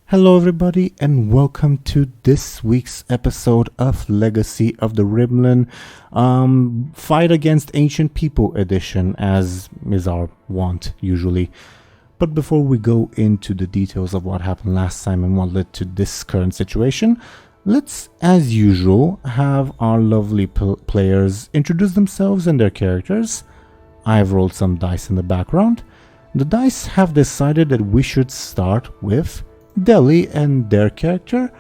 Hello, everybody, and welcome to this week's episode of Legacy of the Rimlen, Fight Against Ancient People edition, as is our wont usually. But before we go into the details of what happened last time and what led to this current situation, let's, as usual, have our lovely players introduce themselves and their characters. I've rolled some dice in the background. The dice have decided that we should start with Dely and their character.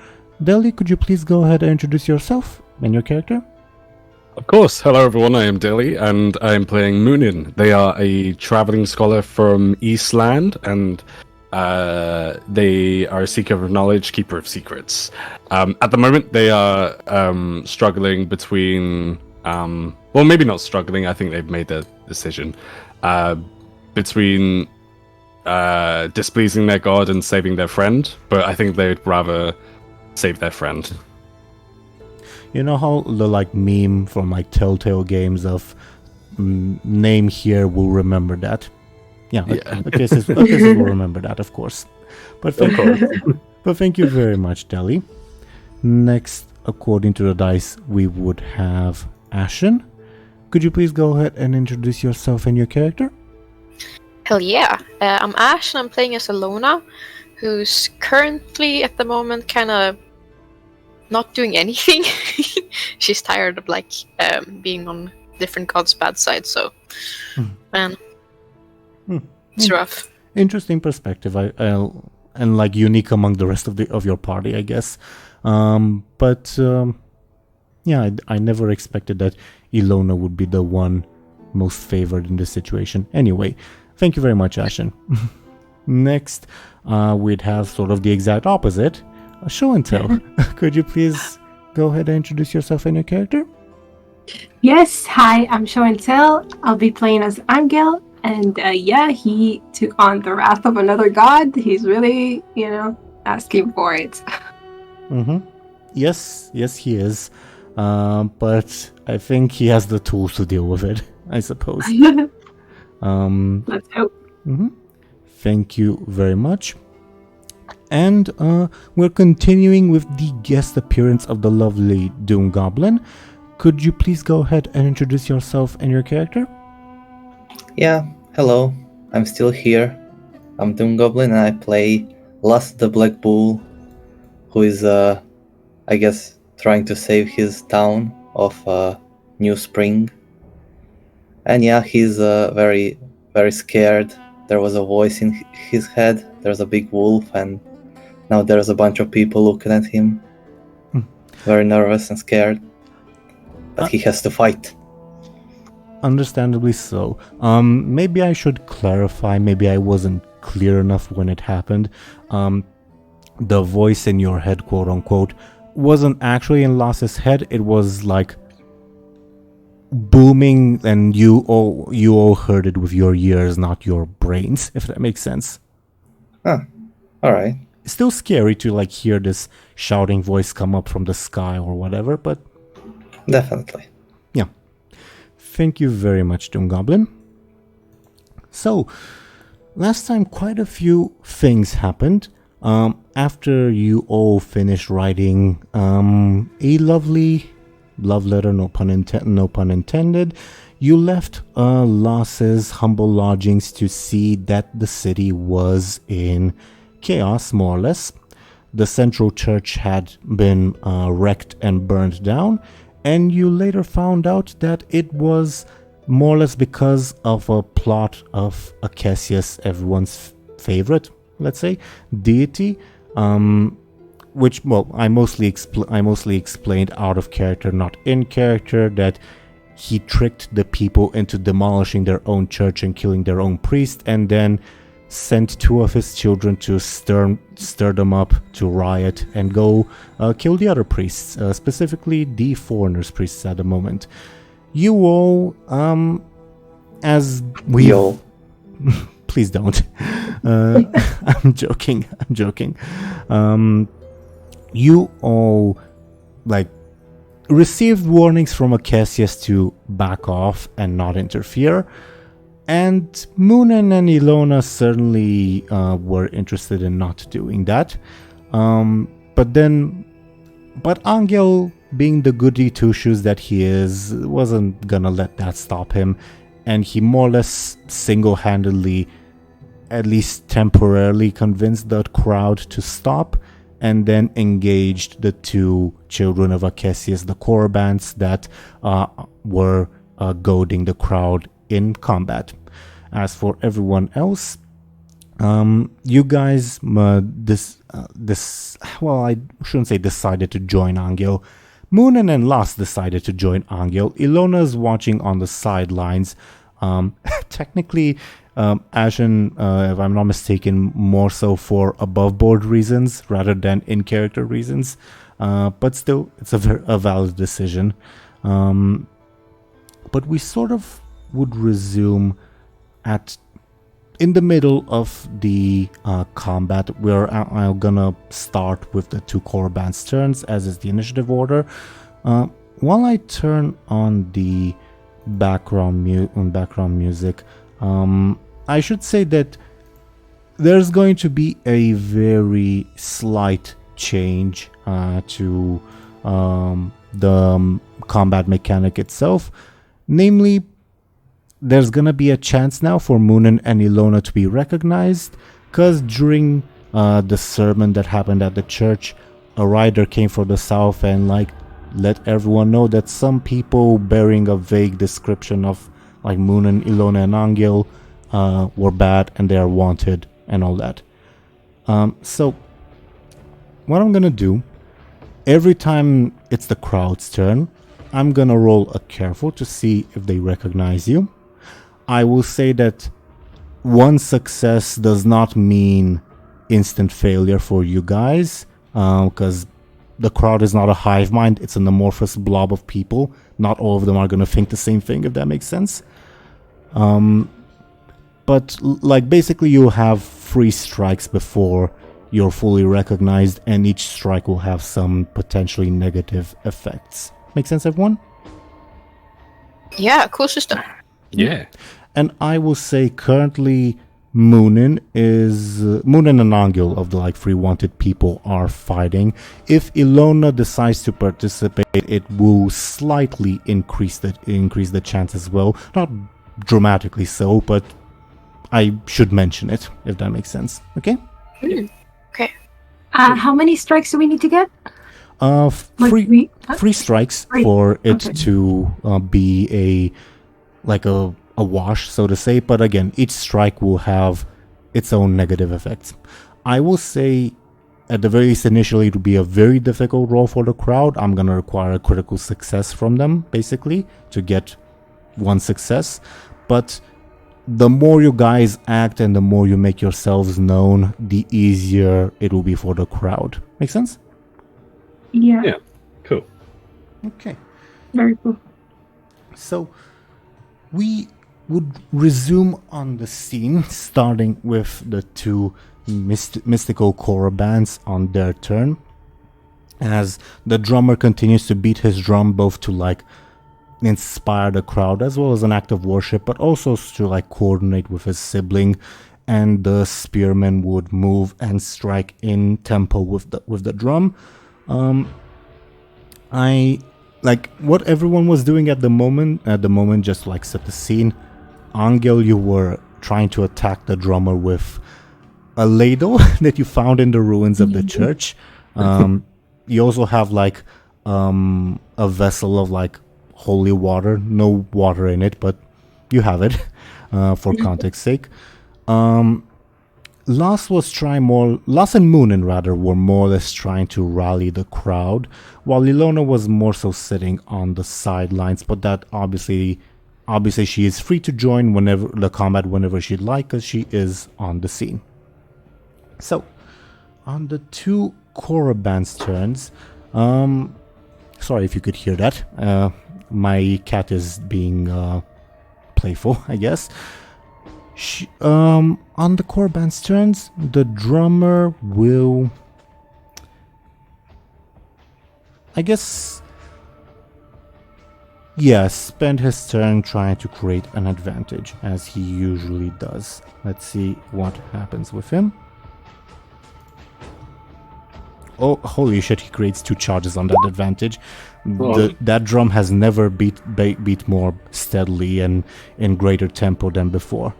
Dely, could you please go ahead and introduce yourself and your character? Of course. Hello everyone, I am Dely and I am playing Muninn. They are a traveling scholar from Eastland and they are a seeker of knowledge, keeper of secrets. At the moment they are struggling between, well, maybe not struggling, I think they've made their decision, between displeasing their god and saving their friend, but I think they'd rather save their friend. You know how the meme from Telltale games of name here will remember that? Yeah. Cases will remember that, of course. But thank you very much, Dely. Next, according to the dice, we would have Ashen. Could you please go ahead and introduce yourself and your character? Hell yeah. I'm Ash and I'm playing as Illona, who's currently at the moment kind of not doing anything. She's tired of being on different gods' bad side, so man, it's rough. Interesting perspective. And unique among the rest of your party, I guess. But I never expected that Illona would be the one most favored in this situation. Anyway, thank you very much, Ashen. Next, we'd have sort of the exact opposite, Show&Tell. Could you please go ahead and introduce yourself and your character? Yes, hi, I'm Show&Tell. I'll be playing as Anghel, and he took on the wrath of another god. He's really, asking for it. Yes, he is. But I think he has the tools to deal with it, I suppose. Let's hope. Thank you very much. And we're continuing with the guest appearance of the lovely DoomGoblin. Could you please go ahead and introduce yourself and your character? Yeah, hello. I'm still here. I'm DoomGoblin and I play Last the Black Bull, who is, trying to save his town of New Spring. And he's very, very scared. There was a voice in his head. There's a big wolf, and now there's a bunch of people looking at him. Very nervous and scared. But he has to fight. Understandably so. Maybe I should clarify. Maybe I wasn't clear enough when it happened. The voice in your head, quote unquote, wasn't actually in Lass's head. It was booming, and you all heard it with your ears, not your brains, if that makes sense. Huh. Alright. It's still scary to hear this shouting voice come up from the sky or whatever, but definitely. Yeah. Thank you very much, DoomGoblin. So, last time quite a few things happened. After you all finished writing a lovely love letter, no pun intended, you left Lass's humble lodgings to see that the city was in chaos, more or less. The central church had been wrecked and burned down, and you later found out that it was more or less because of a plot of Cassius, everyone's favorite, let's say, deity, which, I mostly explained out of character, not in character, that he tricked the people into demolishing their own church and killing their own priest, and then sent two of his children to stir them up to riot and go kill the other priests, specifically the foreigners' priests at the moment. You all, as we all... Please don't. I'm joking. You all, received warnings from Cassius to back off and not interfere. And Muninn and Illona certainly were interested in not doing that. But Anghel, being the goody two-shoes that he is, wasn't gonna let that stop him, and he more or less single-handedly, at least temporarily, convinced the crowd to stop, and then engaged the two children of Acesius, the Korobans, that were goading the crowd in combat. As for everyone else, you guys, I shouldn't say decided to join Anghel. Muninn and Las decided to join Anghel. Illona's watching on the sidelines. Technically, Ashen, if I'm not mistaken, more so for above-board reasons rather than in-character reasons. But still, it's a valid decision. But we sort of would resume in the middle of the combat, where I'm gonna start with the two Korobans' turns, as is the initiative order. While I turn on the background music, I should say that there's going to be a very slight change to the combat mechanic itself. Namely, there's gonna be a chance now for Muninn and Illona to be recognized, because during the sermon that happened at the church, a rider came from the south and let everyone know that some people bearing a vague description of Muninn, Illona, and Anghel were bad and they are wanted and all that. So what I'm gonna do, every time it's the crowd's turn, I'm gonna roll a careful to see if they recognize you. I will say that one success does not mean instant failure for you guys, because the crowd is not a hive mind, it's an amorphous blob of people. Not all of them are going to think the same thing, if that makes sense. But basically you'll have 3 strikes before you're fully recognized, and each strike will have some potentially negative effects. Make sense, everyone? Yeah, cool system. Yeah. And I will say currently Muninn and Anghel of the 3 wanted people are fighting. If Illona decides to participate, it will slightly increase the chance as well. Not dramatically so, but I should mention it, if that makes sense. Okay? Okay. How many strikes do we need to get? 3 strikes for it to be a wash, so to say, but again, each strike will have its own negative effects. I will say, at the very least initially, it will be a very difficult roll for the crowd. I'm going to require a critical success from them, basically, to get 1 success. But the more you guys act and the more you make yourselves known, the easier it will be for the crowd. Make sense? Yeah. Yeah. Cool. Okay. Very cool. So, we would resume on the scene, starting with the 2 mystical Korobans on their turn, as the drummer continues to beat his drum, both to inspire the crowd as well as an act of worship, but also to coordinate with his sibling, and the spearman would move and strike in tempo with the drum. What everyone was doing at the moment, just to set the scene. Anghel, you were trying to attack the drummer with a ladle that you found in the ruins of the church. You also have a vessel of holy water, no water in it, but you have it for context sake. Las and Muninn were more or less trying to rally the crowd, while Illona was more so sitting on the sidelines, but that obviously she is free to join whenever she'd like, because she is on the scene. So, on the 2 Korobans' turns, sorry if you could hear that, my cat is being playful, I guess. On the Korobans' turns, the drummer will, spend his turn trying to create an advantage, as he usually does. Let's see what happens with him. oh, holy shit, he creates 2 charges on that advantage. Oh. That drum has never beat more steadily and in greater tempo than before.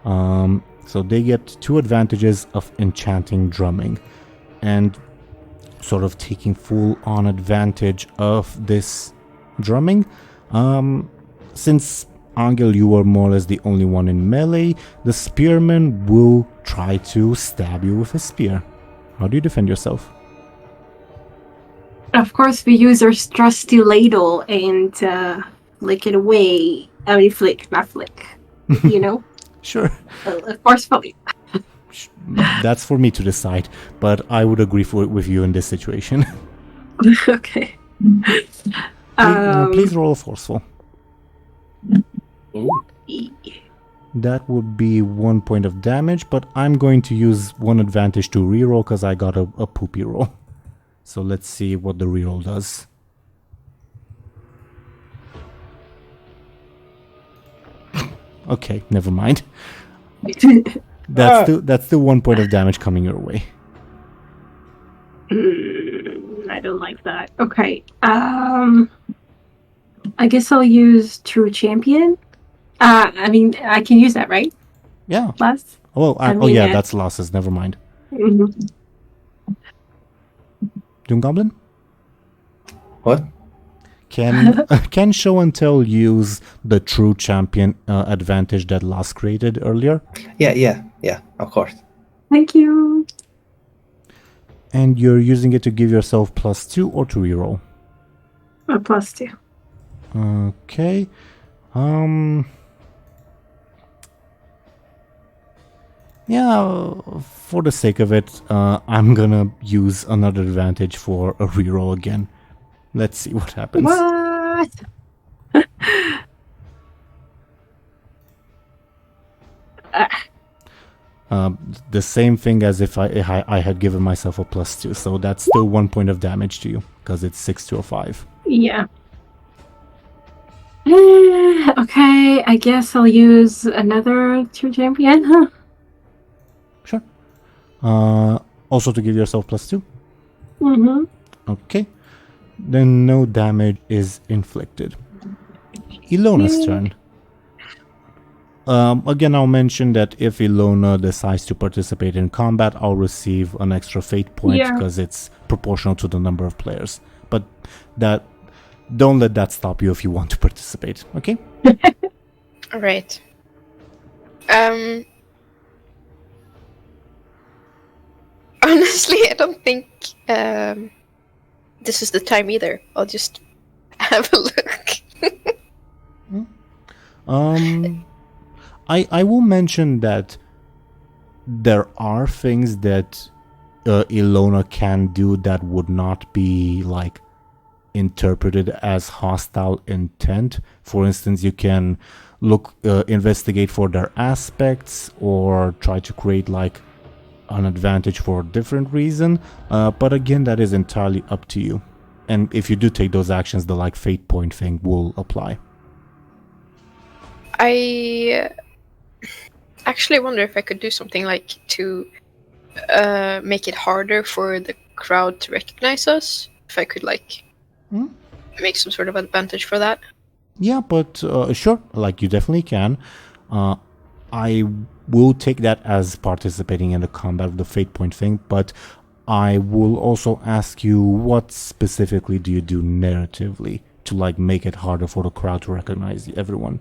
So they get 2 advantages of enchanting drumming. And sort of taking full on advantage of this drumming. Since Anghel, you were more or less the only one in melee, the spearman will try to stab you with a spear. How do you defend yourself? Of course, we use our trusty ladle and flick it away. I mean, flick, not flick. You know? Sure. Forcefully. That's for me to decide, but I would agree with you in this situation. Okay. Please roll a forceful. Ooh. That would be 1 point of damage, but I'm going to use 1 advantage to reroll because I got a poopy roll. So let's see what the reroll does. Okay, never mind. That's the 1 point of damage coming your way. I don't like that. Okay. I guess I'll use True Champion. I mean, I can use that, right? Yeah. Last? Oh, that's losses. Never mind. Mm-hmm. DoomGoblin? What? Can Show&Tell use the True Champion advantage that Lost created earlier? Yeah, of course. Thank you. And you're using it to give yourself +2 or to reroll? A +2. Okay. Yeah, for the sake of it, I'm gonna use another advantage for a reroll again. Let's see what happens. What? The same thing as if I had given myself a +2, so that's still 1 point of damage to you, because it's 6 to a 5. Yeah. Okay, I guess I'll use another True Champion, huh? Sure. Also to give yourself +2? Mm-hmm. Okay. Then no damage is inflicted. Illona's turn. Again, I'll mention that if Illona decides to participate in combat, I'll receive an extra fate point because it's proportional to the number of players. But don't let that stop you if you want to participate, okay? Alright. Honestly, I don't think this is the time either. I'll just have a look. I will mention that there are things that Illona can do that would not be like interpreted as hostile intent. For instance, you can investigate for their aspects or try to create like an advantage for a different reason. But again, that is entirely up to you. And if you do take those actions, the like fate point thing will apply. I actually wonder if I could do something like to make it harder for the crowd to recognize us. If I could like make some sort of advantage for that. Yeah, but sure, like you definitely can. I will take that as participating in the combat of the fate point thing, but I will also ask you what specifically do you do narratively to like make it harder for the crowd to recognize everyone.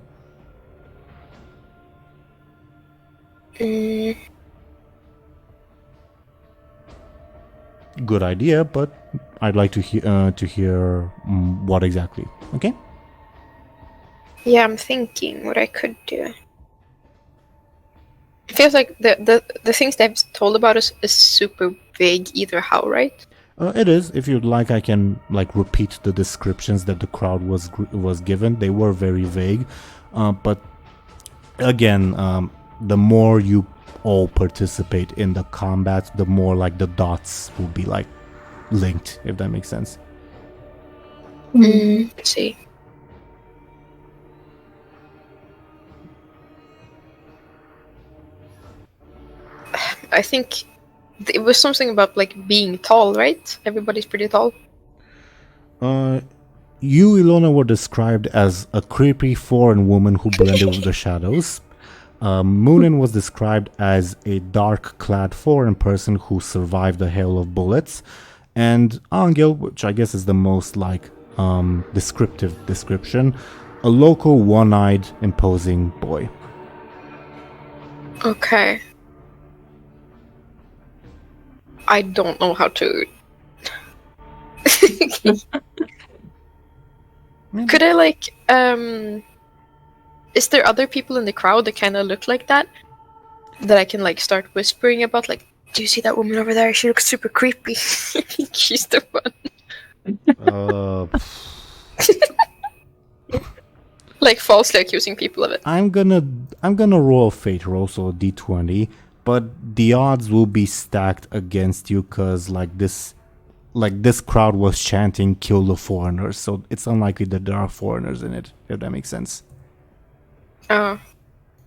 Good idea, but I'd like to hear what exactly. Okay. Yeah, I'm thinking what I could do. It feels like the things they've told about us is super vague either how, right? It is. If you'd like, I can like repeat the descriptions that the crowd was given. They were very vague, but again, the more you all participate in the combat, the more like the dots will be like linked, if that makes sense. Let's see. I think It was something about like being tall, right? Everybody's pretty tall. You, Illona, were described as a creepy foreign woman who blended with the shadows. Muninn was described as a dark-clad foreign person who survived a hail of bullets. And Anghel, which I guess is the most like descriptive description, a local one-eyed imposing boy. Okay. I don't know how to. Could I like is there other people in the crowd that kind of look like that I can like start whispering about, like, do you see that woman over there? She looks super creepy. I think she's the one. Like falsely accusing people of it. I'm gonna roll a fate roll, so a d20, but the odds will be stacked against you because this crowd was chanting "kill the foreigners," so it's unlikely that there are foreigners in it, if that makes sense. Oh.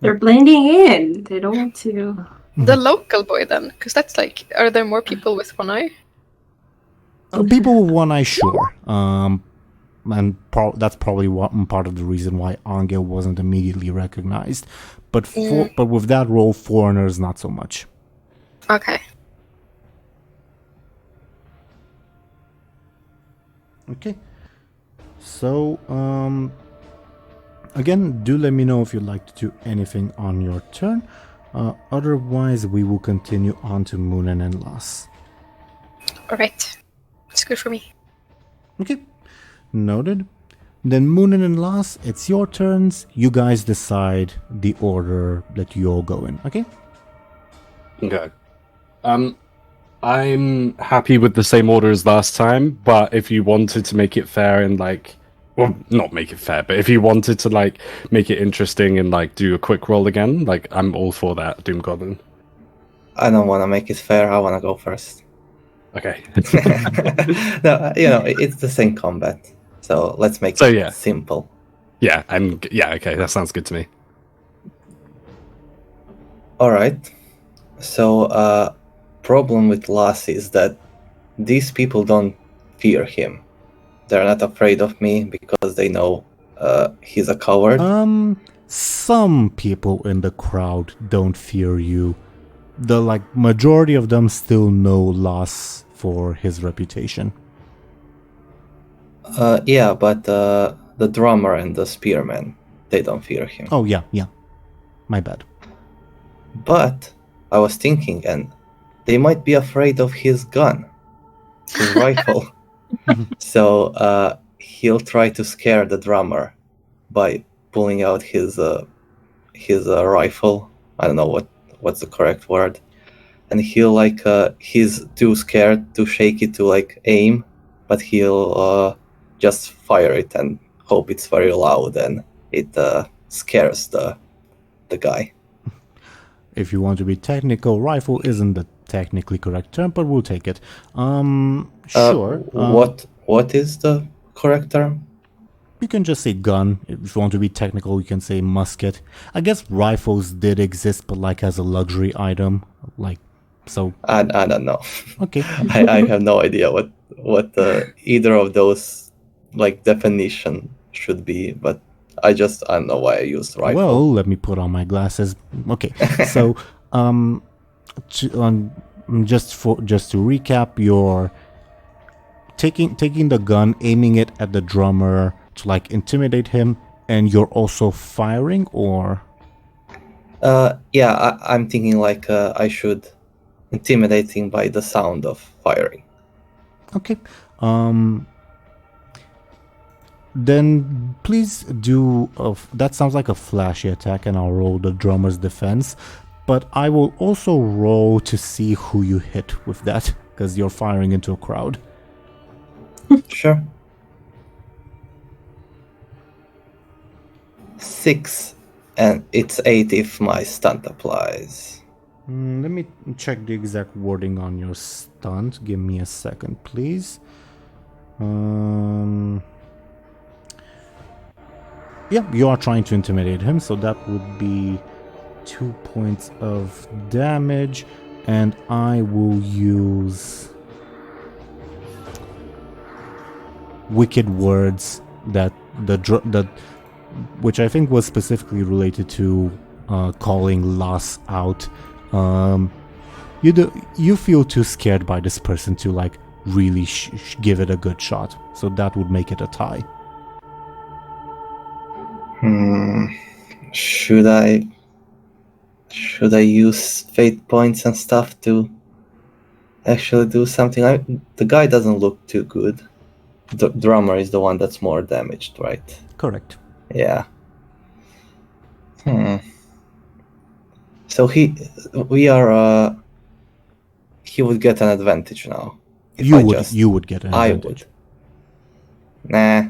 They're blending in. They don't want to. The local boy then, because that's like, are there more people with one eye? People with one eye, sure. And that's probably one part of the reason why Anghel wasn't immediately recognized. But but with that role, foreigners not so much. Okay. Okay. So again, do let me know if you'd like to do anything on your turn. Otherwise, we will continue on to Muninn and Lass. Alright. It's good for me. Okay. Noted. Then Muninn and Lass, it's your turns. You guys decide the order that you all go in, okay? Okay. I'm happy with the same order as last time, but if you wanted to make it fair and like, well, not make it fair, but if you wanted to like make it interesting and like do a quick roll again, like I'm all for that, DoomGoblin. I don't want to make it fair. I want to go first. Okay. No, it's the same combat. So let's make it simple. Yeah, okay, that sounds good to me. Alright. So, problem with Lass is that these people don't fear him. They're not afraid of me because they know he's a coward. Some people in the crowd don't fear you. The majority of them still know Lass for his reputation. Yeah, but the drummer and the spearman, they don't fear him. Oh, yeah. My bad. But I was thinking, and they might be afraid of his gun, his rifle. So he'll try to scare the drummer by pulling out his rifle. I don't know what's the correct word. And he'll he's too scared to shake it to aim, but he'll just fire it and hope it's very loud and it scares the guy. If you want to be technical, rifle isn't the technically correct term, but we'll take it. Sure. What is the correct term? You can just say gun. If you want to be technical, you can say musket. I guess rifles did exist, but as a luxury item, so. I don't know. Okay. I have no idea what either of those definition should be, but I don't know why I used rifle. Well, let me put on my glasses. Okay, so just to recap, you're taking the gun, aiming it at the drummer to intimidate him, and you're also firing, or? Yeah, I'm thinking I should intimidate him by the sound of firing. Okay. Then please do. That sounds like a flashy attack, and I'll roll the drummer's defense. But I will also roll to see who you hit with that, because you're firing into a crowd. Sure. 6, and it's 8 if my stunt applies. Let me check the exact wording on your stunt. Give me a second, please. Yeah, you are trying to intimidate him, so that would be 2 points of damage. and I will use wicked words that which I think was specifically related to calling Las out. You feel too scared by this person to like really give it a good shot, so that would make it a tie. Should I use fate points and stuff to actually do something? The guy doesn't look too good. The drummer is the one that's more damaged, right? Correct. Yeah. So he would get an advantage now. You would get an advantage. I would. Nah,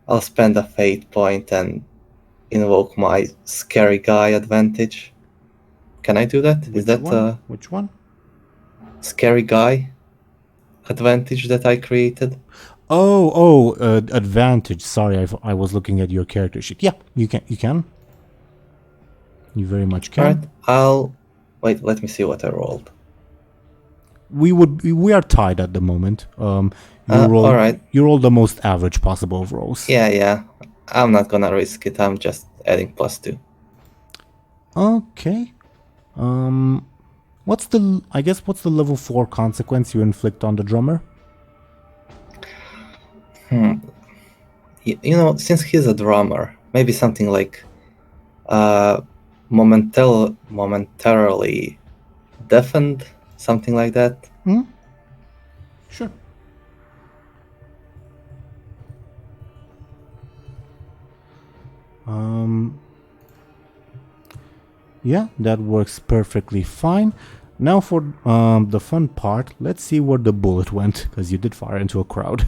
I'll spend a fate point and invoke my scary guy advantage. Can I do that? Is that which one? Scary guy advantage that I created? Advantage. Sorry, I was looking at your character sheet. Yeah, you can. You very much can. Alright, wait. Let me see what I rolled. We are tied at the moment. All right. You roll the most average possible of rolls. Yeah. I'm not gonna risk it. I'm just adding +2. Okay. What's the level 4 consequence you inflict on the drummer? Since he's a drummer, maybe something like momentarily deafened, something like that. Sure. Yeah, that works perfectly fine. Now for the fun part, let's see where the bullet went, because you did fire into a crowd.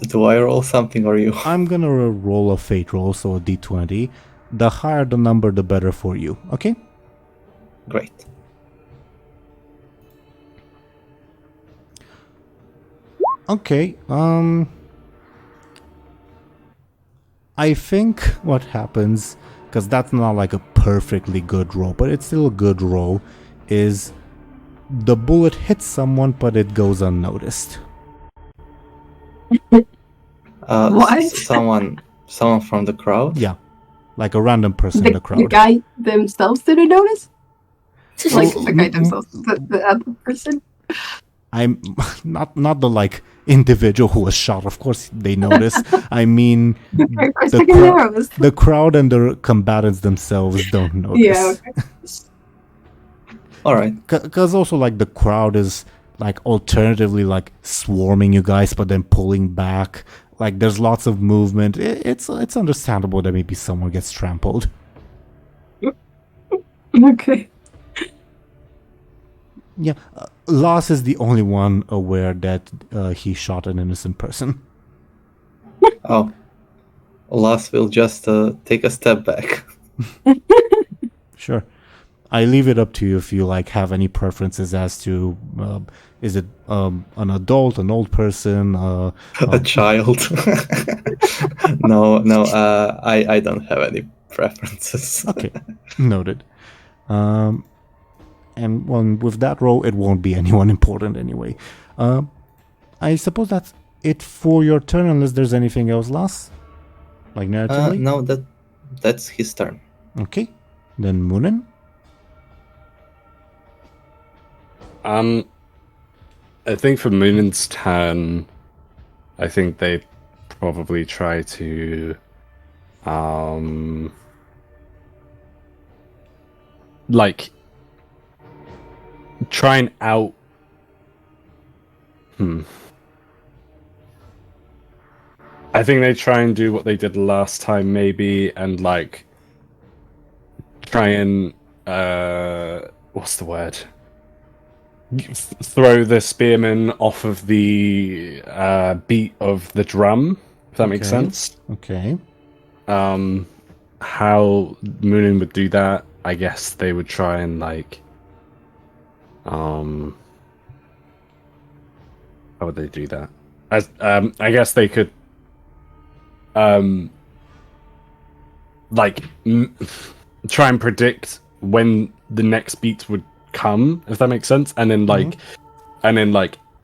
Do I roll something or you? I'm gonna roll a fate roll, so a d20. The higher the number, the better for you, okay? Great. Okay, I think what happens, because that's not like a perfectly good roll, but it's still a good roll, is the bullet hits someone, but it goes unnoticed. What? Someone from the crowd? Yeah, like a random person in the crowd. The guy themselves didn't notice? Like the guy themselves, the other person? I'm not the like individual who was shot. Of course they notice. I mean, the crowd and the combatants themselves don't notice. Yeah. Okay. All right. Because also like the crowd is like alternatively like swarming you guys, but then pulling back. Like there's lots of movement. It's understandable that maybe someone gets trampled. Okay. Yeah, Lars is the only one aware that he shot an innocent person. Oh, Lars will just take a step back. Sure. I leave it up to you if you like have any preferences as to is it an adult, an old person, a child. No, I don't have any preferences. Okay, noted. And with that roll, it won't be anyone important anyway. I suppose that's it for your turn, unless there's anything else, Lars? Like narratively? No, that's his turn. Okay. Then Muninn? I think for Muninn's turn, I think they probably try to try and out I think they try and do what they did last time maybe, and like try and what's the word, throw the spearman off of the beat of the drum, if that makes sense. Okay. How Muninn would do that, I guess they would try and like how would they do that? I guess they could try and predict when the next beat would come, if that makes sense, and then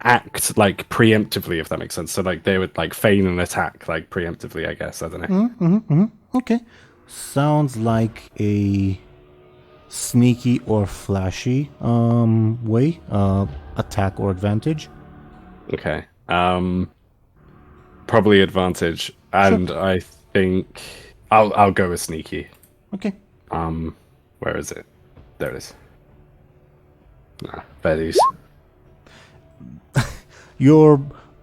act like preemptively, if that makes sense. So like they would like feign an attack like preemptively, I guess. I don't know. Okay. Sounds like a sneaky or flashy way, attack or advantage. Okay. Probably advantage, and Sure. I think I'll go with sneaky. Okay. Where is it? There it is. Nah, there it is. You're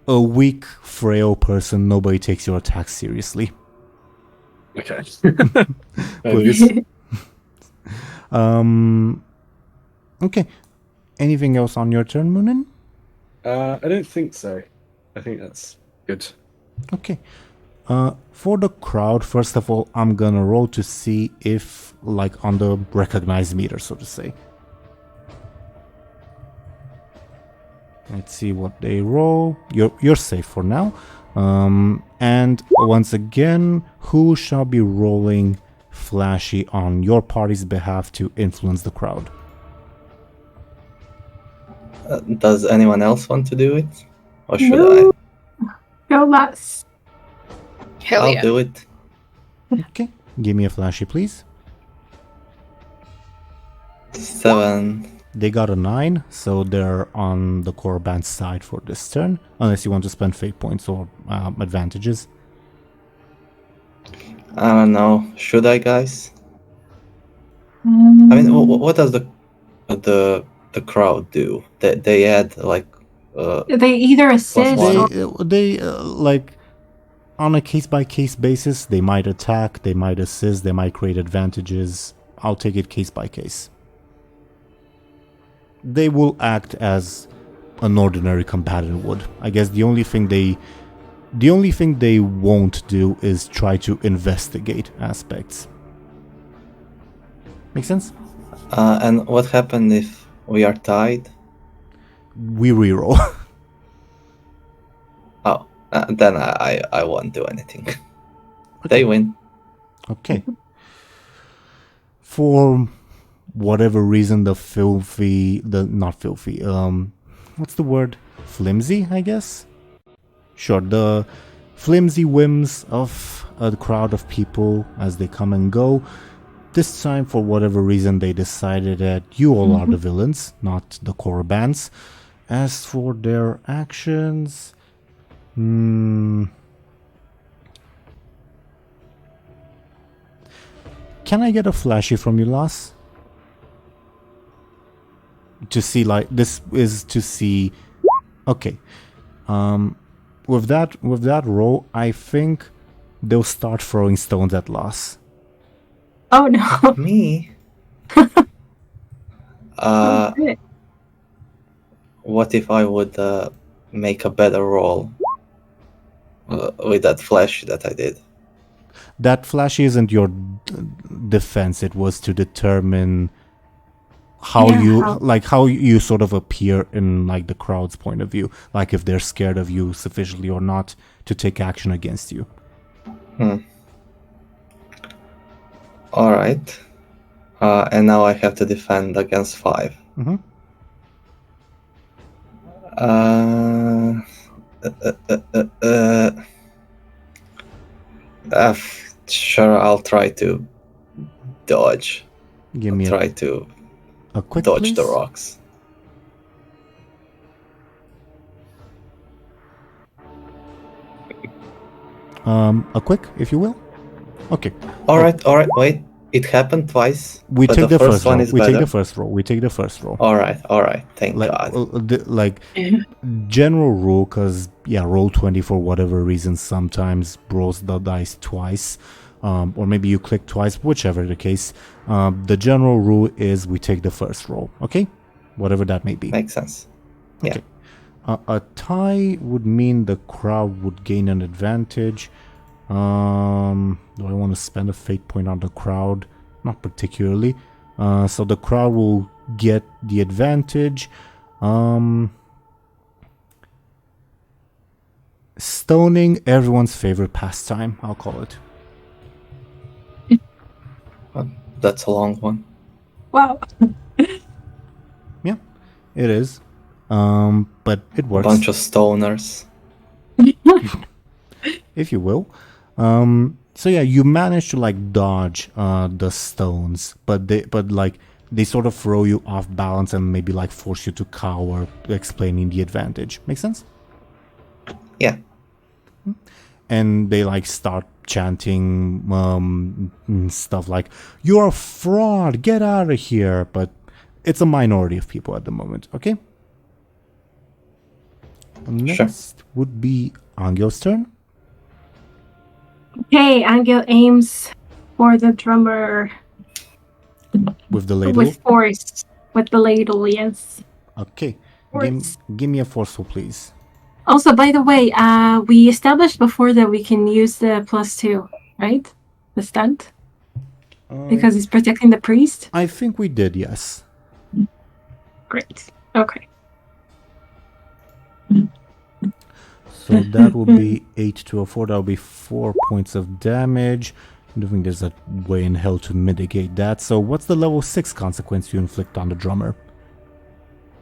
a weak, frail person. Nobody takes your attacks seriously. Okay. There it is. Okay. Anything else on your turn, Muninn? I don't think so. I think that's good. Okay. For the crowd, first of all, I'm gonna roll to see if, like, on the recognize meter, so to say. Let's see what they roll. You're safe for now. And once again, who shall be rolling flashy on your party's behalf to influence the crowd? Does anyone else want to do it? Or should No. Go last. Hell I'll yeah. do it. Okay. Give me a flashy, please. 7. They got a 9, so they're on the core band's side for this turn, unless you want to spend fate points or advantages. I don't know. Should I, guys? I Mm. mean, what does the crowd do? They add like They either assist one. or They like, on a case-by-case basis, they might attack, they might assist, they might create advantages. I'll take it case by case. They will act as an ordinary combatant would. I guess the only thing they won't do is try to investigate aspects. Make sense? And what happened if we are tied? We reroll. Oh, then I won't do anything. They win. Okay. For whatever reason, what's the word? Flimsy, I guess? Sure, the flimsy whims of a crowd of people as they come and go. This time, for whatever reason, they decided that you all are the villains, not the core bands. As for their actions... Can I get a flashy from you, Lass? To see, like, this is to see... Okay. With that roll, I think they'll start throwing stones at Lass. oh no. Me? Oh, shit. What if I would make a better roll with that flash that I did? That flashy isn't your defense. It was to determine how you sort of appear in, like, the crowd's point of view, like if they're scared of you sufficiently or not to take action against you. All right. And now I have to defend against 5. Mm-hmm. Sure, I'll try to dodge. Give me Try to a quick, dodge please. the rocks. A quick, if you will. Okay. All right. Wait, it happened twice. We but take the first roll. one is We take better. the first roll. All right. Thank Like, God. General rule, because roll 20 for whatever reason sometimes rolls the dice twice, or maybe you click twice, whichever the case. The general rule is we take the first roll, okay? Whatever that may be. Makes sense. Yeah. Okay. A tie would mean the crowd would gain an advantage. Do I want to spend a fate point on the crowd? Not particularly. So the crowd will get the advantage. Stoning, everyone's favorite pastime, I'll call it. that's a long one. Wow. Yeah, it is. But it A works, bunch of stoners. if you will. So yeah, you manage to like dodge the stones, but they sort of throw you off balance and maybe like force you to cower, explaining the advantage. Make sense? Yeah. And they like start chanting stuff like, "You're a fraud, get out of here." But it's a minority of people at the moment. Okay. Next would be Angel's turn. Okay, Anghel aims for the drummer With the ladle. with force. With the ladle, yes. Okay. Force. Give me a forceful, please. Also, by the way, we established before that we can use the +2, right? The stunt? Because he's protecting the priest? I think we did, yes. Great. Okay. So that will be 8 to a 4. That will be 4 points of damage. I don't think there's a way in hell to mitigate that. So what's the level 6 consequence you inflict on the drummer?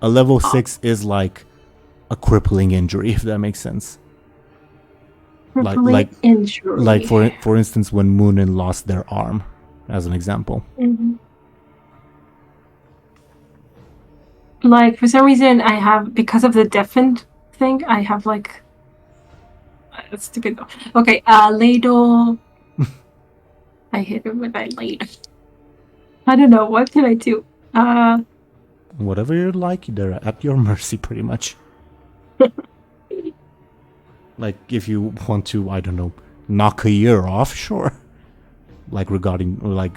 A level 6 is like a crippling injury, if that makes sense. Crippling injury. Like for instance, when Muninn lost their arm, as an example. Mm-hmm. Like, for some reason, I have, because of the deafened thing, I have like... That's stupid though. Okay, ladle... I hit him with my ladle. I don't know, what can I do? Whatever you like, they're at your mercy, pretty much. Like, if you want to, I don't know, knock a ear off, sure. Like,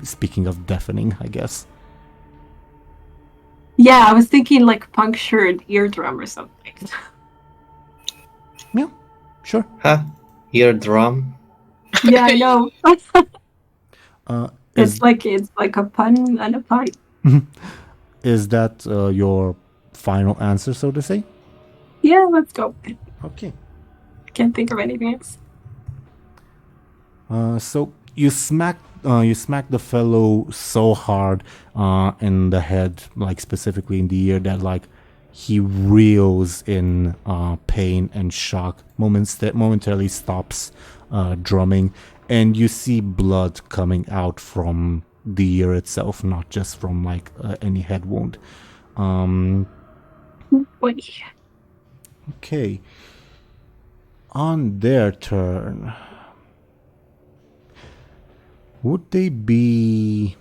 speaking of deafening, I guess. Yeah, I was thinking like punctured eardrum or something. Yeah, sure. Huh? Eardrum? Yeah, I know. Is It's like a pun and a pun. is that your final answer, so to say? Yeah, let's go. Okay. Can't think of anything else. So you smack the fellow so hard in the head, like specifically in the ear, that like he reels in pain and shock. Momentarily stops drumming, and you see blood coming out from the ear itself, not just from like any head wound. Wait. Okay. On their turn, would they be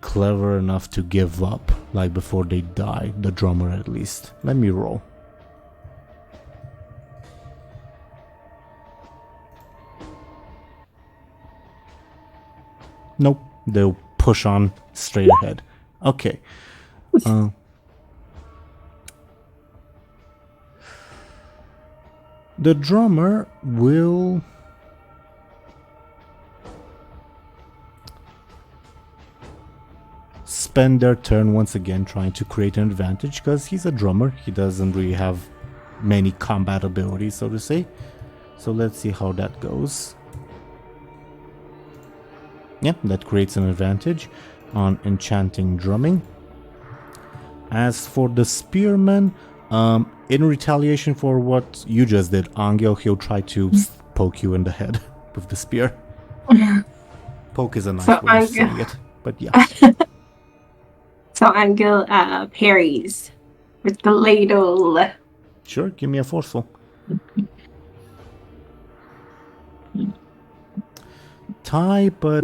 clever enough to give up, like before they die? The drummer, at least. Let me roll. Nope. They'll push on straight ahead. Okay. The drummer will spend their turn once again trying to create an advantage, because he's a drummer. He doesn't really have many combat abilities, so to say. So let's see how that goes. Yep, that creates an advantage on enchanting drumming. As for the spearman, in retaliation for what you just did, Anghel, he'll try to poke you in the head with the spear. Poke is a nice way of saying it, but yeah. So Anghel parries with the ladle. Sure, give me a forceful. Tie, but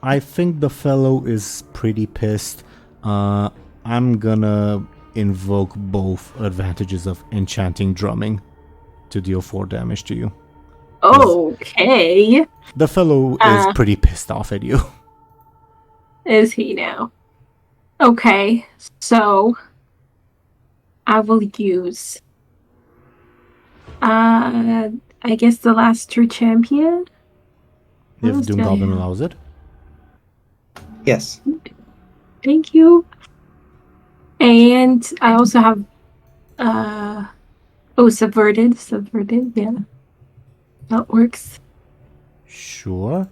I think the fellow is pretty pissed. I'm gonna invoke both advantages of enchanting drumming to deal 4 damage to you. Okay. The fellow is pretty pissed off at you. Is he now? Okay, so I will use I guess the last true champion. If DoomGoblin allows it. Yes. Thank you. And I also have subverted, yeah. That works. Sure.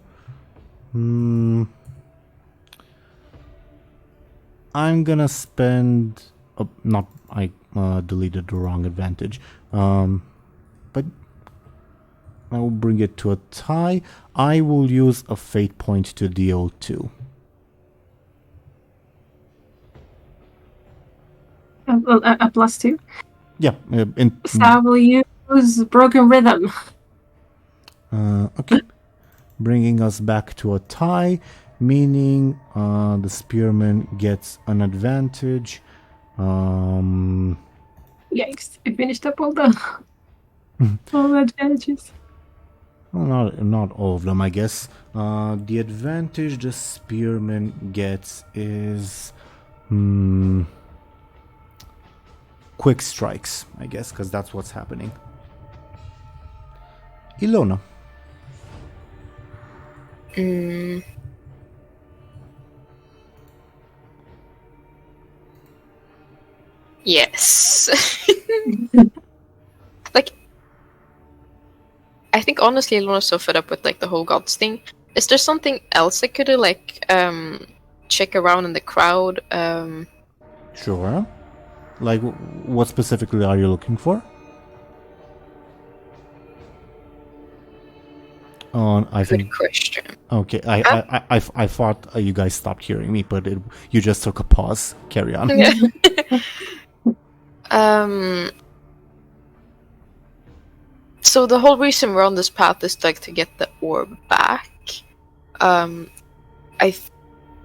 I'm gonna spend. Not I deleted the wrong advantage. But I will bring it to a tie. I will use a fate point to deal 2. A +2. Yeah. So I will use Broken Rhythm. Okay. Bringing us back to a tie, meaning the spearman gets an advantage. Yikes! I finished up all the advantages. Well, not all of them, I guess. The advantage the spearman gets is quick strikes, I guess, because that's what's happening. Illona. Yes. Like, I think honestly Illona's so fed up with like the whole gods thing. Is there something else I could do, like check around in the crowd? Sure. Like, what specifically are you looking for? I Good think. question. Okay, I thought you guys stopped hearing me, but you just took a pause. Carry on. Yeah. So the whole reason we're on this path is like to get the orb back. I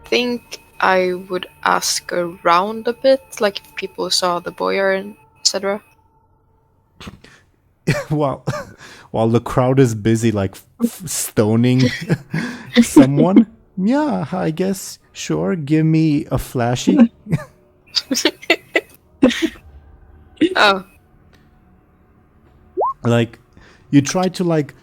think I would ask around a bit, like if people saw the boyar and etc. While the crowd is busy like stoning someone, yeah, I guess sure. Give me a flashy. Oh, Like, you try to like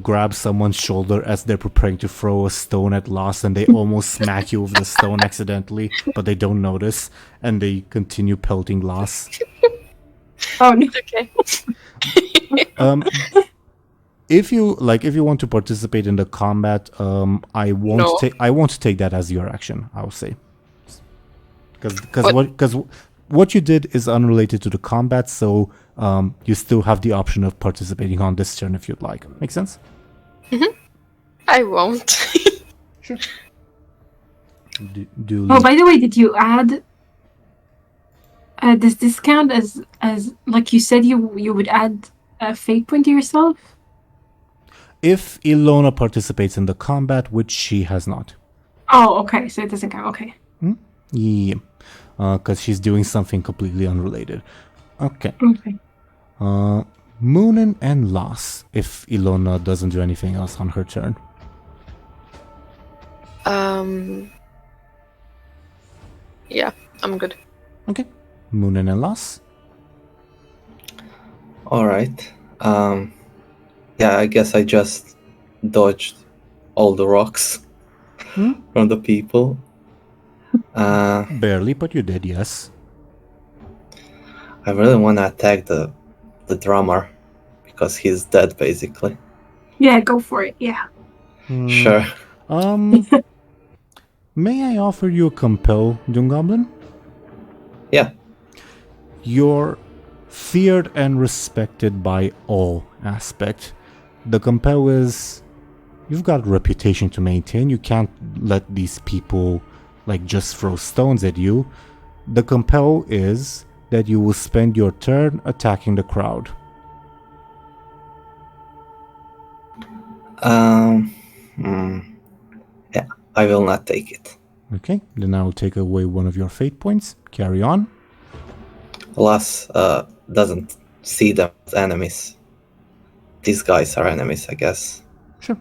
grab someone's shoulder as they're preparing to throw a stone at Lost, and they almost smack you with the stone accidentally, but they don't notice, and they continue pelting Lost. Oh no. okay. If you want to participate in the combat, I won't take that as your action. I will say, because what you did is unrelated to the combat, so you still have the option of participating on this turn if you'd like. Make sense? I won't. Sure. Oh, by the way, did you add? Does this count as like you said you would add a fate point to yourself? If Illona participates in the combat, which she has not. Oh, okay. So it doesn't count. Okay. Yeah. Because she's doing something completely unrelated. Okay. Okay. Muninn and Lass, if Illona doesn't do anything else on her turn. Yeah, I'm good. Okay. Muninn and Lass. Alright. Yeah, I guess I just dodged all the rocks from the people. Barely, but you did, yes. I really want to attack the drummer because he's dead, basically. Yeah, go for it. Yeah. Sure. May I offer you a compel, DoomGoblin? Yeah. You're feared and respected by all aspect. The compel is you've got a reputation to maintain. You can't let these people like just throw stones at you. The compel is that you will spend your turn attacking the crowd. Yeah, I will not take it. Okay, then I will take away one of your fate points. Carry on. Lass doesn't see them as enemies. These guys are enemies, I guess. Sure.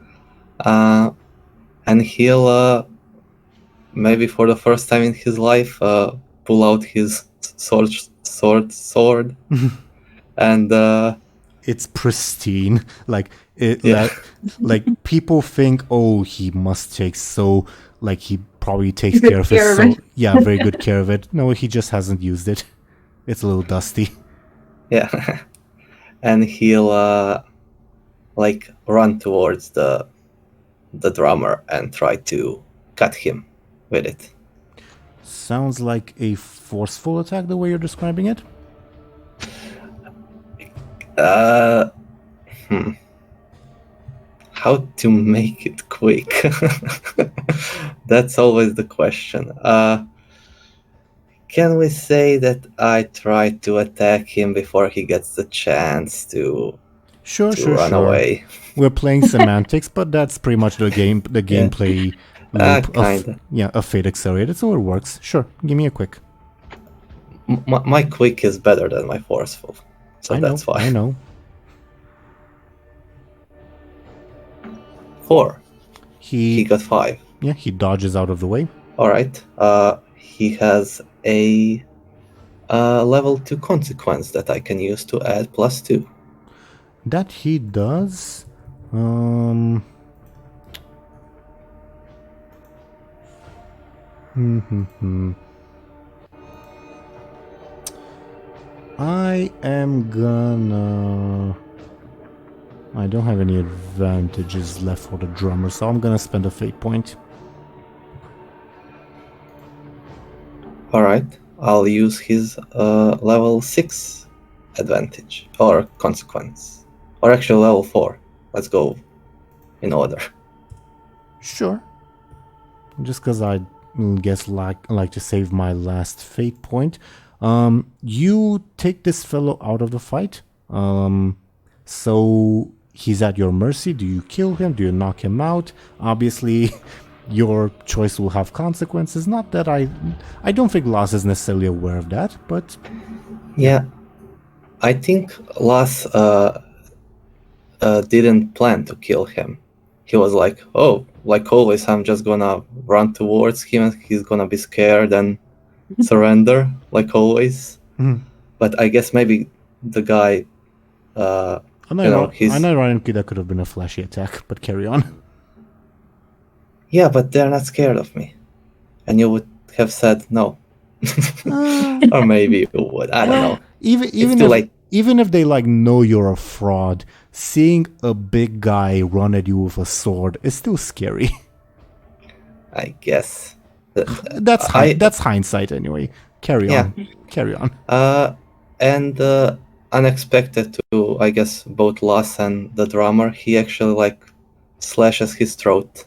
And he'll maybe for the first time in his life pull out his sword and It's pristine. Like it, Yeah. like people think, oh, he must take so like he probably takes Good care of his care of soul. it. Yeah, very good care of it. No, he just hasn't used it. It's a little dusty. yeah, and he'll like run towards the drummer and try to cut him with it. Sounds like a forceful attack the way you're describing it. How to make it quick? That's always the question. Can we say that I try to attack him before he gets the chance to Sure. run away? We're playing semantics, but that's pretty much the gameplay loop kinda. of Fate Accelerated, so it works. Sure, give me a quick. My quick is better than my forceful, so that's why. I know. 4. He He got 5. Yeah, he dodges out of the way. All right. He has a level 2 consequence that I can use to add +2. That he does. I am gonna. I don't have any advantages left for the drummer, so I'm gonna spend a fate point. All right. I'll use his level 6 advantage or consequence, or actually level 4. Let's go in order. Sure. Just because I guess like to save my last fate point. You take this fellow out of the fight. So he's at your mercy. Do you kill him? Do you knock him out? Obviously, your choice will have consequences. Not that I don't think Lass is necessarily aware of that, but Yeah, I think Lass didn't plan to kill him. He was like, oh, like always, I'm just gonna run towards him. He's gonna be scared and surrender, like always. But I guess maybe the guy, Unironically, that could have been a flashy attack, but carry on. yeah, but they're not scared of me. And you would have said no. Or maybe you would. I don't know. Even if they know you're a fraud, seeing a big guy run at you with a sword is still scary. I guess. That's hindsight anyway. Carry on. And unexpected to, I guess, both Lass and the drummer, he actually slashes his throat.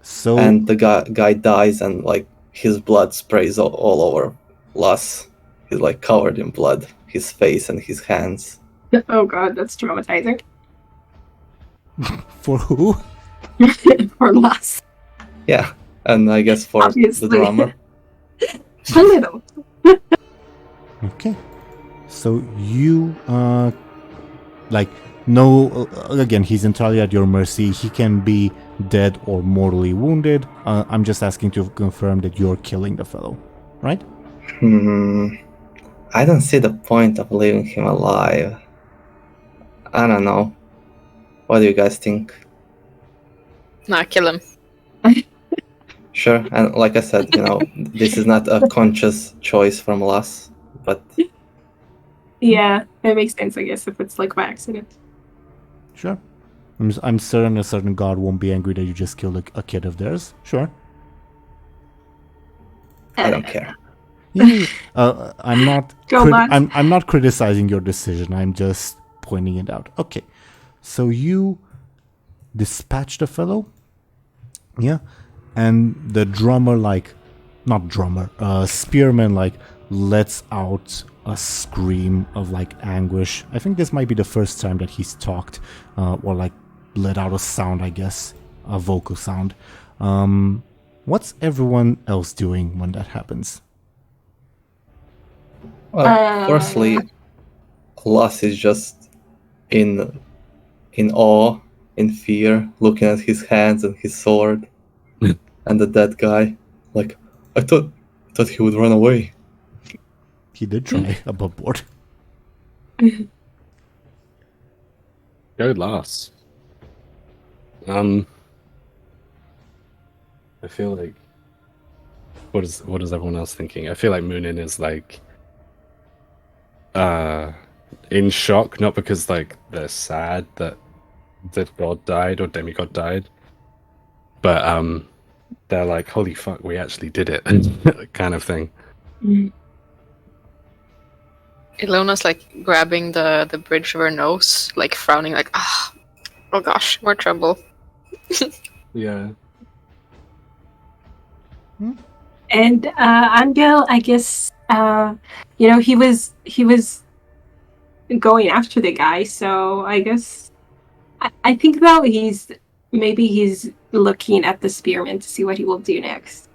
So and the guy dies, and his blood sprays all over Lass. He's covered in blood, his face and his hands. Oh god, that's traumatizing. For who? For Lass. Yeah, and I guess for Obviously. the drummer. A little. Okay. So you no, again, he's entirely at your mercy. He can be dead or mortally wounded. I'm just asking to confirm that you're killing the fellow, right? I don't see the point of leaving him alive. I don't know. What do you guys think? Nah, kill him. Sure, and like I said, this is not a conscious choice from Lass, but Yeah, it makes sense, I guess, if it's by accident. Sure. I'm certain a certain god won't be angry that you just killed a kid of theirs. Sure. I don't care. I'm not. I'm not criticizing your decision. I'm just pointing it out. Okay, so you dispatch the fellow. Yeah, and the drummer, spearman, lets out a scream of anguish. I think this might be the first time that he's talked or let out a sound. I guess a vocal sound. What's everyone else doing when that happens? Well, firstly, Lass is just in awe, in fear, looking at his hands and his sword, and the dead guy. I thought he would run away. He did try above board. Go Lass. I feel like what is everyone else thinking? I feel like Muninn is in shock, not because they're sad that God died or demigod died, but they're like, "Holy fuck, we actually did it," kind of thing. Illona's like grabbing the bridge of her nose, like frowning, like, oh gosh, more trouble. Yeah. And Anghel, I guess, he was going after the guy, so I guess I think though he's looking at the spearman to see what he will do next.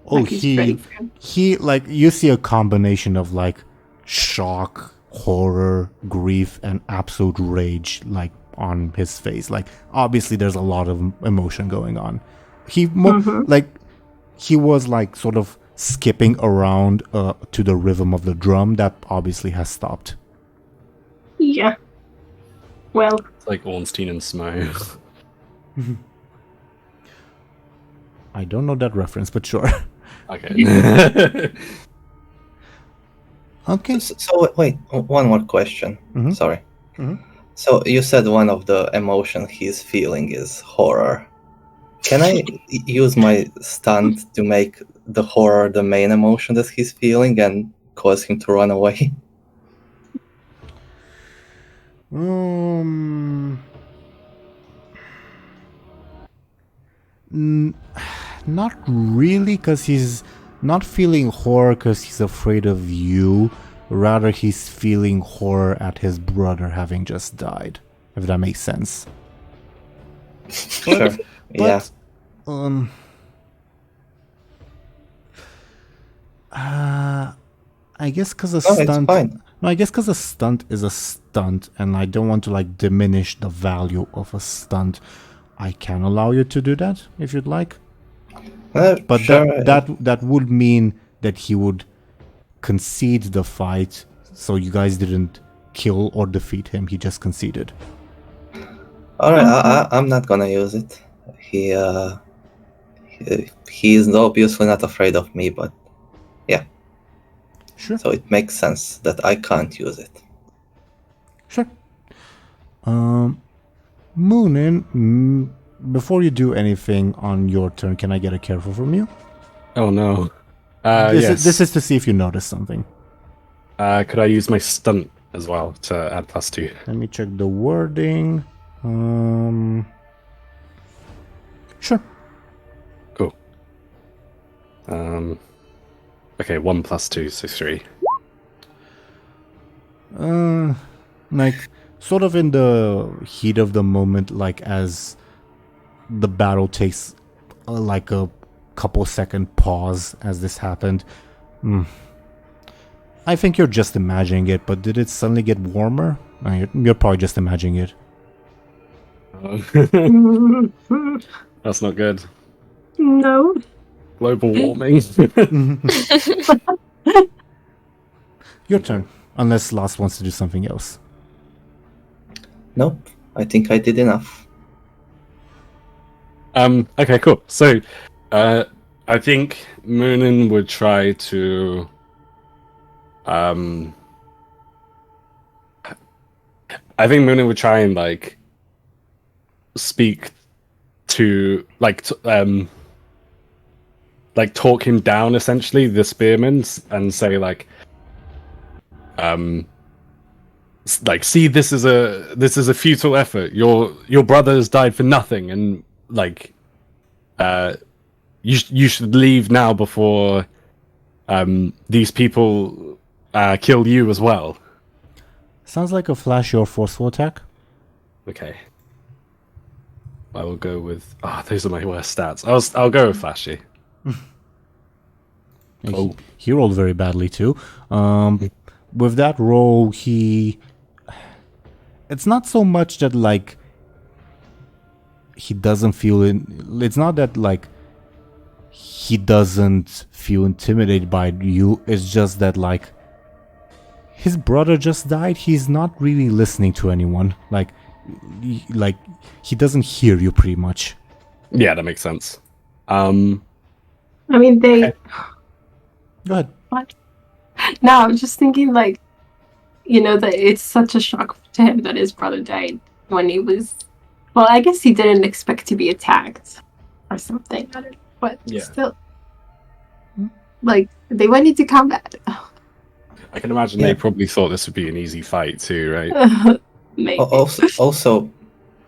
Oh, Like he's ready for him. he like you see a combination of like shock, horror, grief, and absolute rage like on his face. Like obviously there's a lot of emotion going on. He he was like sort of skipping around to the rhythm of the drum that obviously has stopped. Yeah. Well, It's like Ornstein and Smough. I don't know that reference, but sure. Okay. Okay. So wait, one more question. Mhm. Sorry. Mhm. So you said one of the emotion he's feeling is horror. Can I use my stunt to make the horror the main emotion that he's feeling and cause him to run away? Not really, because he's not feeling horror because he's afraid of you. Rather, he's feeling horror at his brother having just died, if that makes sense. Sure. Yeah. I guess because a No, it's stunt. fine. No, I guess because a stunt is a stunt, and I don't want to like diminish the value of a stunt. I can allow you to do that if you'd like, but Sure. that would mean that he would concede the fight, so you guys didn't kill or defeat him. He just conceded. All right, I'm not gonna use it. He's obviously not afraid of me, but yeah. Sure. So it makes sense that I can't use it. Sure. Muninn, before you do anything on your turn, can I get a careful from you? Oh no. This is to see if you notice something. Could I use my stunt as well to add +2? Let me check the wording. Sure. Cool. Okay, 1 + 2, so 3. Like, sort of in the heat of the moment, like as the battle takes like a couple second pause as this happened. I think you're just imagining it, but did it suddenly get warmer? You're probably just imagining it. That's not good. no. Global warming. Your turn, unless Last wants to do something else. Nope, I think I did enough. Okay, cool. So, I think Muninn would try to, and like speak to like talk him down, essentially, the spearman, and say like see, this is a futile effort. Your brother has died for nothing, and like you should leave now before these people kill you as well. Sounds like a flashy or forceful attack. Okay, I will go with those are my worst stats. I'll go with flashy. Oh. He rolled very badly too. With that roll, it's not so much that like he doesn't feel it's not that like he doesn't feel intimidated by you. It's just that like his brother just died. He's not really listening to anyone. Like he doesn't hear you pretty much. Yeah, that makes sense. I mean, they. Okay. Go ahead. What? No, I'm just thinking, like, that it's such a shock to him that his brother died when he was. Well, I guess he didn't expect to be attacked or something. I don't know. but Yeah. still, like they went into combat. I can imagine Yeah. they probably thought this would be an easy fight too, right? Maybe. Also,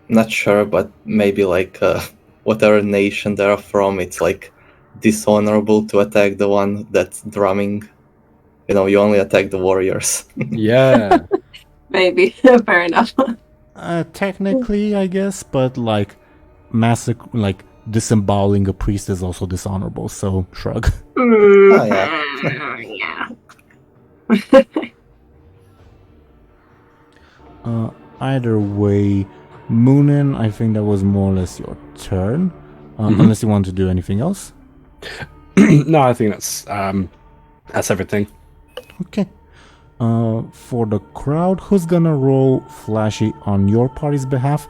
not sure, but maybe like whatever nation they're from, it's like dishonorable to attack the one that's drumming. You know, you only attack the warriors. Yeah. Maybe. Fair enough. Technically, I guess, but like disemboweling a priest is also dishonorable, so shrug. Oh, yeah. Either way, Muninn, I think that was more or less your turn. Unless you want to do anything else. No, I think that's everything. Okay. For the crowd, who's gonna roll flashy on your party's behalf?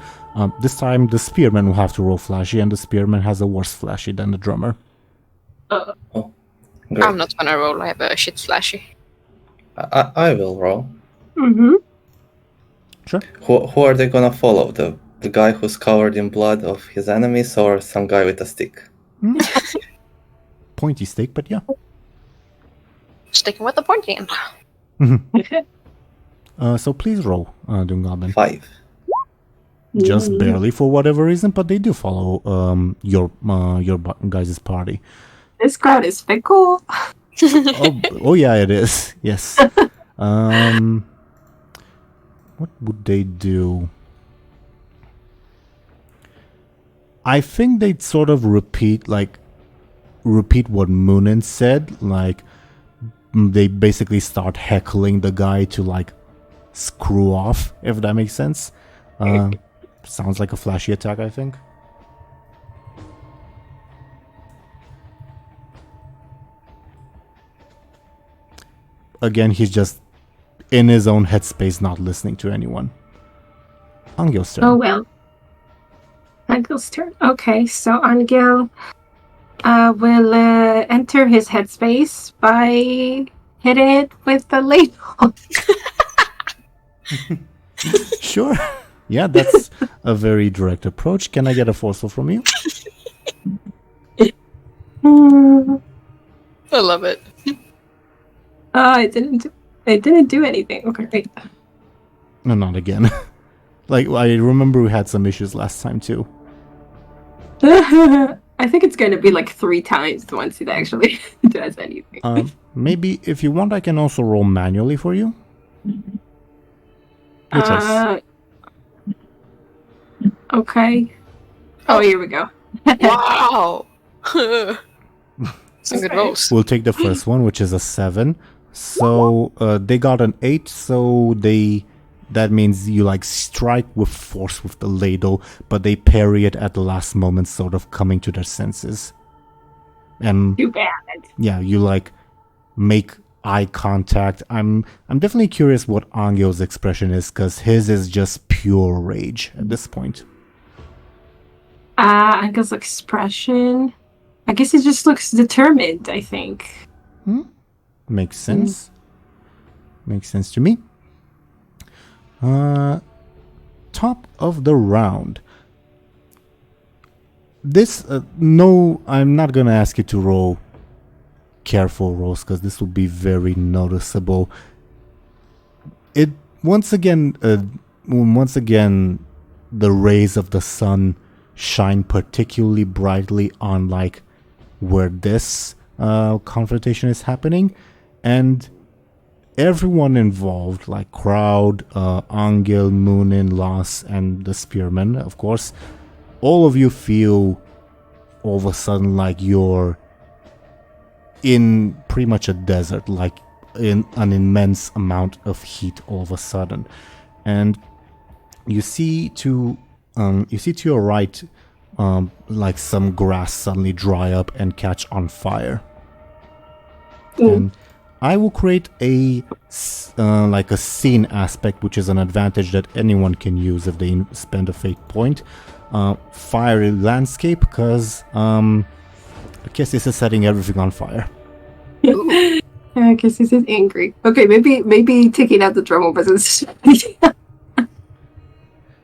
This time the spearman will have to roll flashy, and the spearman has a worse flashy than the drummer. Great. I'm not gonna roll. I have a shit flashy. I will roll. Mm-hmm. Sure. Who are they gonna follow? The guy who's covered in blood of his enemies, or some guy with a stick? Pointy stick, but yeah. Sticking with the pointy end. So please roll, DoomGoblin. 5. Just barely for whatever reason, but they do follow your guys' party. This crowd is fickle. Oh yeah, it is. Yes. What would they do? I think they'd sort of repeat what Muninn said. Like, they basically start heckling the guy to like screw off, if that makes sense. Sounds like a flashy attack, I think. Again, he's just in his own headspace, not listening to anyone. Angel's turn. Oh well. Angel's turn. Okay, so Anghel will enter his headspace by hitting it with the ladle. Sure. Yeah, that's a very direct approach. Can I get a forceful from you? I love it. It didn't do anything. Okay, wait. No, not again. Like, I remember we had some issues last time too. I think it's going to be like 3 times once it actually does anything. Maybe if you want, I can also roll manually for you. Your choice. Okay. Oh, here we go. Wow. Some good rolls. We'll take the first one, which is a 7. So they got an 8, so that means you like strike with force with the ladle, but they parry it at the last moment, sort of coming to their senses. And Too bad. yeah, you like make eye contact. I'm definitely curious what Angel's expression is, because his is just pure rage at this point. Angel's expression. I guess he just looks determined, I think. Makes sense. Makes sense to me. Top of the round. This, no, I'm not gonna ask you to roll careful rolls, because this will be very noticeable. It once again, the rays of the sun shine particularly brightly on like where this confrontation is happening, and everyone involved, like crowd, Anghel, Muninn, Loss, and the spearman, of course, all of you feel all of a sudden like you're in pretty much a desert, like in an immense amount of heat all of a sudden. And you see to your right, like some grass suddenly dry up and catch on fire. And I will create a like a scene aspect, which is an advantage that anyone can use if they spend a fate point. Fiery landscape, because I guess this is setting everything on fire. Yeah, I guess this is angry. Okay, maybe taking out the drum business.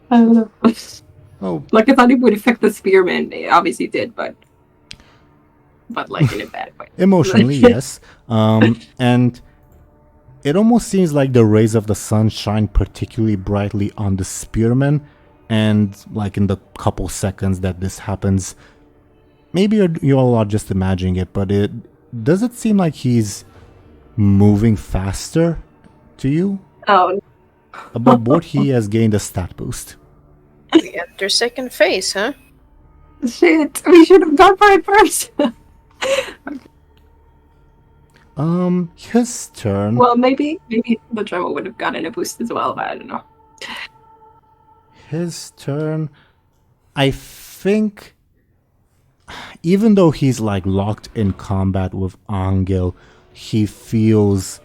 I don't know. Oh, Like I thought it would affect the spearman. It obviously did, but but like in a bad way. Emotionally, yes. And it almost seems like the rays of the sun shine particularly brightly on the spearman, and like in the couple seconds that this happens, maybe you all are just imagining it, but does it seem like he's moving faster to you? Oh, Above board, he has gained a stat boost. We enter second phase, huh? shit! We should have gone for it first. His turn. Well, maybe the drama would have gotten a boost as well, but I don't know. His turn. I think, even though he's like locked in combat with Anghel, he feels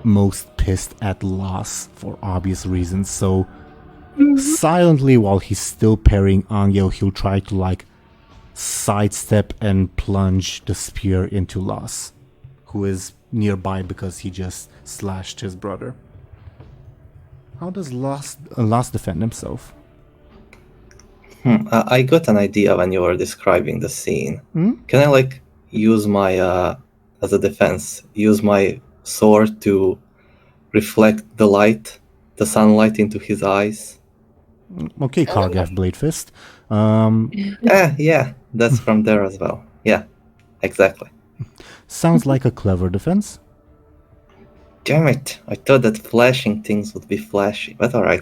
most pissed at loss for obvious reasons. So silently, while he's still parrying Anghel, he'll try to like sidestep and plunge the spear into Loss, who is nearby because he just slashed his brother. How does Loss defend himself? I got an idea when you were describing the scene. Hmm? Can I like use my as a defense, use my sword to reflect the light, the sunlight into his eyes? Okay, Kargath Blade Fist. Yeah, that's from there as well. Yeah, exactly. Sounds like a clever defense. Damn it! I thought that flashing things would be flashy, but alright.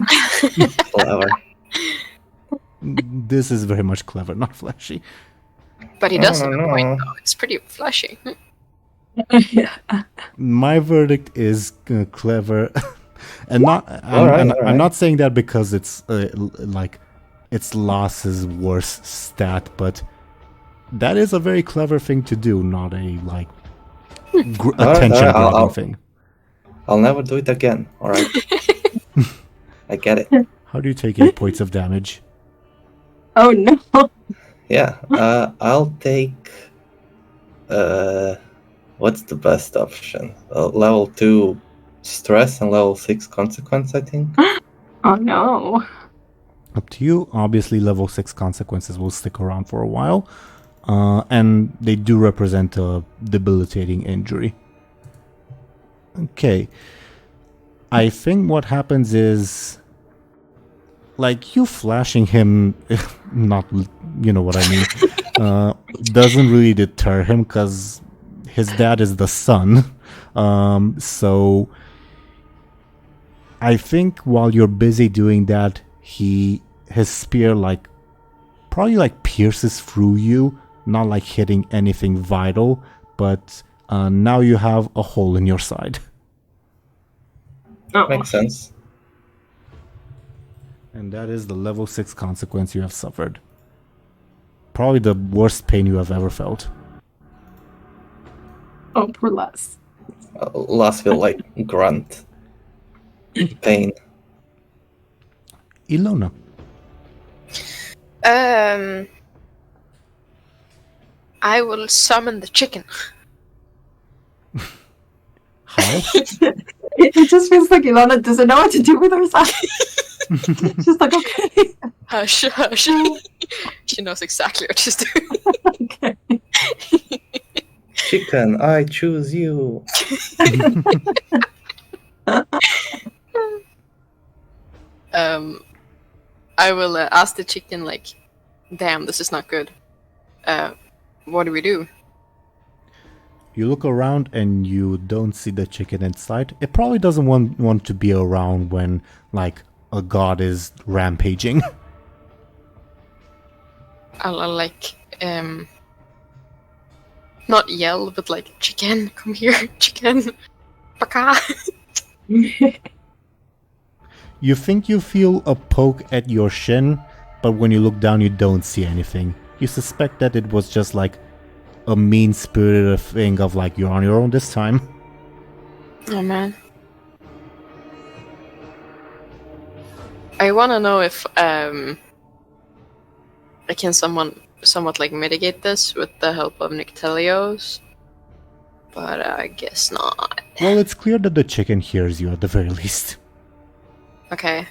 Clever. This is very much clever, not flashy. But he does have a No. point, though. It's pretty flashy. Yeah. My verdict is clever, and not. Alright. I'm not saying that because it's like it's Loss's worst stat, but that is a very clever thing to do, not a like attention-grabbing thing. I'll never do it again. Alright. I get it. How do you take 8 points of damage? Oh no. Yeah, I'll take. What's the best option? Level 2 stress and level 6 consequence, I think. Oh no. Up to you. Obviously, level 6 consequences will stick around for a while, and they do represent a debilitating injury. Okay. I think what happens is, like, you flashing him, not, you know what I mean, doesn't really deter him because his dad is the sun. So I think while you're busy doing that, his spear probably pierces through you, not like hitting anything vital, but now you have a hole in your side. Oh. Makes sense. And that is the level 6 consequence you have suffered. Probably the worst pain you have ever felt. Oh, poor Lass. Last will grunt. Pain. Illona. I will summon the chicken. How? It just feels like Illona doesn't know what to do with herself. She's like, okay. Hush, hush. She knows exactly what she's doing. Okay. Chicken, I choose you. I will ask the chicken, damn, this is not good. What do we do? You look around and you don't see the chicken inside. It probably doesn't want to be around when, a god is rampaging. I'll not yell, but chicken, come here, chicken. Baka. You think you feel a poke at your shin, but when you look down you don't see anything. You suspect that it was just a mean-spirited thing of you're on your own this time. Oh man. I wanna know if I can somewhat mitigate this with the help of Nyctelios, but I guess not. Well, it's clear that the chicken hears you at the very least. Okay.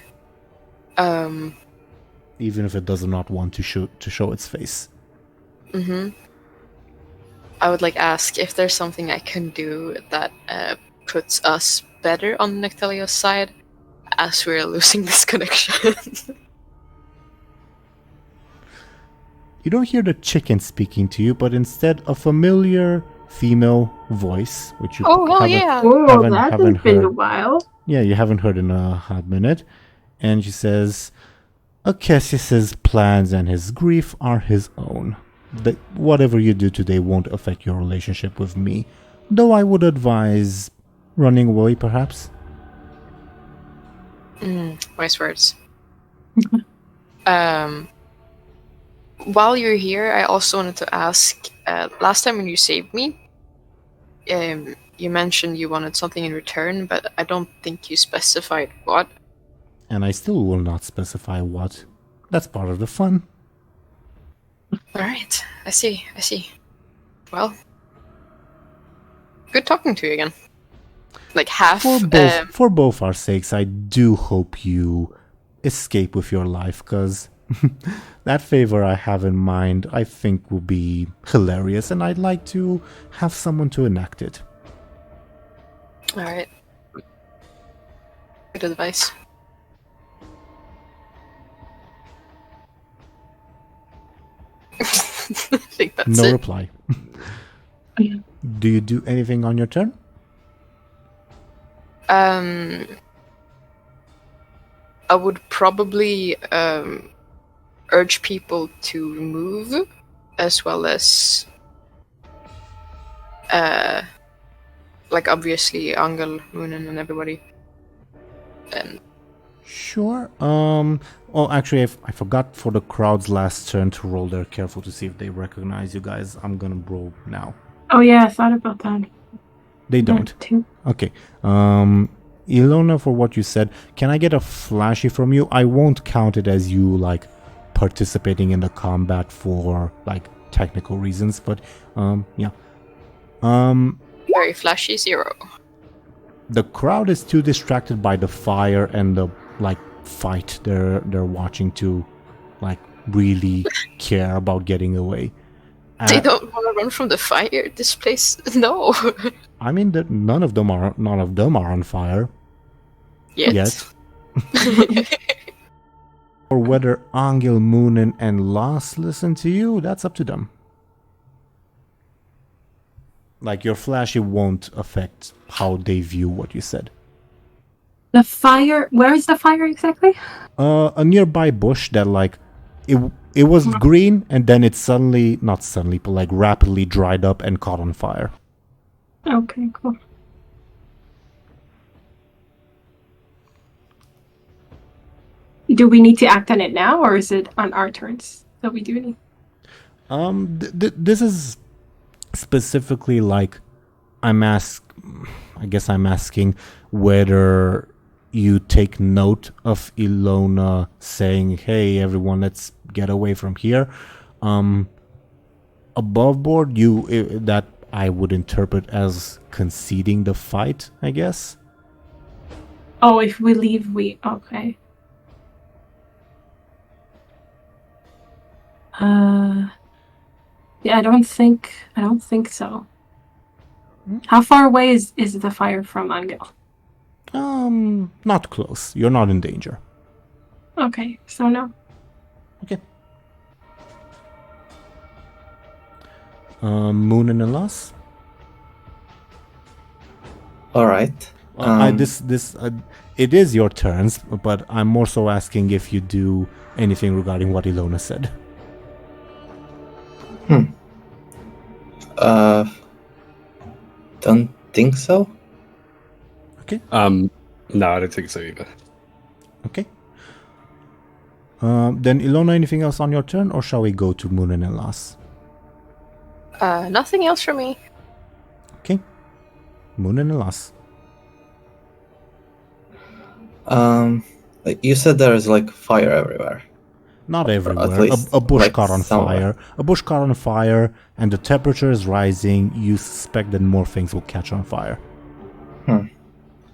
Even if it does not want to show its face. Mm-hmm. I would like ask if there's something I can do that puts us better on Nectalia's side as we're losing this connection. You don't hear the chicken speaking to you, but instead a familiar female voice, which you Oh, well, haven't, yeah. Oh, that haven't has been a heard. while. Yeah, you haven't heard in a hot minute. And she says, Acacius's plans and his grief are his own. That whatever you do today won't affect your relationship with me, though I would advise running away, perhaps. Wise words. While you're here, I also wanted to ask, last time when you saved me, you mentioned you wanted something in return, but I don't think you specified what. And I still will not specify what. That's part of the fun. Alright, I see. Well, good talking to you again. Like half... For both our sakes, I do hope you escape with your life, because that favor I have in mind, I think will be hilarious, and I'd like to have someone to enact it. Alright. Good advice. I think that's No it. reply. Do you do anything on your turn? I would probably urge people to move, as well as like obviously Anghel, Muninn, and everybody. And Sure. Oh, actually, I forgot for the crowd's last turn to roll. They're careful to see if they recognize you guys. I'm gonna roll now. Oh yeah, I thought about that. They don't. Too. Okay. Illona, for what you said, can I get a flashy from you? I won't count it as you like participating in the combat for like technical reasons, but yeah. very flashy 0. The crowd is too distracted by the fire and the like fight they're watching to like really care about getting away. They don't want to run from the fire. This place, no. I mean that none of them are on fire yet. Or whether Anghel, Muninn, and Las listen to you, that's up to them. Like your flashy won't affect how they view what you said. The fire. Where is the fire exactly? A nearby bush that like it was green and then it suddenly, not suddenly, but like rapidly dried up and caught on fire. Okay, cool. Do we need to act on it now, or is it on our turns that we do anything? This is specifically like I guess I'm asking whether you take note of Illona saying, "Hey, everyone, let's get away from here." Above board, that I would interpret as conceding the fight, I guess. Oh, if we leave, okay. Yeah, I don't think so. How far away is the fire from Anghel? Not close. You're not in danger. Okay, so no. Okay. Muninn and Las? All right. It is your turns, but I'm more so asking if you do anything regarding what Illona said. Don't think so. Okay. No, I don't think so either. Okay. Then Illona, anything else on your turn, or shall we go to Muninn and Las? Nothing else for me. Okay. Muninn and Las. You said there's like fire everywhere. Not everywhere. least, A bush like, caught on somewhere. fire. A bush caught on fire, and the temperature is rising. You suspect that more things will catch on fire.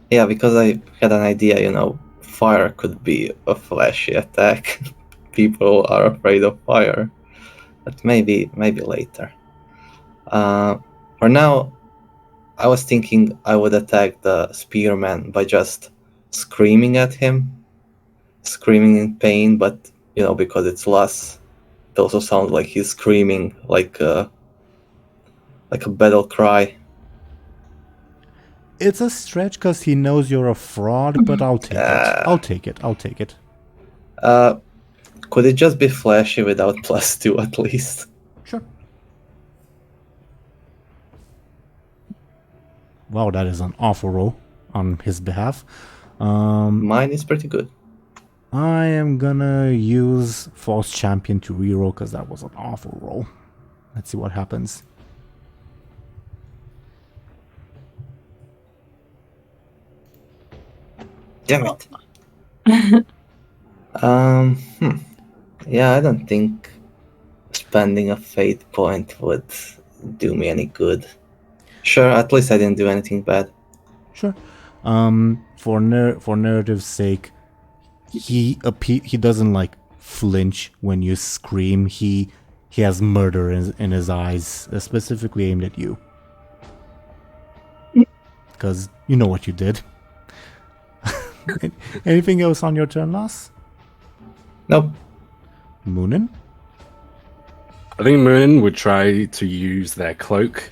Yeah, because I had an idea, fire could be a flashy attack. People are afraid of fire. But maybe later. For now, I was thinking I would attack the spearman by just screaming at him, screaming in pain, but because it's Lass, it also sounds like he's screaming like a battle cry. It's a stretch because he knows you're a fraud, but I'll take it. I'll take it. Could it just be flashy without +2 at least? Sure. Wow, that is an awful roll on his behalf. Mine is pretty good. I am gonna use False Champion to reroll because that was an awful roll. Let's see what happens. Damn it. Yeah, I don't think spending a fate point would do me any good. Sure, at least I didn't do anything bad. Sure. For narrative's sake, he doesn't like flinch when you scream. He has murder in his eyes, specifically aimed at you. Because you know what you did. Anything else on your turn, Lass? Nope. Muninn? I think Muninn would try to use their cloak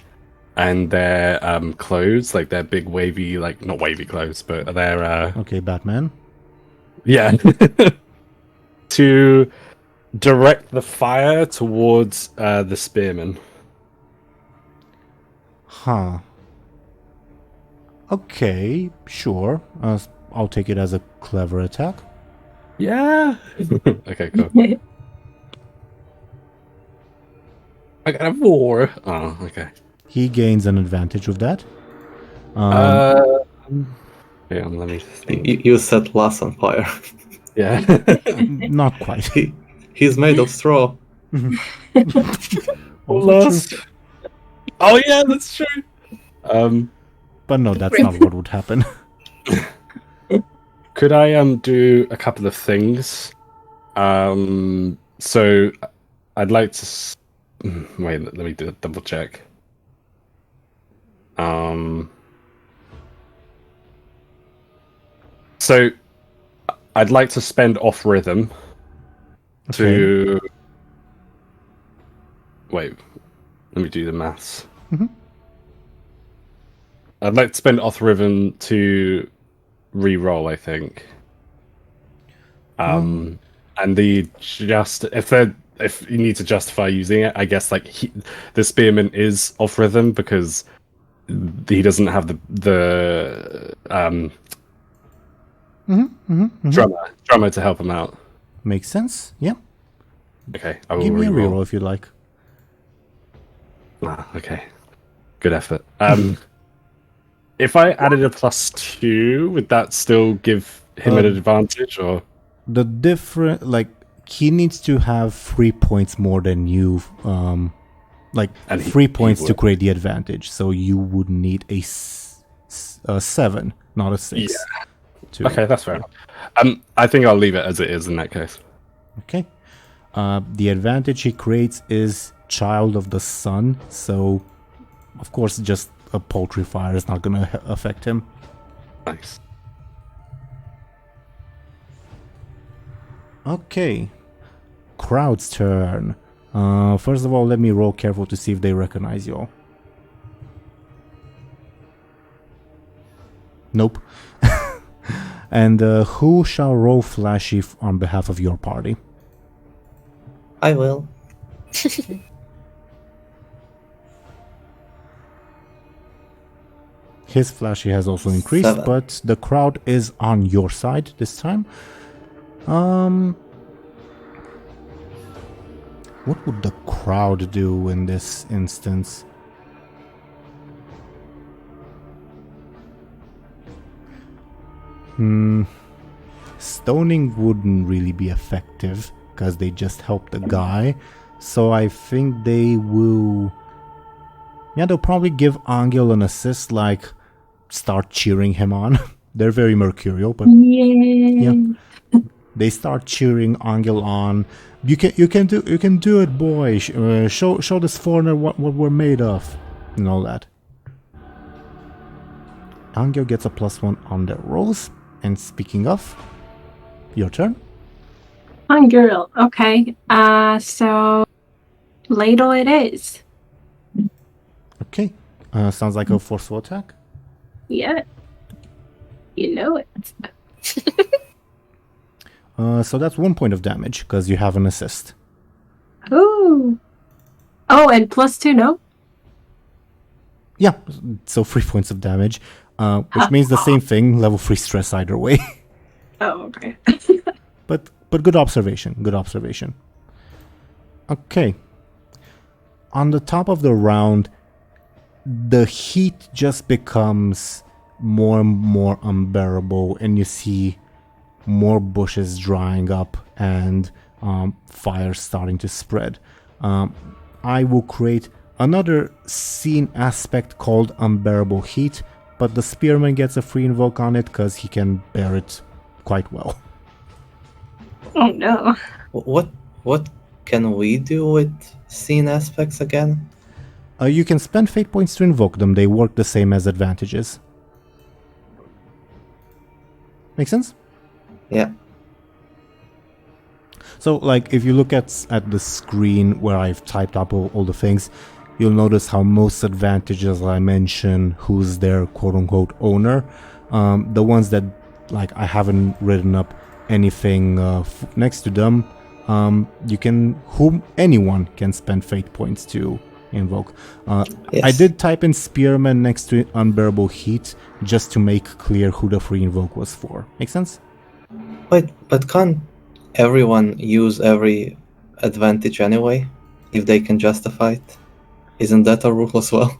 and their clothes, like their big wavy, like not wavy clothes, but their Okay, Batman. yeah, to direct the fire towards the spearman. Huh. Okay, sure. I'll take it as a clever attack. Yeah. Okay, cool. I got a 4. Oh, okay. He gains an advantage with that. Yeah, let me think. You set Lass on fire. Yeah. Not quite. He's made of straw. Lost. Oh yeah, that's true. But no, that's not what would happen. Could I do a couple of things? So I'd like to wait. Let me do a double check. So I'd like to spend off rhythm to wait. Let me do the maths. Mhm. I'd like to spend off rhythm to re-roll, I think. And if you need to justify using it, I guess like the spearman is off rhythm because he doesn't have the drummer to help him out. Makes sense. Yeah. Okay, I will Give me a re-roll. reroll if you like. Okay, good effort. If I added a +2, would that still give him an advantage, or The different, like, he needs to have 3 points more than you, And he- 3 points he to would. create the advantage. So you would need a 7, not a 6. Yeah. Okay, that's fair enough. I think I'll leave it as it is in that case. Okay. The advantage he creates is Child of the Sun, so of course just a poultry fire is not going to affect him. Nice. Okay. Crowd's turn. First of all, let me roll careful to see if they recognize you all. Nope. And who shall roll flashy on behalf of your party? I will. His flashy has also increased, 7. but the crowd is on your side this time. What would the crowd do in this instance? Stoning wouldn't really be effective because they just help the guy. So I think they will... Yeah, they'll probably give Anghel an assist, like start cheering him on. They're very mercurial, but Yeah. They start cheering Anghel on. You can do it, boy. Show this foreigner what we're made of, and all that. Anghel gets a +1 on their rolls. And speaking of, your turn. Girl. Okay. So ladle it is. Okay. Sounds like a forceful attack. Yeah. You know it. So that's 1 point of damage because you have an assist. Ooh. Oh, and +2, no? Yeah, so 3 points of damage, which means the same thing, level 3 stress either way. Oh, okay. But good observation, good observation. Okay. On the top of the round, the heat just becomes more and more unbearable, and you see more bushes drying up and fire starting to spread. I will create another scene aspect called Unbearable Heat, but the spearman gets a free invoke on it because he can bear it quite well. Oh no. What can we do with scene aspects again? You can spend fate points to invoke them. They work the same as advantages. Make sense? Yeah. So, like, if you look at the screen where I've typed up all the things, you'll notice how most advantages I mention who's their quote-unquote owner. The ones that, like, I haven't written up anything next to them, anyone can spend fate points to invoke. Yes. I did type in spearman next to Unbearable Heat just to make clear who the free invoke was for. Make sense? Wait, but can't everyone use every advantage anyway, if they can justify it? Isn't that a rule as well?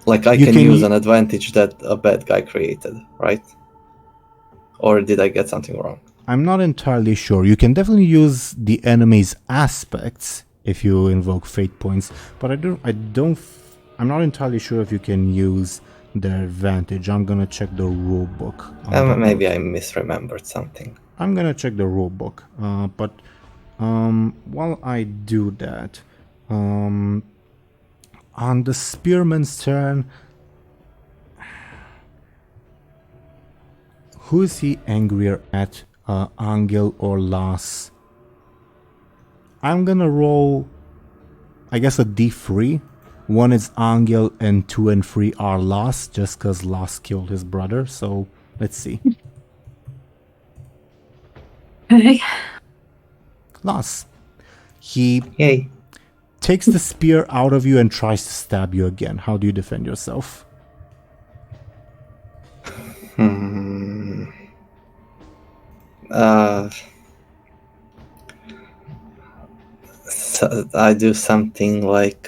Like, I can use an advantage that a bad guy created, right? Or did I get something wrong? I'm not entirely sure. You can definitely use the enemy's aspects if you invoke fate points, but I'm not entirely sure if you can use their advantage. I'm gonna check the rule book. Maybe I misremembered something. I'm gonna check the rule book. But while I do that, on the spearman's turn, who is he angrier at? Anghel or Las? I'm gonna roll, I guess, a d3. 1 is Anghel and 2 and 3 are Las, just because Las killed his brother. So let's see. Okay. Las. He Yay. takes the spear out of you and tries to stab you again. How do you defend yourself? So I do something like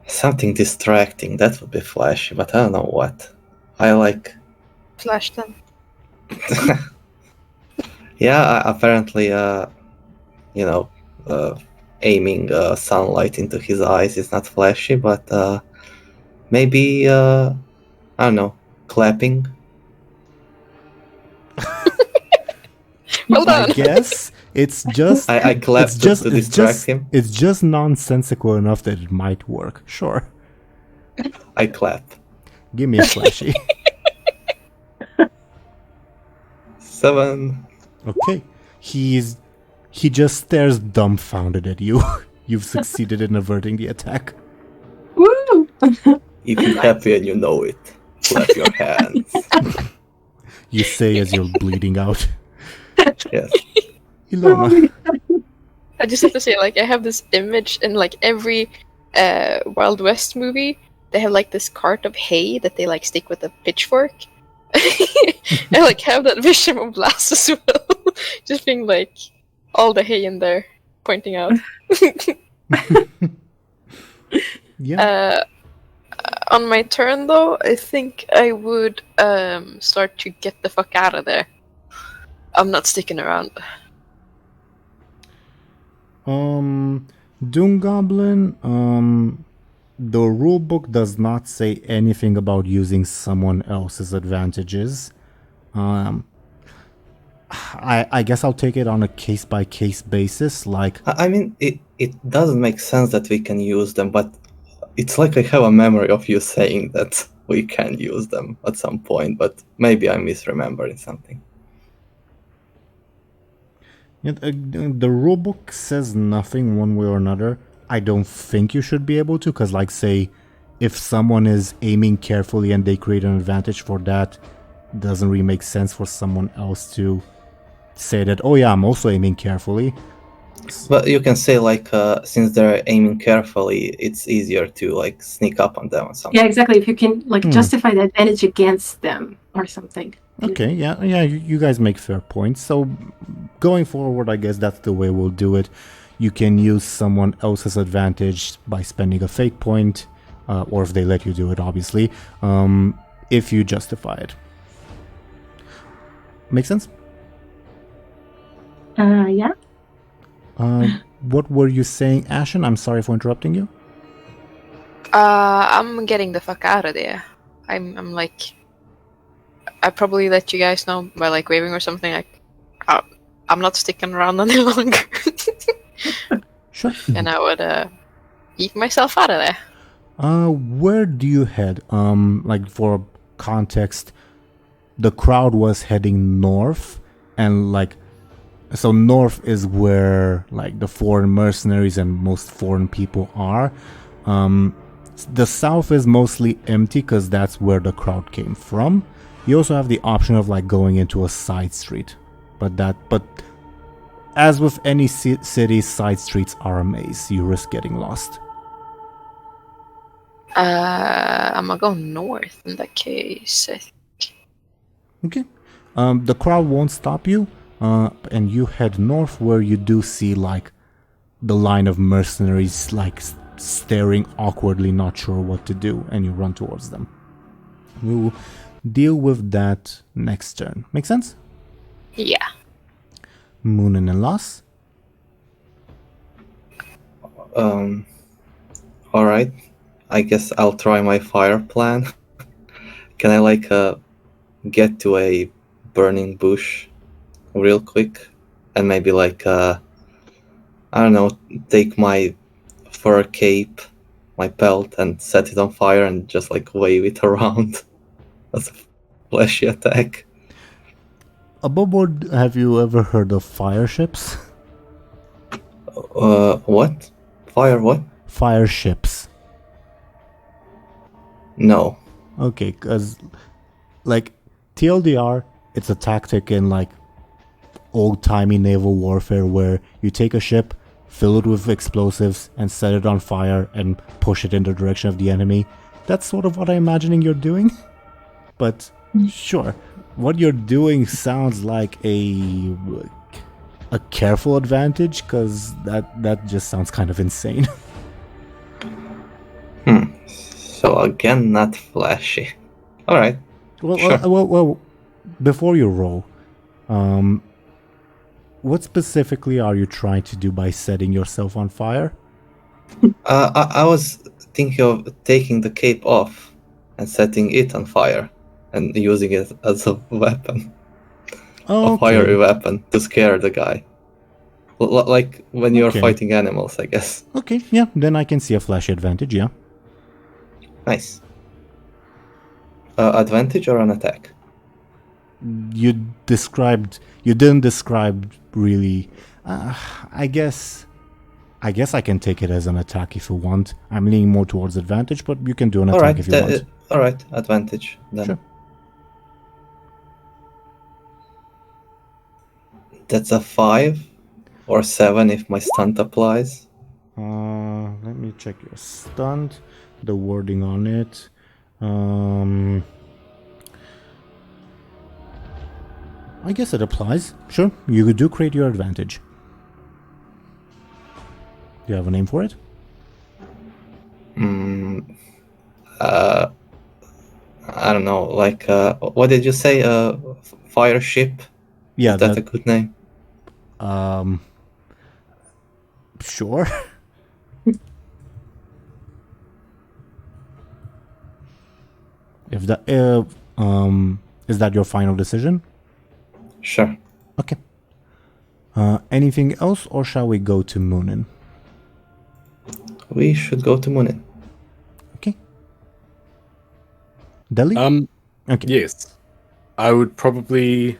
something distracting. That would be flashy, but I don't know what. I like. Flash them. Yeah, apparently, aiming sunlight into his eyes is not flashy, but maybe I don't know, clapping. Well done. I guess it's just I clap it's just to distract him. It's just nonsensical enough that it might work. Sure. I clap. Give me a flashy. 7. Okay. He just stares dumbfounded at you. You've succeeded in averting the attack. Woo! If you're happy and you know it, clap your hands. You say as you're bleeding out. Yes. Illona. I just have to say, like, I have this image in, like, every Wild West movie. They have, like, this cart of hay that they, like, stick with a pitchfork. I, like, have that vision of Blast as well. Just being, like, all the hay in there, pointing out. Yeah. On my turn, though, I think I would start to get the fuck out of there. I'm not sticking around. DoomGoblin, the rulebook does not say anything about using someone else's advantages. I guess I'll take it on a case-by-case basis. Like, I mean, it doesn't make sense that we can use them, but it's like I have a memory of you saying that we can use them at some point, but maybe I'm misremembering something. the rulebook says nothing one way or another. I don't think you should be able to, because, like, say, if someone is aiming carefully and they create an advantage for that, doesn't really make sense for someone else to say that, oh yeah, I'm also aiming carefully. But you can say, like, since they're aiming carefully, it's easier to, like, sneak up on them or something. Yeah, exactly. If you can like justify the advantage against them or something. Okay, yeah, you guys make fair points. So going forward, I guess that's the way we'll do it. You can use someone else's advantage by spending a fate point, or if they let you do it, obviously, if you justify it. Make sense? Yeah. What were you saying, Ashen? I'm sorry for interrupting you. I'm getting the fuck out of there. I'm like, I probably let you guys know by like waving or something. Like, I'm not sticking around any longer. Sure. And I would eat myself out of there. Where do you head? Like, for context, the crowd was heading north, and like, so north is where like the foreign mercenaries and most foreign people are. The south is mostly empty because that's where the crowd came from. You also have the option of like going into a side street, but as with any city, side streets are a maze. You risk getting lost. I'm gonna go north in that case. Okay. The crowd won't stop you, and you head north where you do see like the line of mercenaries like staring awkwardly, not sure what to do, and you run towards them. We'll deal with that next turn. Make sense? Yeah. Um, alright. I guess I'll try my fire plan. Can I like get to a burning bush real quick and maybe like I don't know, take my fur cape, my belt, and set it on fire and just like wave it around as a flashy attack? Above board, have you ever heard of fire ships? What? Fire what? Fire ships. No. Okay, because like TLDR, it's a tactic in like old-timey naval warfare where you take a ship, fill it with explosives, and set it on fire and push it in the direction of the enemy. That's sort of what I'm imagining you're doing. But sure, what you're doing sounds like a careful advantage, because that just sounds kind of insane. So again, not flashy. All right. Well, Sure. well, before you roll, what specifically are you trying to do by setting yourself on fire? I was thinking of taking the cape off and setting it on fire and using it as a weapon, a fiery weapon to scare the guy. Like when you're Okay. fighting animals, I guess. Okay, yeah, then I can see a flashy advantage, yeah. Nice. Advantage or an attack? You didn't describe really. I guess I can take it as an attack if you want. I'm leaning more towards advantage, but you can do an attack if you want. All right, advantage then. Sure. That's a 5 or 7 if my stunt applies. Let me check your stunt, the wording on it. I guess it applies. Sure, you do create your advantage. Do you have a name for it? I don't know. Like, what did you say? Fire ship? Yeah, Is that a good name? Sure. If that is that your final decision? Sure. Okay. Anything else, or shall we go to Muninn? We should go to Muninn. Okay. Dely? Okay. Yes. I would probably.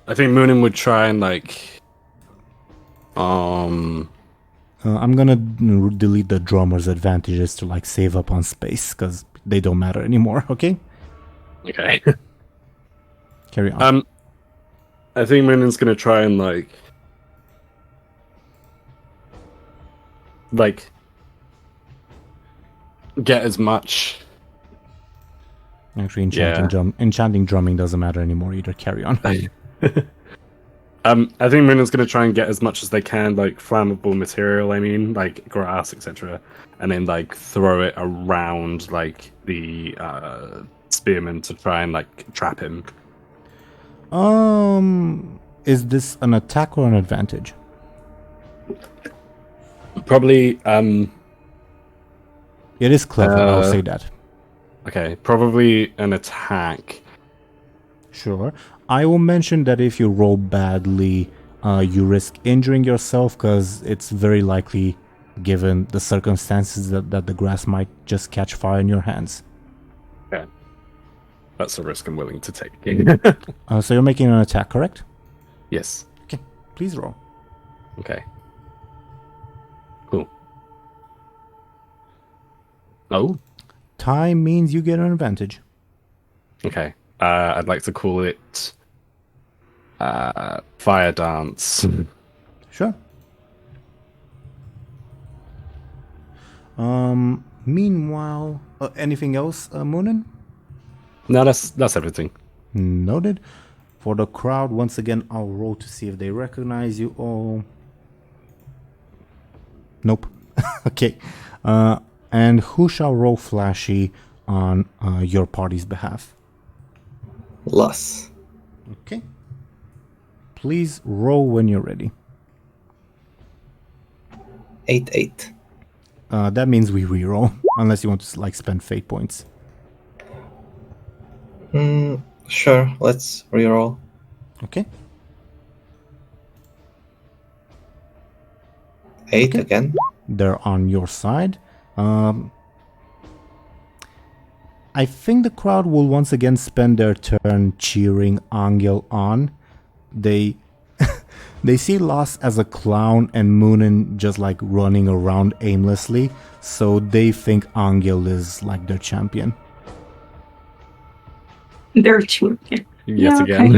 I think Muninn would try and like. I'm gonna delete the drummer's advantages to like save up on space because they don't matter anymore. Okay. Okay. Carry on. I think Muninn's gonna try and like get as much. Actually, enchanting drumming doesn't matter anymore either. Carry on. I think Muninn's gonna try and get as much as they can, like flammable material. I mean, like grass, etc., and then like throw it around like the spearman to try and like trap him. Is this an attack or an advantage? Probably. It is clever. I'll say that. Okay, probably an attack. Sure. I will mention that if you roll badly, you risk injuring yourself because it's very likely, given the circumstances, that the grass might just catch fire in your hands. Okay. That's a risk I'm willing to take. So you're making an attack, correct? Yes. Okay. Please roll. Okay. Cool. Oh. Tie means you get an advantage. Okay. I'd like to call it Fire Dance. Sure. Meanwhile, anything else, Muninn? No, that's everything. Noted. For the crowd, once again, I'll roll to see if they recognize you. Oh. Nope. Okay. And who shall roll flashy on your party's behalf? Lus. Okay. Please roll when you're ready. 8-8. That means we reroll, unless you want to like spend fate points. Sure, let's reroll. Okay. 8 Okay. again. They're on your side. I think the crowd will once again spend their turn cheering Anghel on. They they see Loss as a clown and Muninn just like running around aimlessly, so they think Anghel is like their champion. They're champion. Yet Yeah, again.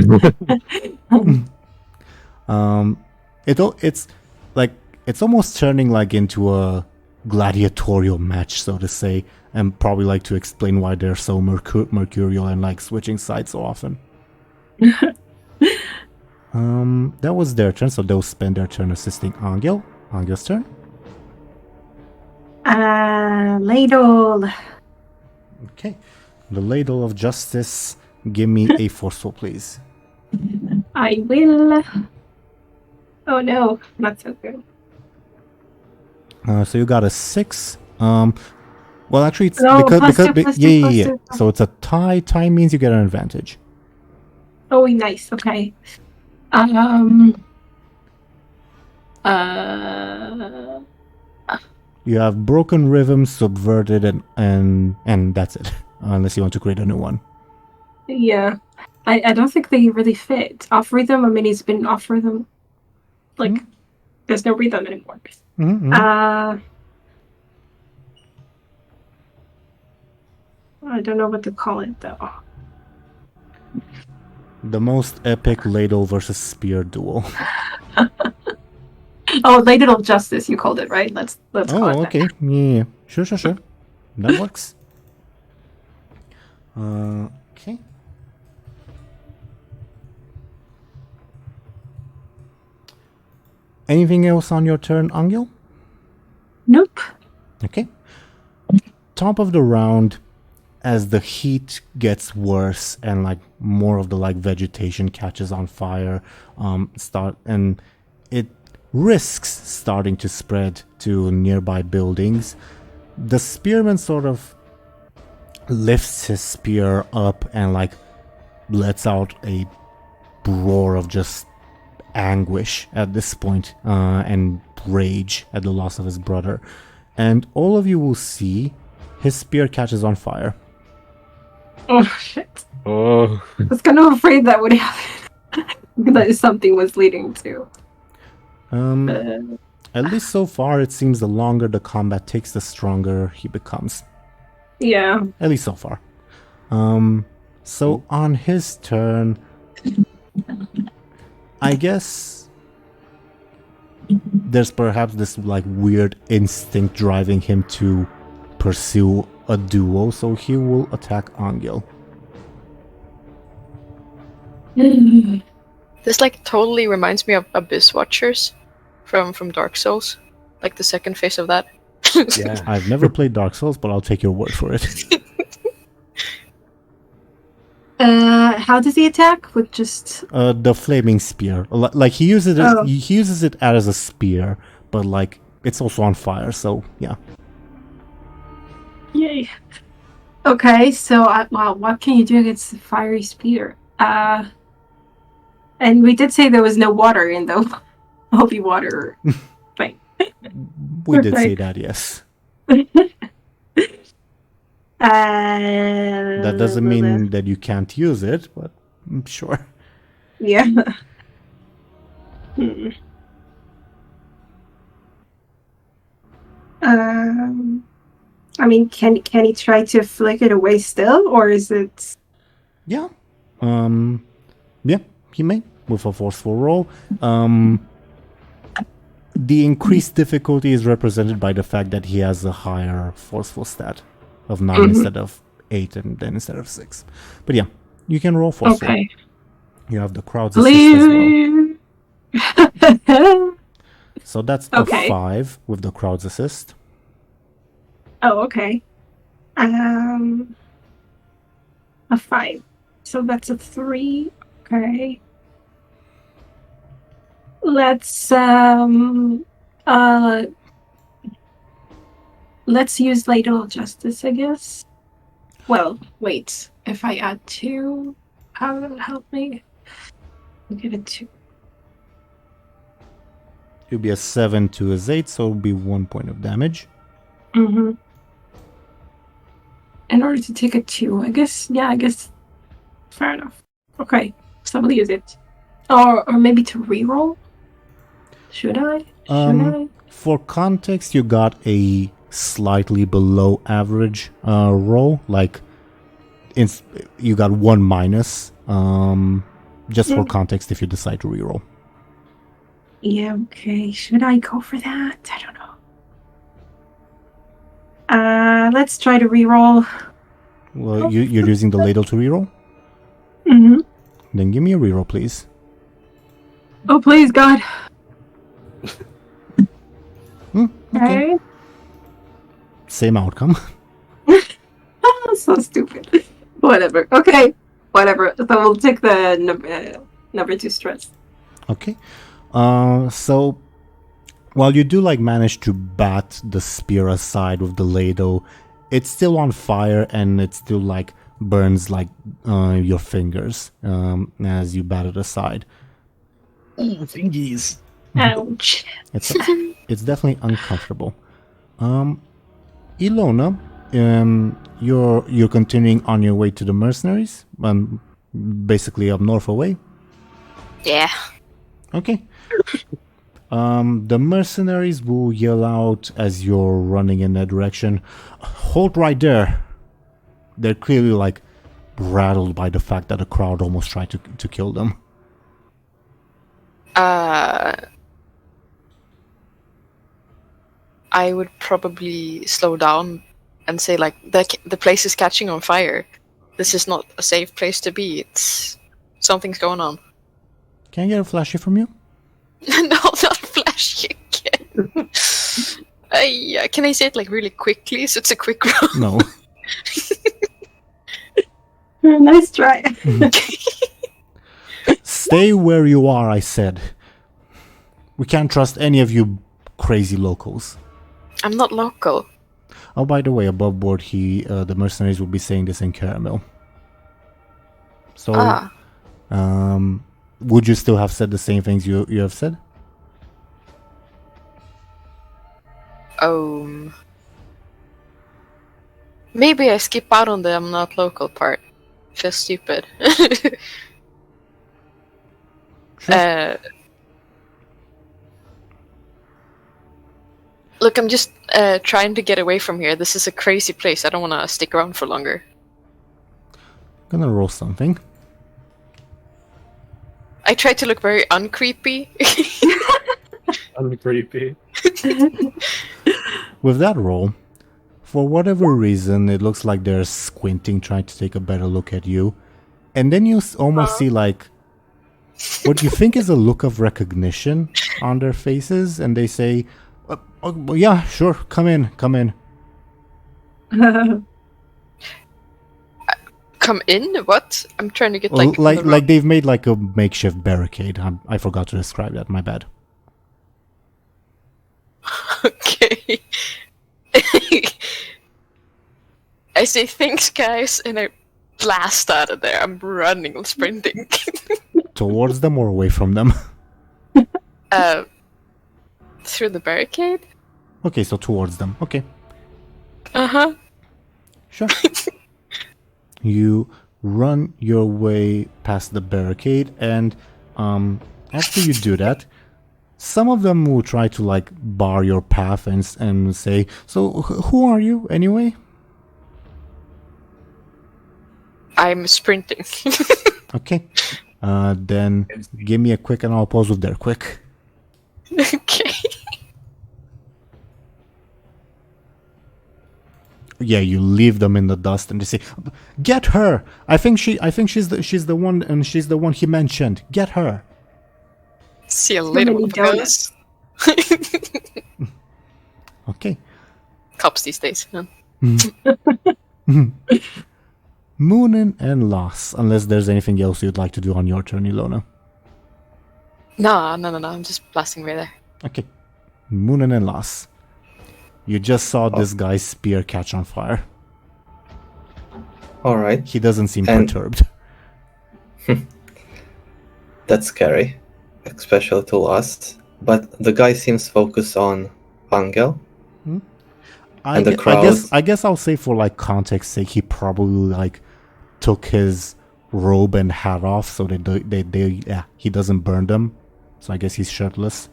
It's like it's almost turning like into a gladiatorial match, so to say, and probably like to explain why they're so mercurial and like switching sides so often. That was their turn, so they'll spend their turn assisting Anghel. Angel's turn. Ladle. Okay. The Ladle of Justice. Give me a forceful, please. I will. Oh no, not so good. So you got a 6. Well, actually, it's No, because plus two. So it's a tie. Tie means you get an advantage. Oh, nice. Okay. You have broken rhythm, subverted, and that's it. Unless you want to create a new one. Yeah. I don't think they really fit. Off rhythm, I mean, he's been off rhythm. Like, there's no rhythm anymore. Mm-hmm. I don't know what to call it, though. The most epic Ladle versus Spear duel. Oh, Ladle of Justice, you called it, right? Let's call it okay. that. Yeah. Sure. That works. Okay. Anything else on your turn, Anghel? Nope. Okay. Top of the round, as the heat gets worse and like more of the like vegetation catches on fire, and it risks starting to spread to nearby buildings. The spearmen sort of lifts his spear up and like lets out a roar of just anguish at this point, and rage at the loss of his brother. And all of you will see his spear catches on fire. Oh shit! Oh. I was kind of afraid that would happen. That is something was leading to. At least so far, it seems the longer the combat takes, the stronger he becomes. Yeah. At least so far. So on his turn, I guess there's perhaps this like weird instinct driving him to pursue a duo, so he will attack Anghel. This like totally reminds me of Abyss Watchers from Dark Souls, like the second phase of that. Yeah. I've never played Dark Souls, but I'll take your word for it. How does he attack? With just The flaming spear. Like he uses it. He uses it as a spear, but like it's also on fire. So yeah. Yay. Okay, so wow, what can you do against the fiery spear? And we did say there was no water in the holy water. Right. We did say that, yes. That doesn't mean that you can't use it, but I'm sure. Yeah. I mean, can he try to flick it away still, or is it? Yeah. Yeah, he may with a forceful roll. The increased difficulty is represented by the fact that he has a higher forceful stat of 9 instead of 8 and then instead of 6. But yeah, you can roll forceful. Okay. You have the crowd's assist as well. So that's a 5 with the crowd's assist. Oh, okay. A 5. So that's a 3. Okay. Let's use Ladle Justice, I guess. Well, wait. If I add 2, how will it help me? I'll get a 2. It'll be a 7 to his 8, so it'll be 1 point of damage. Mm-hmm. In order to take a 2, I guess. Yeah, I guess. Fair enough. Okay, so we'll use it. Or maybe to reroll? Should I? For context, you got a slightly below average roll. Like, you got 1 minus. Just for context, if you decide to reroll. Yeah, okay. Should I go for that? I don't know. Let's try to reroll. Well, you're using the ladle to reroll? Mm-hmm. Then give me a reroll, please. Oh, please, God. Okay. Same outcome. So stupid. Whatever. Okay. Whatever. So we'll take the number 2 stress. Okay. So while you do like manage to bat the spear aside with the ladle, it's still on fire and it still like burns like your fingers as you bat it aside. Ooh, fingies. Ouch. It's definitely uncomfortable. Illona, you're continuing on your way to the mercenaries, basically up north away. Yeah. Okay. The mercenaries will yell out as you're running in that direction. Hold right there. They're clearly like rattled by the fact that a crowd almost tried to kill them. I would probably slow down and say like the place is catching on fire. This is not a safe place to be. It's something's going on. Can I get a flashy from you? No, not flashy again. Yeah, can I say it like really quickly so it's a quick roll? No. Nice try. Stay where you are, I said. We can't trust any of you crazy locals. I'm not local. Oh, by the way, above board, the mercenaries will be saying this in caramel. So, would you still have said the same things you have said? Maybe I skip out on the I'm not local part. Feels stupid. Sure. Look, I'm just trying to get away from here. This is a crazy place. I don't want to stick around for longer. Gonna roll something. I try to look very uncreepy. Uncreepy. With that roll, for whatever reason, it looks like they're squinting, trying to take a better look at you. And then you almost see like what you think is a look of recognition on their faces, and they say, oh, yeah, sure, come in. Come in? What? I'm trying to get like they've made like a makeshift barricade. I forgot to describe that, my bad. Okay. I say thanks, guys, and I blast out of there. I'm running, sprinting. Towards them or away from them? Through the barricade? Okay, so towards them. Okay. Uh-huh. Sure. You run your way past the barricade, and after you do that, some of them will try to like bar your path and say, so who are you anyway? I'm sprinting. Okay. Then give me a quick and I'll pause with their quick. Okay. Yeah, you leave them in the dust and they say, "Get her! I think she's the one, and she's the one he mentioned. Get her." See you later, motherfuckers. Okay. Cops these days. Huh? Muninn and Lass, unless there's anything else you'd like to do on your turn, Illona. No. I'm just blasting right there. Okay. Muninn and Lass. You just saw this guy's spear catch on fire. Alright. He doesn't seem perturbed. That's scary, especially to us. But the guy seems focused on Anghel. I guess I'll say for like context sake, he probably like took his robe and hat off so that he doesn't burn them. So I guess he's shirtless.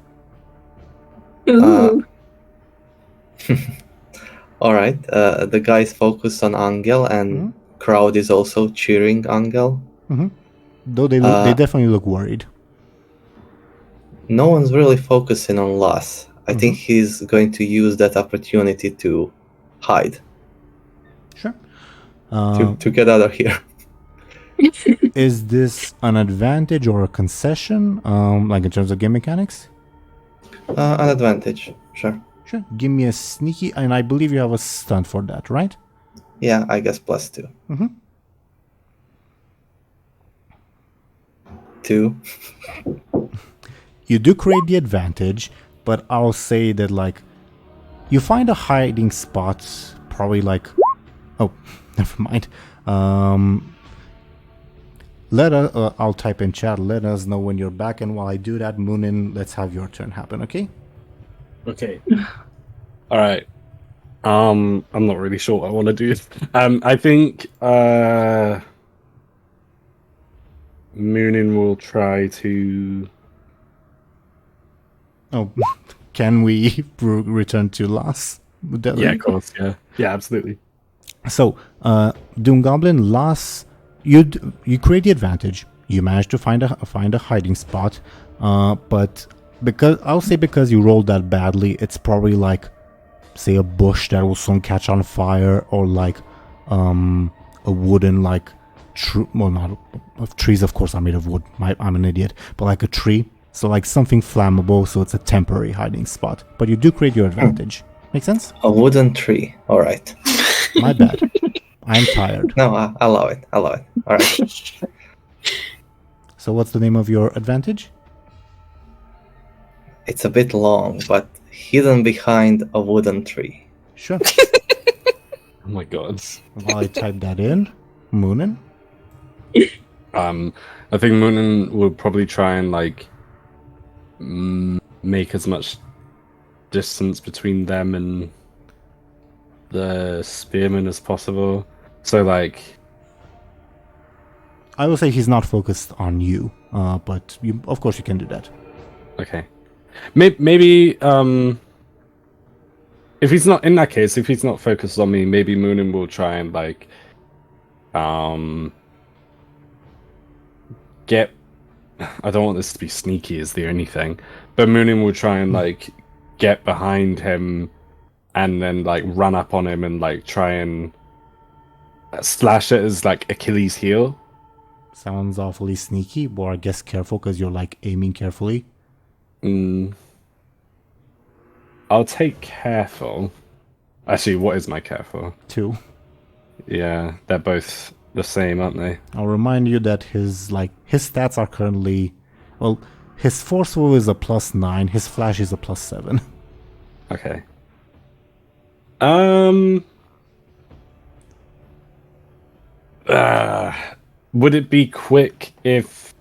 Alright, the guy's focused on Anghel, and crowd is also cheering Anghel. Though they definitely look worried. No one's really focusing on Lass. I think he's going to use that opportunity to hide. Sure. To get out of here. Is this an advantage or a concession, like in terms of game mechanics? An advantage, sure. Sure. Give me a sneaky, and I believe you have a stunt for that, right? Yeah, I guess +2. 2. You do create the advantage, but I'll say that like you find a hiding spot, probably like, oh, never mind. I'll type in chat. Let us know when you're back, and while I do that, Muninn, let's have your turn happen, okay? Okay. All right. I'm not really sure what I want to do. I think Muninn will try to. Oh, can we return to Lass? Yeah, of course. Yeah, absolutely. So, DoomGoblin, Lass, you create the advantage. You manage to find a hiding spot, but because you rolled that badly, it's probably like, say, a bush that will soon catch on fire, or like a wooden like trees. Of course, are made of wood. I'm an idiot, but like a tree. So like something flammable, so it's a temporary hiding spot. But you do create your advantage. Make sense? A wooden tree. All right. My bad. I'm tired. No, I allow it. All right. So what's the name of your advantage? It's a bit long, but hidden behind a wooden tree. Sure. Oh my god. While I type that in, Muninn. I think Muninn will probably try and like make as much distance between them and the spearman as possible. So like, I will say he's not focused on you, but of course you can do that. okay, maybe if he's not in that case, if he's not focused on me, maybe Muninn will try and like get. I don't want this to be sneaky, is the only thing, but Muninn will try and like get behind him and then like run up on him and like try and slash at his like Achilles heel. Sounds awfully sneaky, but I guess careful because you're like aiming carefully. I'll take careful. Actually, what is my careful? 2. Yeah, they're both the same, aren't they? I'll remind you that his stats are currently, well, his forceful is a +9, his flash is a +7. Okay. Would it be quick if...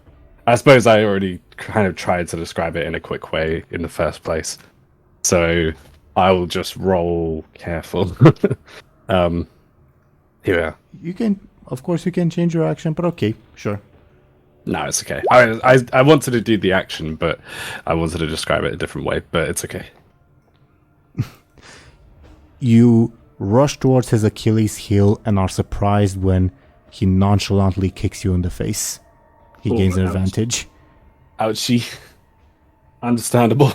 I suppose I already kind of tried to describe it in a quick way in the first place. So I'll just roll careful. Here we are. You can, of course, you can change your action, but okay, sure. No, it's okay. I wanted to do the action, but I wanted to describe it a different way, but it's okay. You rush towards his Achilles heel and are surprised when he nonchalantly kicks you in the face. He gains an advantage. Ouchie. Understandable.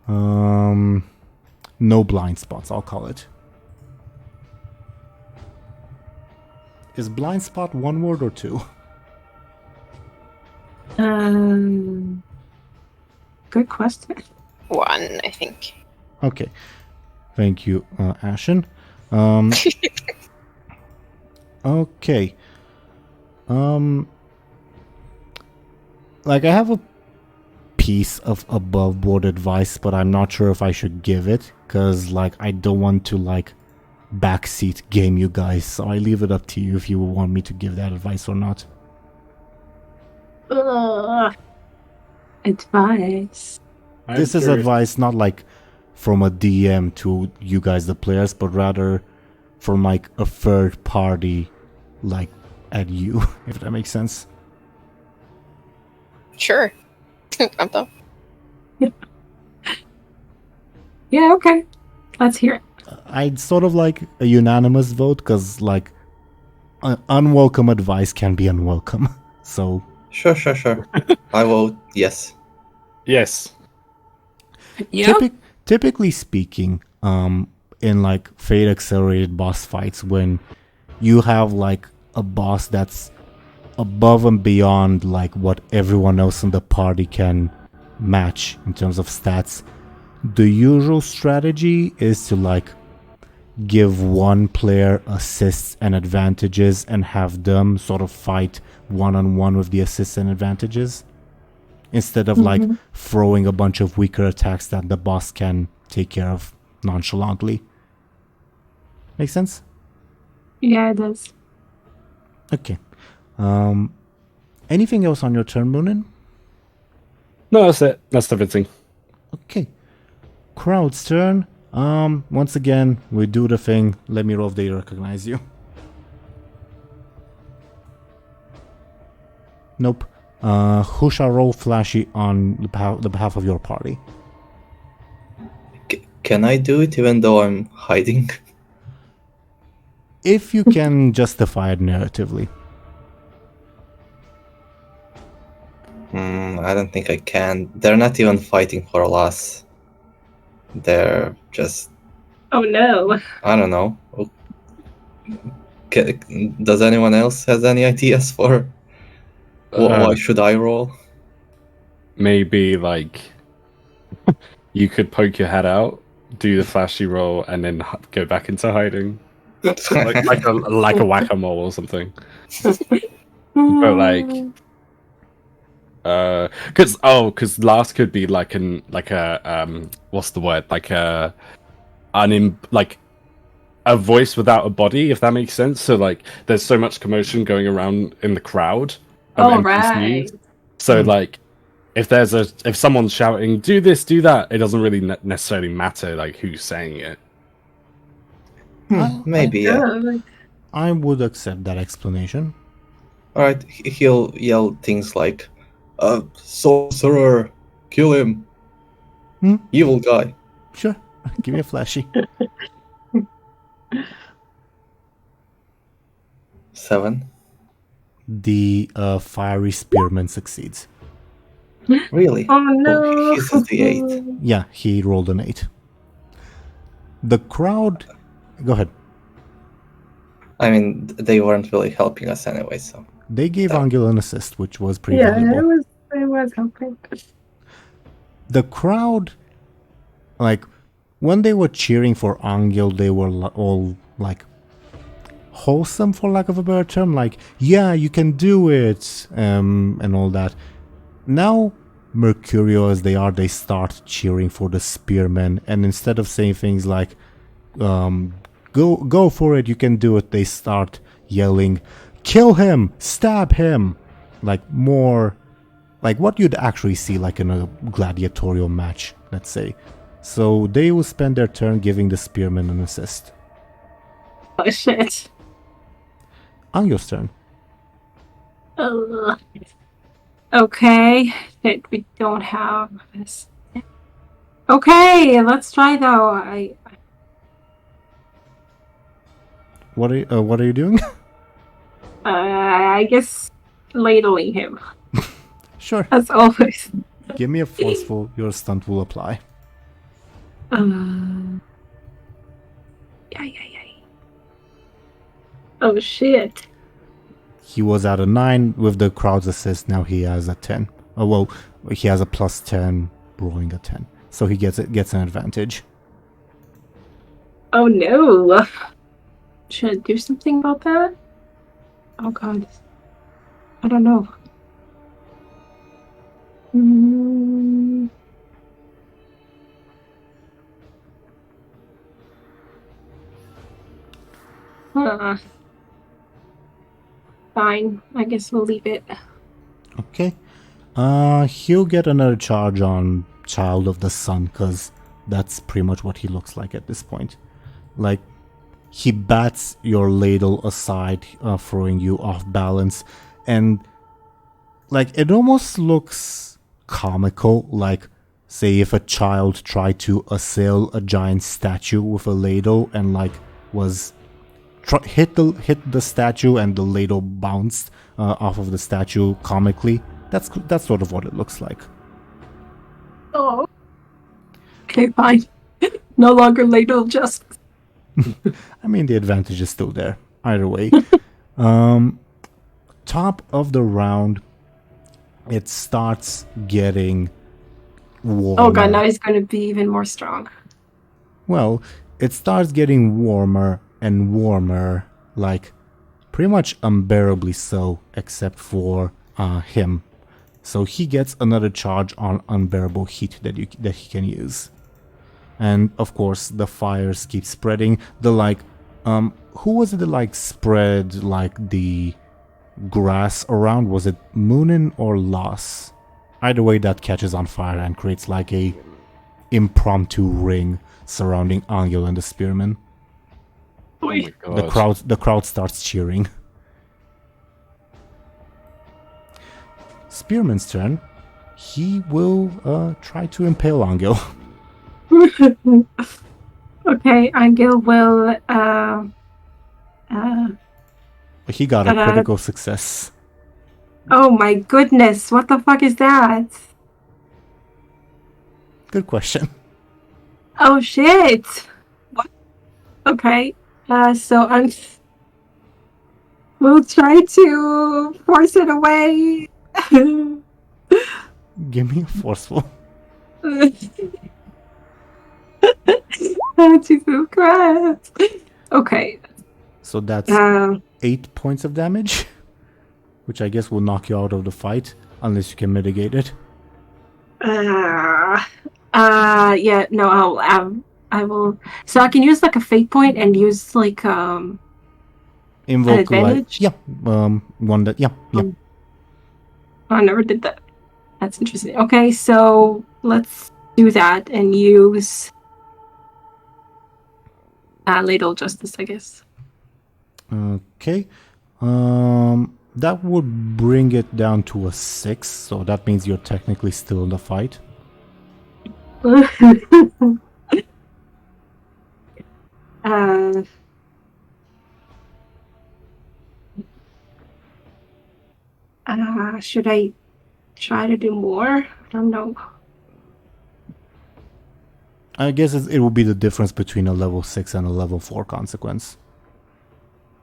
No blind spots, I'll call it. Is blind spot one word or 2? Good question. 1, I think. Okay. Thank you, Ashen. Okay. Like, I have a piece of above board advice, but I'm not sure if I should give it, because, like, I don't want to, like, backseat game you guys, so I leave it up to you if you want me to give that advice or not. Advice. This is advice not, like, from a DM to you guys, the players, but rather from, like, a third party, like, at you, if that makes sense. Sure. I'm done. Yeah, okay. Let's hear it. I'd sort of like a unanimous vote, because, like, unwelcome advice can be unwelcome. So... Sure. I vote yes. Yes. Yeah. Typically speaking, in, like, Fate Accelerated boss fights, when you have, like, a boss that's above and beyond, like, what everyone else in the party can match in terms of stats, the usual strategy is to, like, give one player assists and advantages and have them sort of fight one-on-one with the assists and advantages, instead of like throwing a bunch of weaker attacks that the boss can take care of nonchalantly. Make sense? Yeah, it does. Okay. Anything else on your turn, Muninn? No, that's it. That's everything. Okay. Crowd's turn. Once again, we do the thing. Let me roll if they recognize you. Nope. Who shall roll flashy on the behalf of your party? Can I do it even though I'm hiding? If you can justify it narratively. I don't think I can. They're not even fighting for a loss. They're just... Oh no. I don't know. Does anyone else has any ideas for why should I roll? Maybe like you could poke your head out, do the flashy roll, and then go back into hiding, like a whack-a-mole or something. But like, because last could be like what's the word? Like a voice without a body, if that makes sense. So like, there's so much commotion going around in the crowd of Oh, NPCs. right. So like, if someone's shouting, "Do this, do that," it doesn't really necessarily matter like who's saying it. Maybe, yeah. I would accept that explanation. Alright, he'll yell things like, sorcerer, kill him. Evil guy. Sure, give me a flashy. 7. The fiery spearman succeeds. Really? Oh no! He says the 8. Yeah, he rolled an 8. The crowd... Go ahead. I mean, they weren't really helping us anyway, so... They gave Anghel an assist, which was pretty Yeah, valuable. it was helping. The crowd, like, when they were cheering for Anghel, they were all, like, wholesome, for lack of a better term. Like, yeah, you can do it, and all that. Now, Mercurio as they are, they start cheering for the spearmen, and instead of saying things like, go for it, you can do it, they start yelling, kill him, stab him, like more, like what you'd actually see like in a gladiatorial match, let's say. So they will spend their turn giving the spearmen an assist. Oh shit. Angel's turn. Okay, shit, we don't have this. Okay, let's try though. What are you doing? I guess ladling him. Sure. As always. Give me a forceful, your stunt will apply. Yeah. Oh shit. He was at a 9 with the crowd's assist, now he has a 10. Oh well, he has a plus 10, rolling a 10. So he gets an advantage. Oh no. Should I do something about that? Oh god. I don't know. Fine. I guess we'll leave it. Okay. He'll get another charge on Child of the Sun, because that's pretty much what he looks like at this point. Like, he bats your ladle aside, throwing you off balance, and like it almost looks comical, like say if a child tried to assail a giant statue with a ladle and like was hit the statue and the ladle bounced off of the statue comically. That's sort of what it looks like. Oh. Okay, fine. No longer ladle justice. I mean, the advantage is still there. Either way. Top of the round, it starts getting warmer. Oh god, now he's going to be even more strong. Well, it starts getting warmer and warmer, like pretty much unbearably so, except for him. So he gets another charge on unbearable heat that he can use. And of course, the fires keep spreading. The like, who was it that like spread like the grass around? Was it Muninn or Loss? Either way, that catches on fire and creates like a impromptu ring surrounding Anghel and the spearmen. Oh my god. The crowd starts cheering. Spearman's turn. He will try to impale Anghel. Okay, Anghel will He got a critical success. oh my goodness, what the fuck is that? Good question. Oh shit! What? Okay, so we'll try to force it away. Give me a forceful. Jesus Christ. Okay. So that's 8 points of damage, which I guess will knock you out of the fight, unless you can mitigate it. Yeah, no, I will. So I can use like a fate point and use like an Invoke advantage. one that Oh, I never did that. That's interesting. Okay, so let's do that and use Ladle Justice, I guess. Okay. That would bring it down to a 6, so that means you're technically still in the fight. Should I try to do more? I don't know. I guess it will be the difference between a level 6 and a level 4 consequence.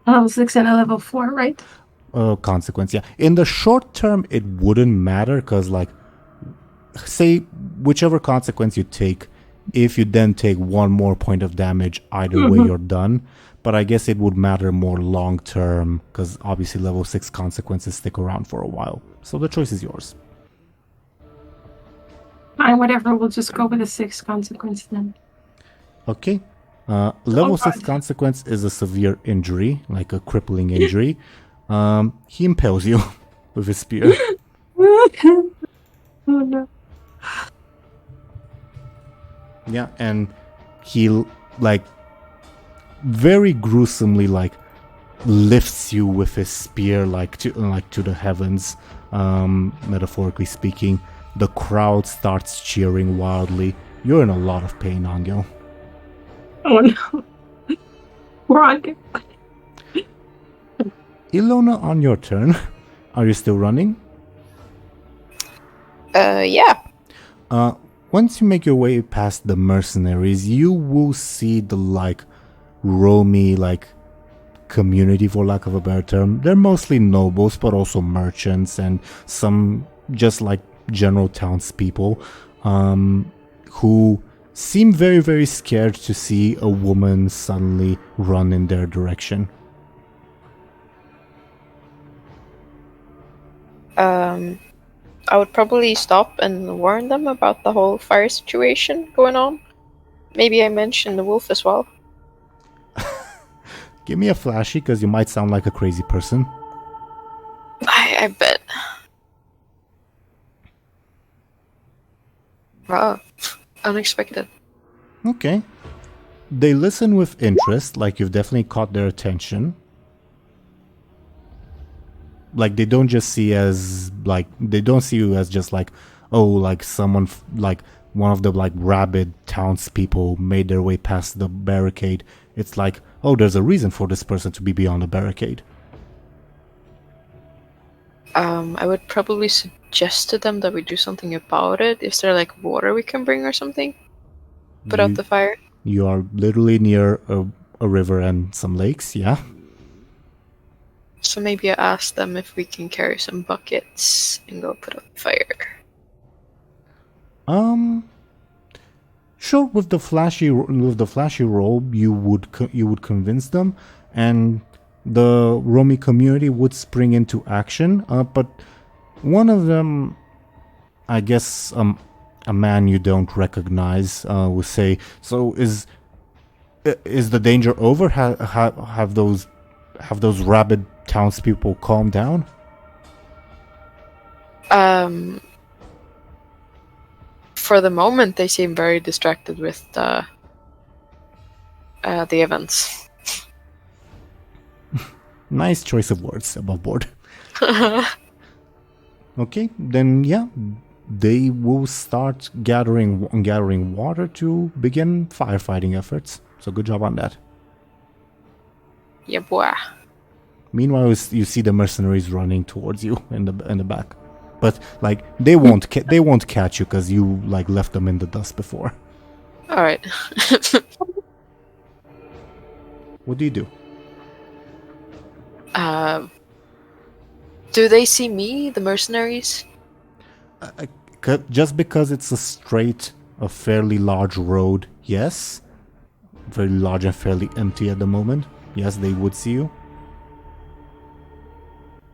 Level 6 and a level 4, right? Consequence, yeah. In the short term, it wouldn't matter, because, like, say, whichever consequence you take, if you then take one more point of damage, either way you're done. But I guess it would matter more long term, because obviously level 6 consequences stick around for a while. So the choice is yours. Fine, whatever. We'll just go with the 6 consequence then. Okay. Level 6 God. consequence is a severe injury, like a crippling injury. He impales you with his spear. Oh no. Yeah, and he, like, very gruesomely, like, lifts you with his spear, like to the heavens, metaphorically speaking. The crowd starts cheering wildly. You're in a lot of pain, Anghel. Oh no. We're on. Illona, on your turn. Are you still running? Yeah. Once you make your way past the mercenaries, you will see the, like, roamy, like, community, for lack of a better term. They're mostly nobles, but also merchants and some just, like, general townspeople, who seem very, very scared to see a woman suddenly run in their direction. I would probably stop and warn them about the whole fire situation going on. Maybe I mention the wolf as well. Give me a flashy, because you might sound like a crazy person. I bet. Wow. Unexpected. Okay. They listen with interest, like you've definitely caught their attention. Like, they don't just see as, like, they don't see you as just like, oh, like someone, like one of the, like, rabid townspeople made their way past the barricade. It's like, oh, there's a reason for this person to be beyond the barricade. I would probably suggest to them that we do something about it. Is there like water we can bring or something? Put out the fire? You are literally near a river and some lakes, yeah? So maybe I ask them if we can carry some buckets and go put out the fire. Sure. With the flashy roll, you would convince them, and the Romy community would spring into action. But one of them, I guess, a man you don't recognize, will say, "So is the danger over? Have those rabid townspeople calmed down?" For the moment, they seem very distracted with the events. Nice choice of words, above board. Okay, then yeah, they will start gathering water to begin firefighting efforts. So good job on that. Yeah, boy. Meanwhile, you see the mercenaries running towards you in the back, but like they won't catch you because you like left them in the dust before. All right. What do you do? Do they see me, the mercenaries? Just because it's a fairly large road, yes. Very large and fairly empty at the moment. Yes, they would see you.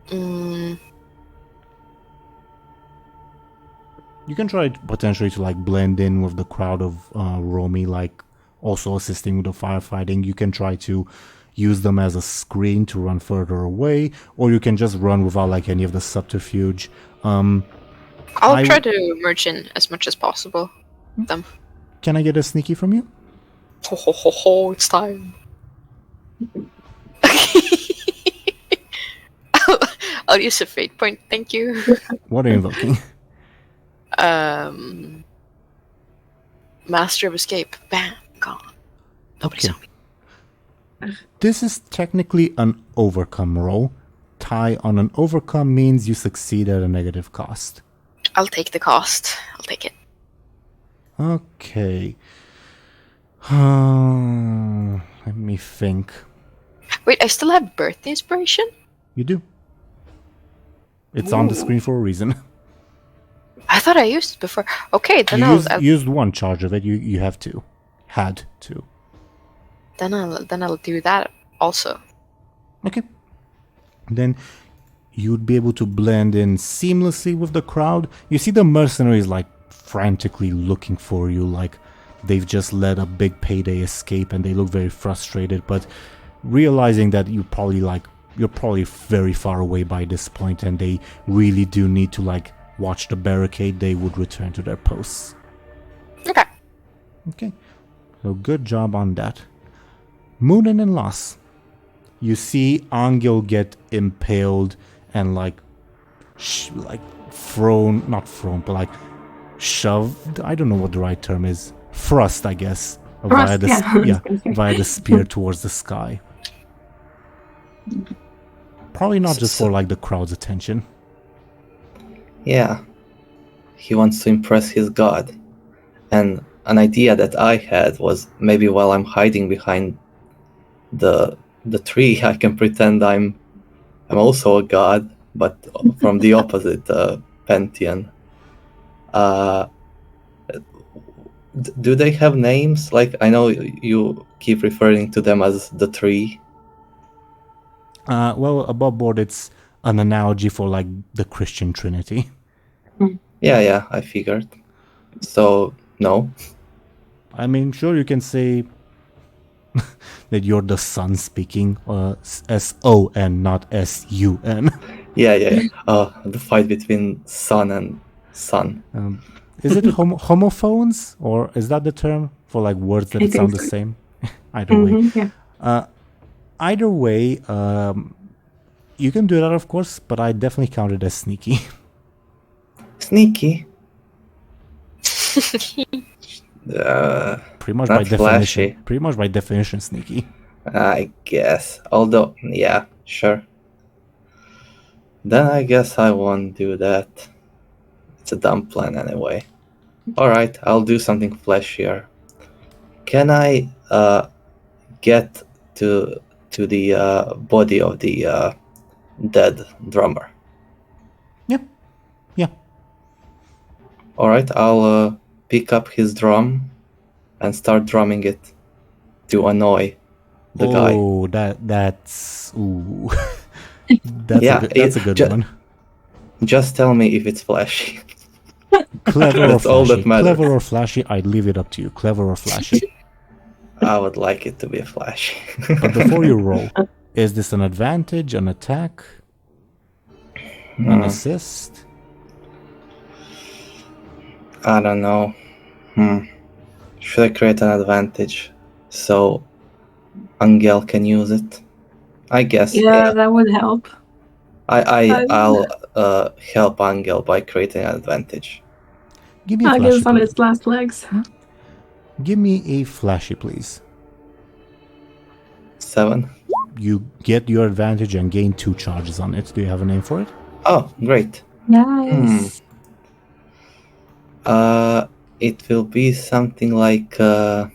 You can try potentially to like blend in with the crowd of Romy like also assisting with the firefighting. You can try to use them as a screen to run further away, or you can just run without like any of the subterfuge. I'll try to merge in as much as possible with them. Can I get a sneaky from you? Ho ho ho ho, it's time. I'll use a fate point, thank you. What are you invoking? Master of Escape. Bam, gone. Nobody saw me. This is technically an overcome roll. Tie on an overcome means you succeed at a negative cost. I'll take the cost. I'll take it. Okay. Let me think. Wait, I still have birth inspiration? You do. It's on the screen for a reason. I thought I used it before. Okay, then You I'll used one charge of it. You have to. Had to. then I'll do that also. Okay. Then you'd be able to blend in seamlessly with the crowd. You see the mercenaries like frantically looking for you, like they've just let a big payday escape and they look very frustrated, but realizing that you're probably very far away by this point and they really do need to like watch the barricade, they would return to their posts. Okay. Okay. So good job on that. Muninn and Loss. You see Anghel get impaled and like not thrown, but like shoved. I don't know what the right term is. Thrust, I guess. Via the spear towards the sky. Probably not just for like the crowd's attention. Yeah. He wants to impress his god. And an idea that I had was maybe while I'm hiding behind the tree, I can pretend I'm also a god, but from the opposite pantheon. Do they have names? Like, I know you keep referring to them as the tree. Well, above board, it's an analogy for like the Christian Trinity. Yeah, I figured. So, no. I mean, sure, you can say that you're the sun speaking, S-O-N, not S-U-N. Yeah. The fight between sun and sun. Is it homophones, or is that the term for like words that sound the same? Either way. Yeah. Either way, you can do that, of course, but I definitely count it as sneaky. Sneaky? Pretty much Not by definition. flashy. Pretty much by definition, sneaky. I guess. Although, yeah, sure. Then I guess I won't do that. It's a dumb plan anyway. Alright, I'll do something flashier. Can I get to the body of the dead drummer? Yeah. Alright, I'll pick up his drum and start drumming it to annoy the guy. Oh, that's ooh. That's a good one. Just tell me if it's flashy. Clever or That's all flashy? that matters. Clever or flashy? I'd leave it up to you. Clever or flashy? I would like it to be flashy. But before you roll, is this an advantage, an attack, an assist? I don't know. Should I create an advantage so Anghel can use it? I guess. Yeah, that would help. I'll help Anghel by creating an advantage. Give me a I guess flashy, on please. its last legs. Give me a flashy, please. 7. You get your advantage and gain 2 charges on it. Do you have a name for it? Oh, great. Nice. It will be something like I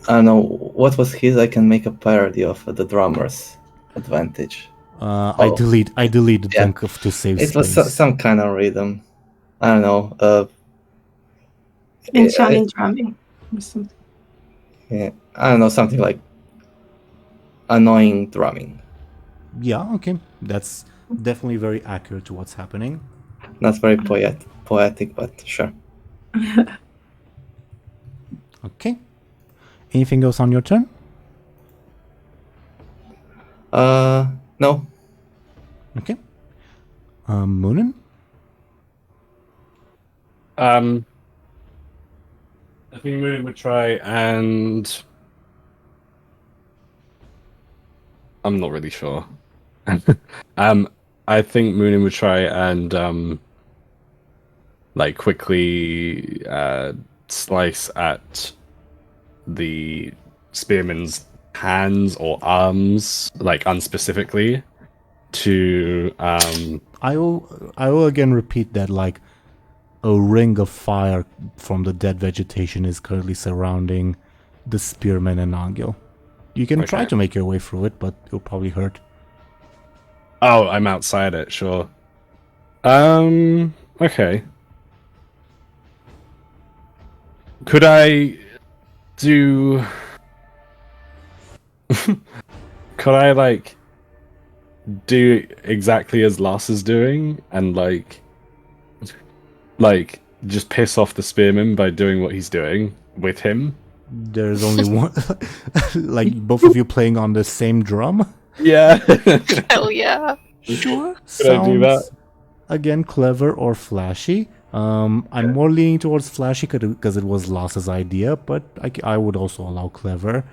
don't know what was his. I can make a parody of the drummer's advantage. I deleted Yeah. Dunk to save It was space. some kind of rhythm. I don't know. Enchanting drumming. Or something. Yeah, I don't know, something like annoying drumming. Yeah, okay. That's definitely very accurate to what's happening. Not very poetic, but sure. Okay. Anything else on your turn? No. Okay. Muninn? I think Muninn would try and... I'm not really sure. I think Muninn would try and quickly slice at the spearman's hands or arms, unspecifically, to I will again repeat that a ring of fire from the dead vegetation is currently surrounding the spearman and Anghel. You can try to make your way through it, but it'll probably hurt. Oh, I'm outside it, sure. Okay. Could I do... Could I, do exactly as Lars is doing and, just piss off the spearman by doing what he's doing with him? There's only one... both of you playing on the same drum? Yeah. Hell yeah. Sure. Could I do that? Again, clever or flashy. I'm more leaning towards flashy because it was Lass's idea, but I would also allow clever.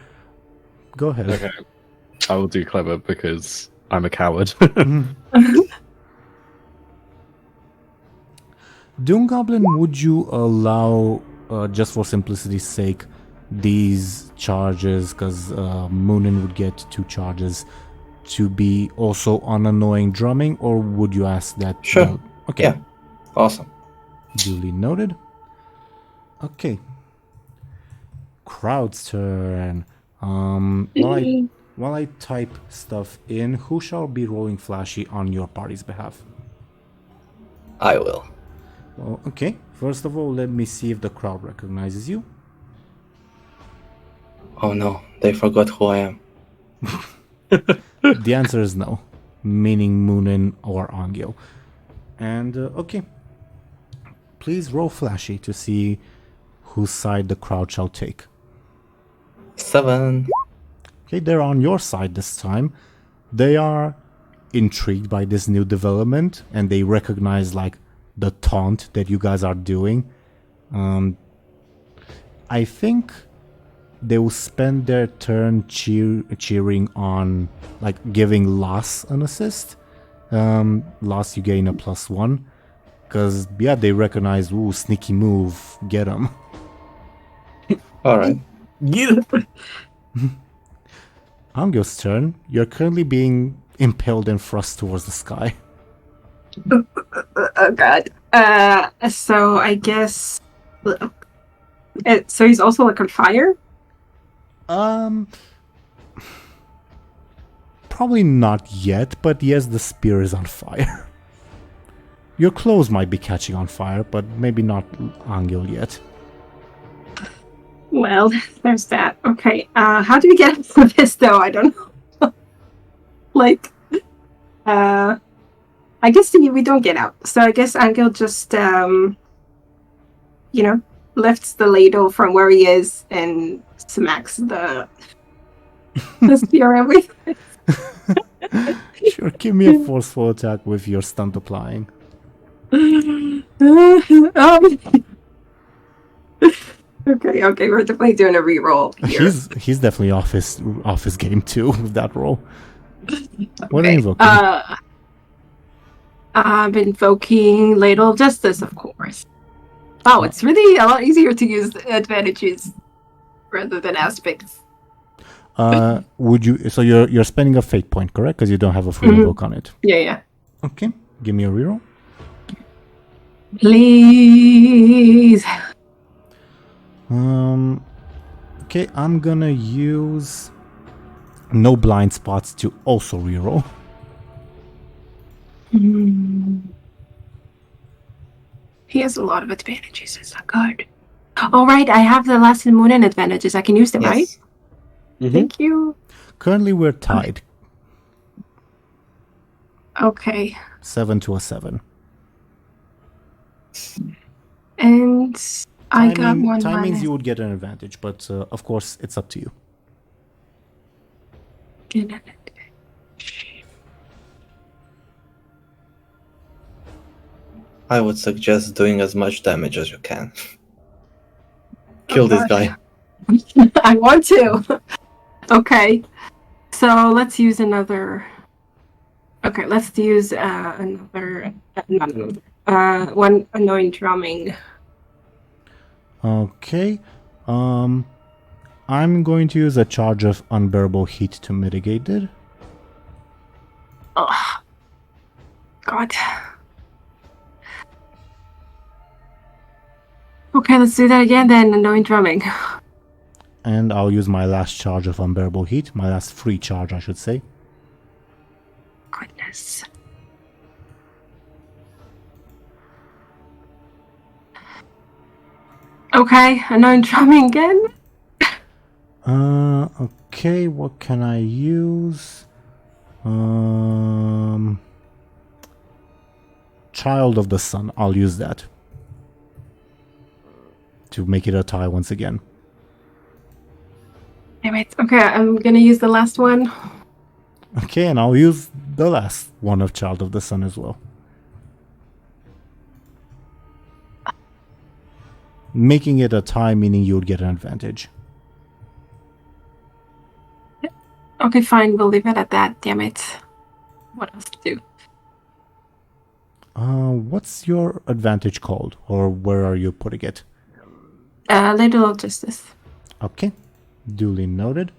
Go ahead. Okay. I will do clever because I'm a coward. DoomGoblin, would you allow, just for simplicity's sake, these charges, because Muninn would get 2 charges, to be also on annoying drumming, or would you ask that? Sure. Okay. Yeah. Awesome. Duly noted. Okay. Crowd's turn. While I type stuff in, who shall be rolling flashy on your party's behalf? I will. Well, okay. First of all, let me see if the crowd recognizes you. Oh no, they forgot who I am. The answer is no, meaning Muninn or Anghel. And, okay. Please roll flashy to see whose side the crowd shall take. 7. Okay, they're on your side this time. They are intrigued by this new development, and they recognize, the taunt that you guys are doing. I think they will spend their turn cheering on, giving Lass an assist. Lass, you gain a +1. Because, yeah, they recognize, ooh, sneaky move, get him. Alright. Anghel's turn. You're currently being impaled and thrust towards the sky. Oh god. So I guess... So he's also on fire? Probably not yet, but yes, the spear is on fire. Your clothes might be catching on fire, but maybe not Anghel yet. Well, there's that. Okay, how do we get out of this, though? I don't know. I guess we don't get out. So I guess Anghel just, lifts the ladle from where he is and smacks the spear with it. Sure, give me a forceful attack with your stunt applying. Okay, we're definitely doing a reroll here. He's definitely off his game too with that roll. What are you invoking? I'm invoking Ladle of Justice, of course. Wow, it's really a lot easier to use advantages rather than aspects. Would you? So you're spending a fate point, correct? Because you don't have a free invoke on it. Yeah. Okay, give me a reroll. Please. Okay, I'm gonna use no blind spots to also reroll. He has a lot of advantages. It's not good. All right, I have the last and Muninn advantages. I can use them, Yes. right? Mm-hmm. Thank you. Currently, we're tied. Okay. 7 to a 7. And I got one Timings minus. you would get an advantage, but of course it's up to you. I would suggest doing as much damage as you can. Kill this guy. I want to. Okay. So let's use another. Okay, let's use another. One annoying drumming. Okay. I'm going to use a charge of unbearable heat to mitigate it. Oh, God. Okay, let's do that again then. Annoying drumming. And I'll use my last charge of unbearable heat. My last free charge, I should say. Goodness. Okay, annoying drumming again. Okay, what can I use? Child of the Sun. I'll use that to make it a tie once again. Damn it. Okay, I'm gonna use the last one. Okay, and I'll use the last one of Child of the Sun as well. Making it a tie, meaning you would get an advantage. Okay, fine. We'll leave it at that. Damn it. What else to do? What's your advantage called? Or where are you putting it? Ladle of Justice. Okay, duly noted.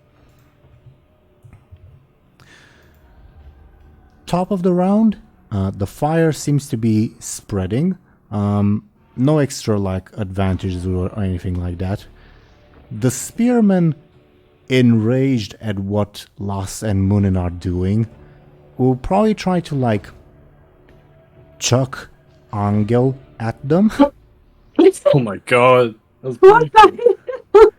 Top of the round, the fire seems to be spreading. No extra advantages or anything like that. The spearmen, enraged at what Lass and Muninn are doing, will probably try to chuck Anghel at them. Oh my god. That was What beautiful.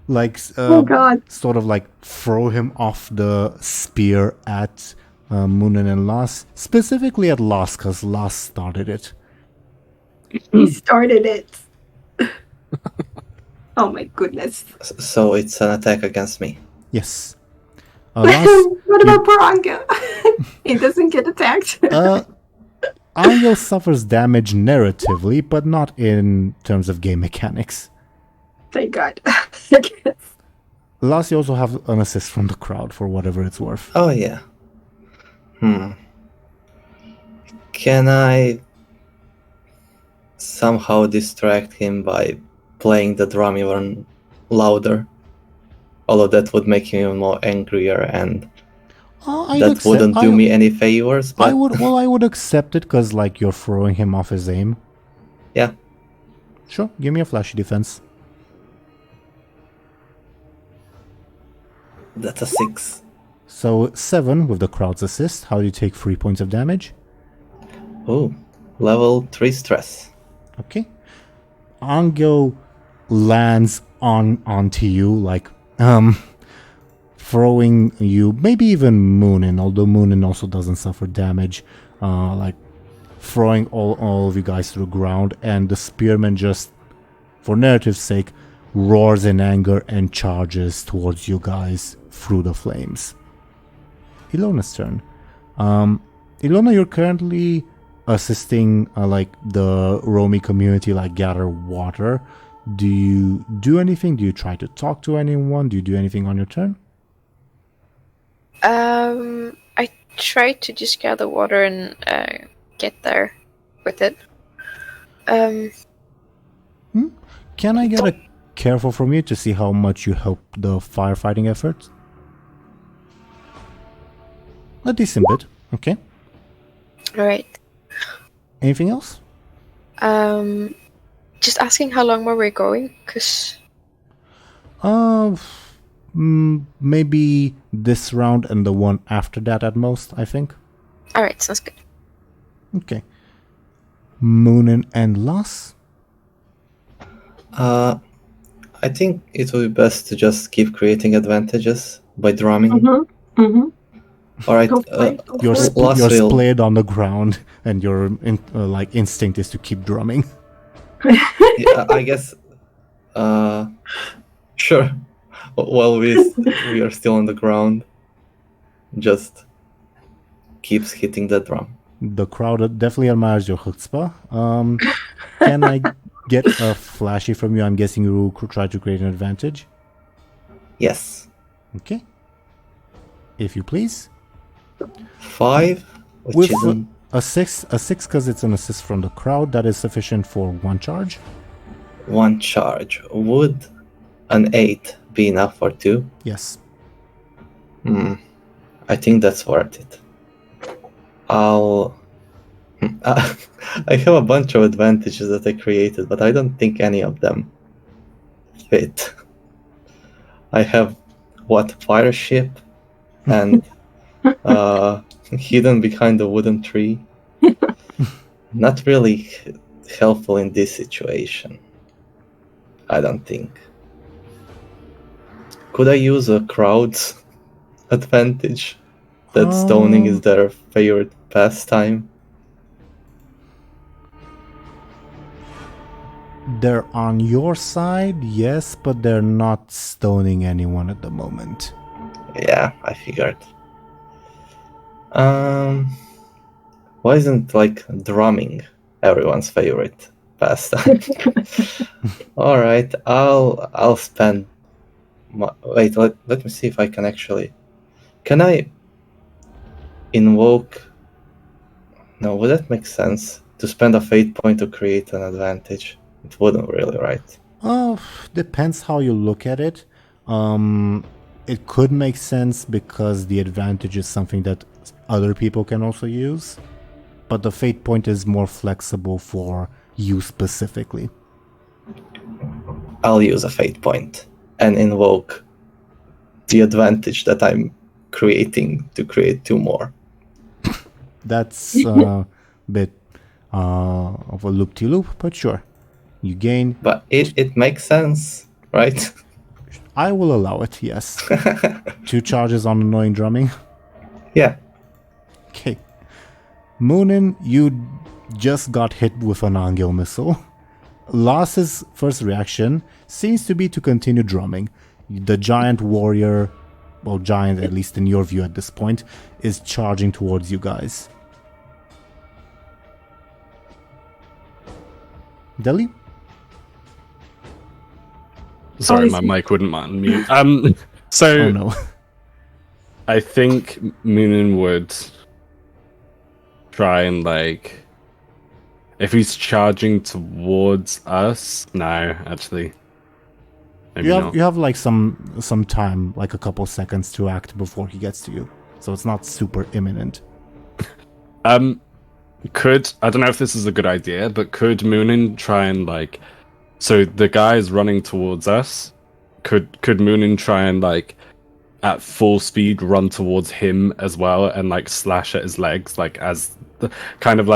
the? Oh God. Sort of throw him off the spear at Muninn and Lass. Specifically at Lass, because Lass started it. He started it. Oh my goodness. So it's an attack against me. Yes. Lass, What about Poranga? He doesn't get attacked. Anghel suffers damage narratively, but not in terms of game mechanics. Thank God. Lass, you also have an assist from the crowd for whatever it's worth. Oh yeah. Can I somehow distract him by playing the drum even louder? Although that would make him even more angrier, and that wouldn't do me any favors. But I would accept it because you're throwing him off his aim. Yeah. Sure, give me a flashy defense. That's a 6. So 7 with the crowd's assist. How do you take 3 points of damage? Oh, level 3 stress. Okay. Anghel lands onto you, throwing you, maybe even Muninn, although Muninn also doesn't suffer damage, throwing all of you guys to the ground, and the spearman just, for narrative's sake, roars in anger and charges towards you guys through the flames. Illona's turn. Illona, you're currently assisting the Romy community gather water. Do you do anything? Do you try to talk to anyone? Do you do anything on your turn? I try to just gather water and get there with it. Can I get a careful from you to see how much you help the firefighting efforts? A decent bit, okay. Alright. Anything else? Just asking how long more we're going, because... Maybe this round and the one after that at most, I think. Alright, sounds good. Okay. Muninn and Lass? I think it would be best to just keep creating advantages by drumming. Mm-hmm. Mm-hmm. All right. Go for it, go You're, for it. Last you're will. splayed on the ground, and your instinct is to keep drumming. Yeah, I guess. Sure. While we are still on the ground, just keeps hitting the drum. The crowd definitely admires your chutzpah. Can I get a flashy from you? I'm guessing you try to create an advantage. Yes. Okay. If you please. 5, which With isn't. a six because it's an assist from the crowd, that is sufficient for one charge. One charge. Would an 8 be enough for 2? Yes. I think that's worth it. I have a bunch of advantages that I created, but I don't think any of them fit. I have fire ship and hidden behind a wooden tree. Not really helpful in this situation. I don't think. Could I use a crowd's advantage? That stoning is their favorite pastime. They're on your side, yes, but they're not stoning anyone at the moment. Yeah, I figured. Why isn't drumming everyone's favorite pastime? All right, I'll spend. Wait, let me see if I can actually. Can I invoke? No, would that make sense to spend a fate point to create an advantage? It wouldn't really, right? Oh, depends how you look at it. It could make sense because the advantage is something that other people can also use, but the fate point is more flexible for you specifically. I'll use a fate point and invoke the advantage that I'm creating to create 2 more. That's a bit of a loop-de-loop, but sure. You gain... But it makes sense, right? I will allow it, yes. 2 charges on annoying drumming. Yeah. Okay. Muninn, you just got hit with an Anghel missile. Lass's first reaction seems to be to continue drumming. The giant warrior, well, giant at least in your view at this point, is charging towards you guys. Deli? Sorry, Oh, my mic wouldn't unmute. So Oh no. I think Muninn would try and if he's charging towards us. No, actually, maybe not. You have like some time, like a couple seconds to act before he gets to you. So it's not super imminent. I don't know if this is a good idea, but could Muninn try and so the guy is running towards us. Could Muninn try and at full speed run towards him as well and slash at his legs as the kind of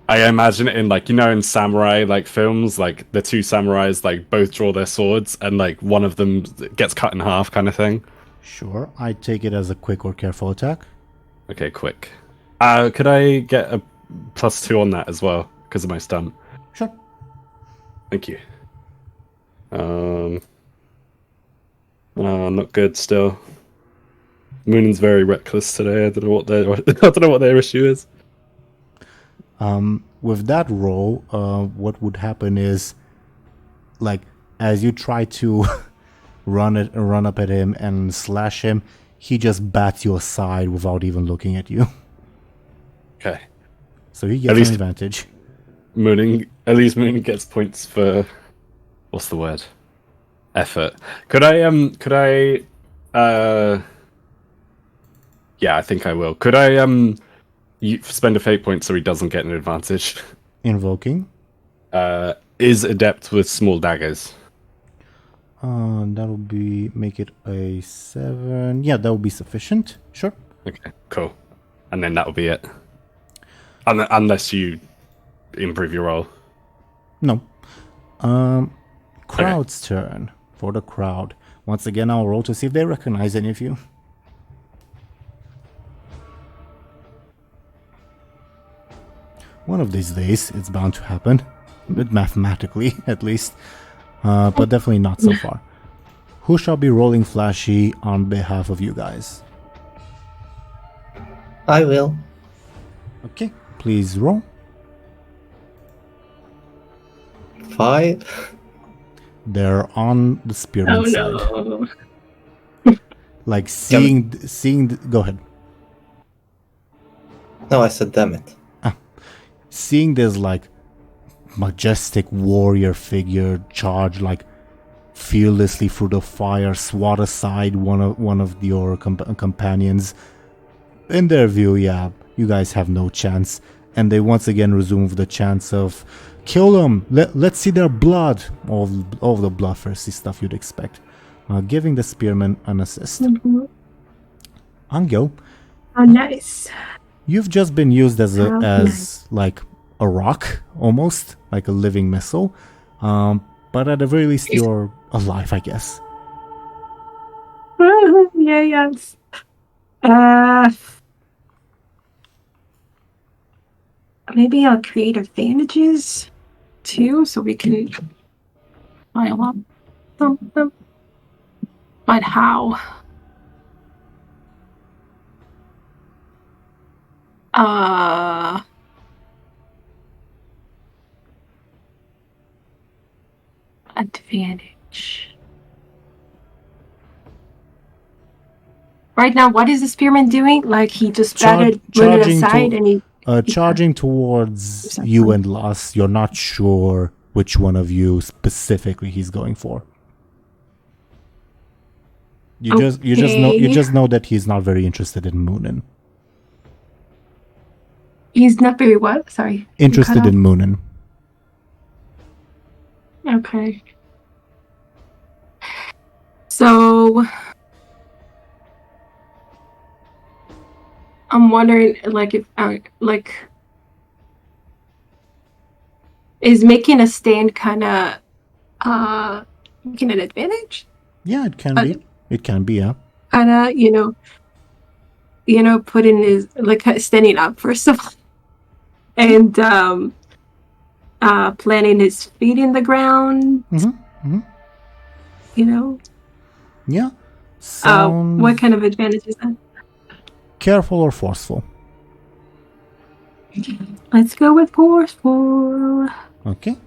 I imagine it in in samurai films, the 2 samurais both draw their swords and one of them gets cut in half kind of thing. Sure, I take it as a quick or careful attack. Okay, quick. Could I get a +2 on that as well because of my stunt? Sure. Thank you. Not good still. Muninn's very reckless today. I don't know what their issue is. With that roll, what would happen is, as you try to run up at him and slash him, he just bats you aside without even looking at you. Okay. So he gets an advantage. At least Muninn gets points for what's the word? Effort. Could I yeah, I think I will. Could I spend a fate point so he doesn't get an advantage? Invoking. Is adept with small daggers. That'll make it a 7. Yeah, that will be sufficient. Sure. Okay, cool. And then that'll be it. Unless you improve your roll. No. Crowd's turn. For the crowd. Once again, I'll roll to see if they recognize any of you. One of these days, it's bound to happen. Mathematically, at least. But definitely not so far. Who shall be rolling flashy on behalf of you guys? I will. Okay, please roll. 5. They're on the spearman side. no. Like seeing go ahead. No, I said damn it. Seeing this like majestic warrior figure charge like fearlessly through the fire, swat aside one of your companions. In their view, yeah, you guys have no chance, and they once again resume the chance of kill them. Let's see their blood. All the bloodthirsty stuff you'd expect. Giving the spearman an assist. Anghel, Oh, nice. you've just been used as Nice. like a rock, almost like a living missile. But at the very least, you're alive, I guess. Yeah, yes. Maybe I'll create advantages too, so we can pile up something. But how? Advantage. Right now, what is the spearman doing? Like he just batted Muninn charging aside to- and he Charging towards you and Lass, you're not sure which one of you specifically he's going for. You just know that he's not very interested in Muninn. He's not very what? Sorry. Interested in Muninn. Okay. So I'm wondering, like, if is making a stand kind of making an advantage? Yeah, it can be. It can be, yeah. Kind of, putting his like standing up first of all, and planting his feet in the ground. Yeah. What kind of advantage is that? Careful or forceful? Let's go with forceful. Okay.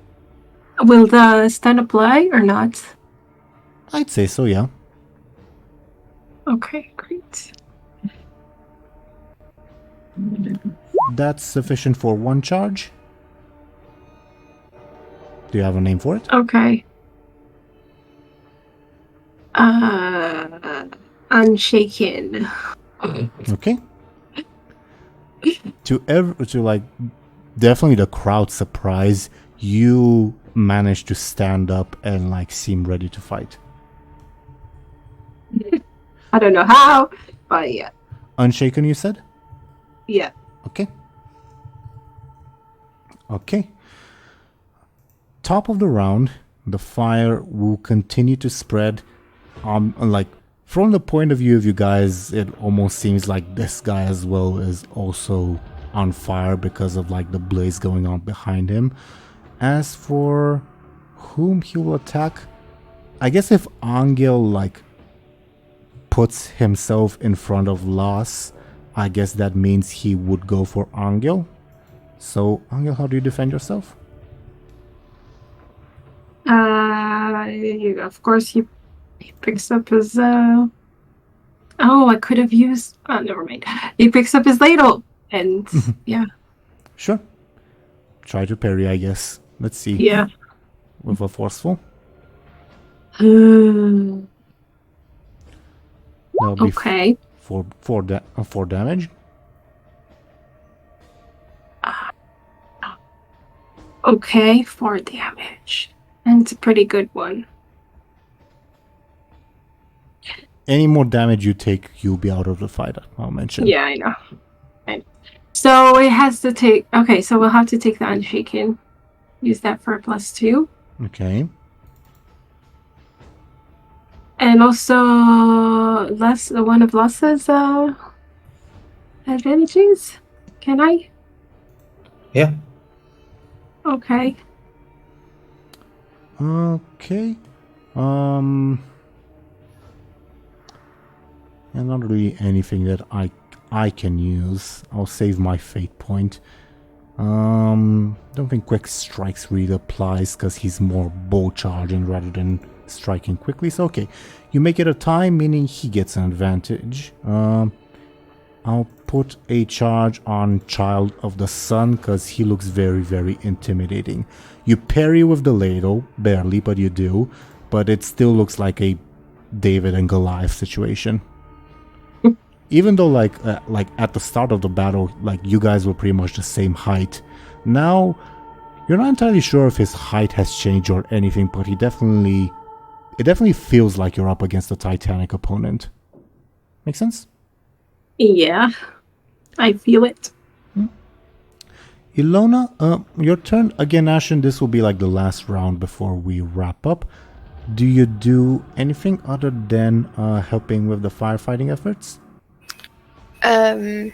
Will the stun apply or not? I'd say so, yeah. Okay, great. That's sufficient for one charge. Do you have a name for it? Okay. Unshaken. Okay. To like definitely the crowd's surprise, you managed to stand up and like seem ready to fight. I don't know how, but yeah. Unshaken, you said? Yeah. Okay. Okay. Top of the round, the fire will continue to spread. Like from the point of view of you guys, it almost seems like this guy as well is also on fire because of like the blaze going on behind him. As for whom he will attack, I guess if Anghel like puts himself in front of Lass, I guess that means he would go for Anghel. So Anghel, how do you defend yourself? Of course he picks up his I could have used never mind. He picks up his ladle and yeah. Sure. Try to parry, I guess. Let's see. Yeah. With a forceful. Okay. That'll be four damage. Okay, 4 damage. And it's a pretty good one. Any more damage you take, you'll be out of the fight, I'll mention. Yeah, I know. So it has to take... Okay, so we'll have to take the Unshaken. Use that for a +2. Okay. And also, one of Lassa's advantages. Can I? Yeah. Okay. Okay. And not really anything that I can use. I'll save my fate point. Don't think quick strikes really applies because he's more bow charging rather than striking quickly. So okay, you make it a tie, meaning he gets an advantage. I'll put a charge on Child of the Sun because he looks very, very intimidating. You parry with the ladle, barely, but you do. But it still looks like a David and Goliath situation. Even though, like at the start of the battle, like you guys were pretty much the same height. Now, you're not entirely sure if his height has changed or anything, but it definitely feels like you're up against a Titanic opponent. Make sense? Yeah, I feel it. Illona, your turn. Again, Ashen, this will be like the last round before we wrap up. Do you do anything other than helping with the firefighting efforts? Can't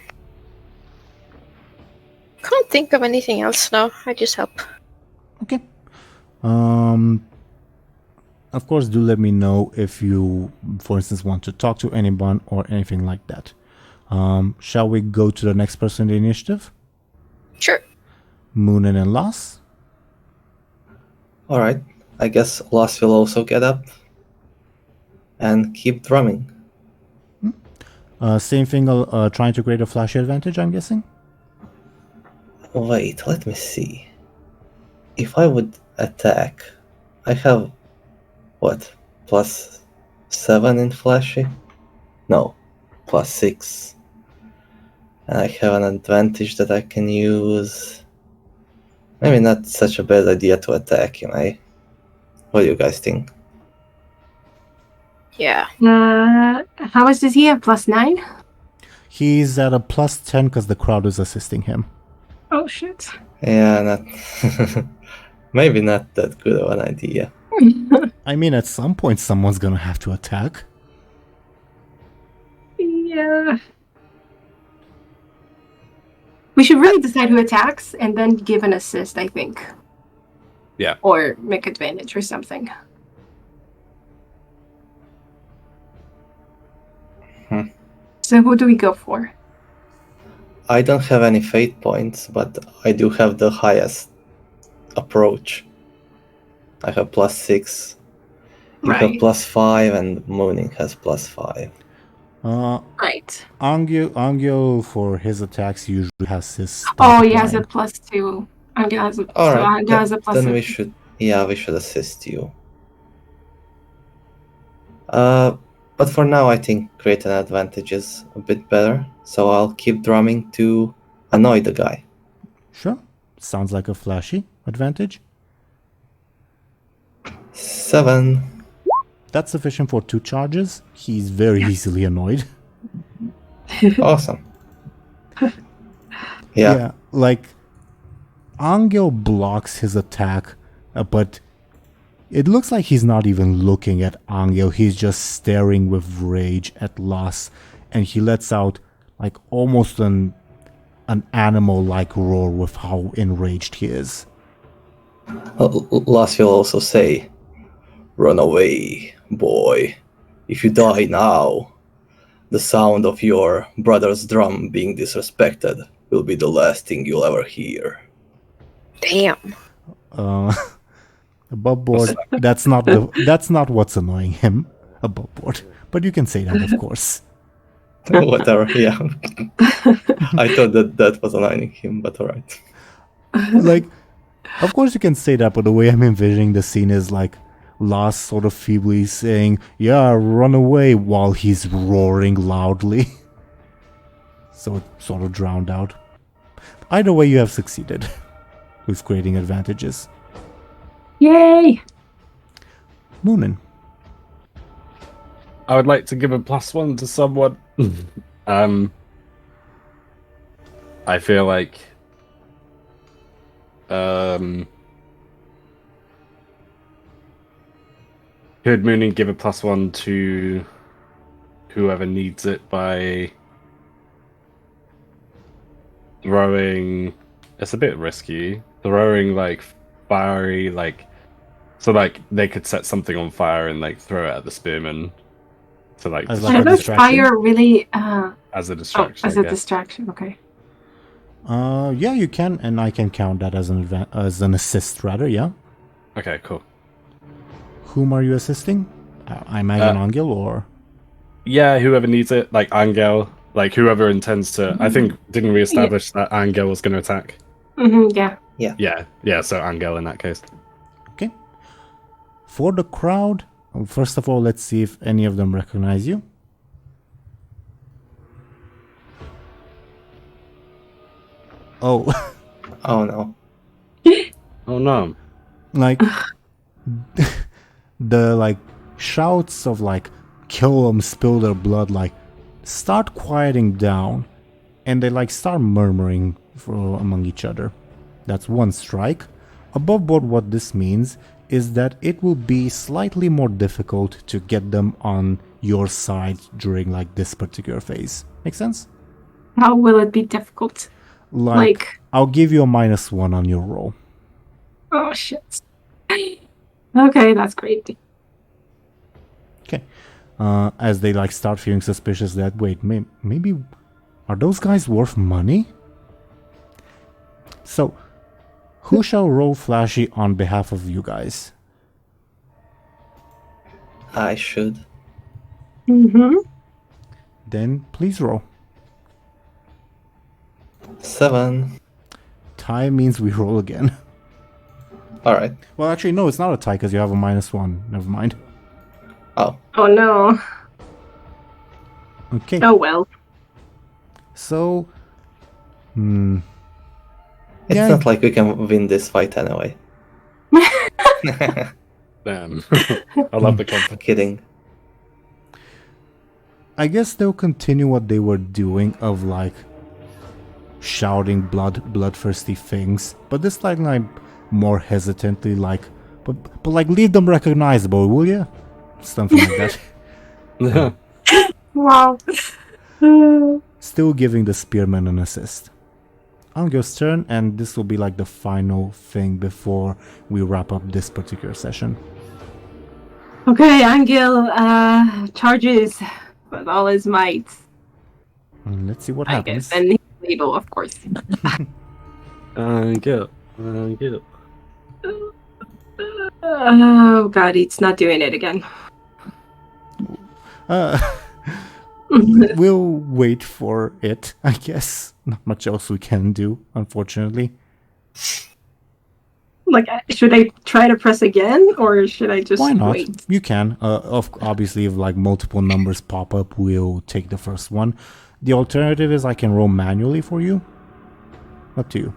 think of anything else now. I just help. Okay. Of course, do let me know if you, for instance, want to talk to anyone or anything like that. Shall we go to the next person in the initiative? Sure. Muninn and Lass? Alright, I guess Loss will also get up and keep drumming. Same thing, trying to create a flashy advantage, I'm guessing? Wait, let me see. If I would attack, I have, what, +7 in flashy? No, +6. And I have an advantage that I can use. Maybe not such a bad idea to attack, you know? What do you guys think? Yeah. How much does he have? +9? He's at a +10 because the crowd is assisting him. Oh shit. Yeah, not... maybe not that good of an idea. I mean, at some point, someone's gonna have to attack. Yeah. We should really decide who attacks and then give an assist, I think. Yeah. Or make advantage or something. So who do we go for? I don't have any fate points, but I do have the highest approach. I have +6. You have Right. +5, and Muninn has +5. Right. Anghel, for his attacks, usually has his... Oh, he has a +2. Anghel has a, Alright, Anghel has a then we +6. should... Yeah, we should assist you. But for now, I think create an advantage is a bit better. So I'll keep drumming to annoy the guy. Sure. Sounds like a flashy advantage. 7. That's sufficient for 2 charges. He's very easily annoyed. Awesome. Yeah. Like, Anghel blocks his attack, but it looks like he's not even looking at Anghel. He's just staring with rage at Lass, and he lets out like almost an animal-like roar with how enraged he is. Lass will also say, "Run away, boy. If you die now, the sound of your brother's drum being disrespected will be the last thing you'll ever hear." Damn. Above board, that's not what's annoying him. Above board, but you can say that, of course. Whatever, yeah. I thought that was annoying him, but alright. Like, of course you can say that, but the way I'm envisioning the scene is like Lass sort of feebly saying, "Yeah, run away," while he's roaring loudly. So it's sort of drowned out. Either way, you have succeeded with creating advantages. Yay! Muninn. I would like to give a +1 to someone. I feel like could Muninn give a +1 to whoever needs it by throwing... It's a bit risky, throwing like fiery like, so like they could set something on fire and like throw it at the spearman to like As I like don't a know if distraction? fire really. as a Oh, distraction. as I a guess. distraction. Okay. Yeah, you can, and I can count that as an assist, rather. Yeah. Okay, cool. Whom are you assisting? I imagine Anghel or. Yeah, whoever needs it, like Anghel, like whoever intends to. I think didn't we establish that Anghel was going to attack? Yeah. Yeah. So Anghel in that case. Okay. For the crowd, first of all, let's see if any of them recognize you. Oh, Oh no. Oh no. like the like shouts of like kill them, spill their blood, like start quieting down, and they like start murmuring among each other. That's one strike. Above board, what this means is that it will be slightly more difficult to get them on your side during like this particular phase. Make sense? How will it be difficult? Like I'll give you a -1 on your roll. Oh shit. Okay, that's great. Okay. As they like start feeling suspicious that wait, maybe are those guys worth money? So, who shall roll flashy on behalf of you guys? I should. Then please roll. 7. Tie means we roll again. Alright. Well, actually, no, it's not a tie because you have a -1. Never mind. Oh. Oh no. Okay. Oh well. So, It's Yeah. not like we can win this fight anyway. Damn. I love the confidence. Kidding. I guess they'll continue what they were doing of like shouting bloodthirsty things, but this time like more hesitantly, like, but like leave them recognizable, will ya? Something like that. Wow. Still giving the spearman an assist. Angel's turn, and this will be like the final thing before we wrap up this particular session. Okay, Anghel charges with all his might. And let's see what I happens. guess, and he's able, of course. Anghel. Oh god, it's not doing it again. We'll wait for it, I guess. Not much else we can do, unfortunately. Like, should I try to press again, or should I just Why not? wait? You can. Obviously, if like multiple numbers pop up, we'll take the first one. The alternative is I can roll manually for you. Up to you.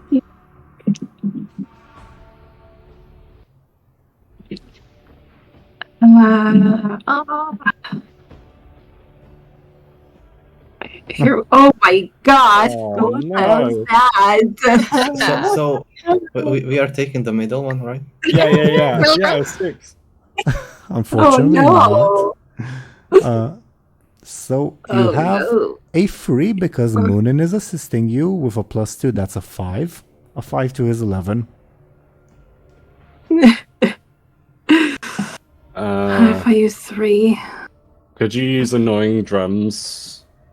Here, oh my gosh! Oh, What no. was that? So we are taking the middle one, right? Yeah. Well, Yeah, 6. Unfortunately, oh not. So you no! have No. a 3 because Muninn is assisting you with a +2. That's a 5. A 5 to his 11. If I use 3, Could you use annoying drums?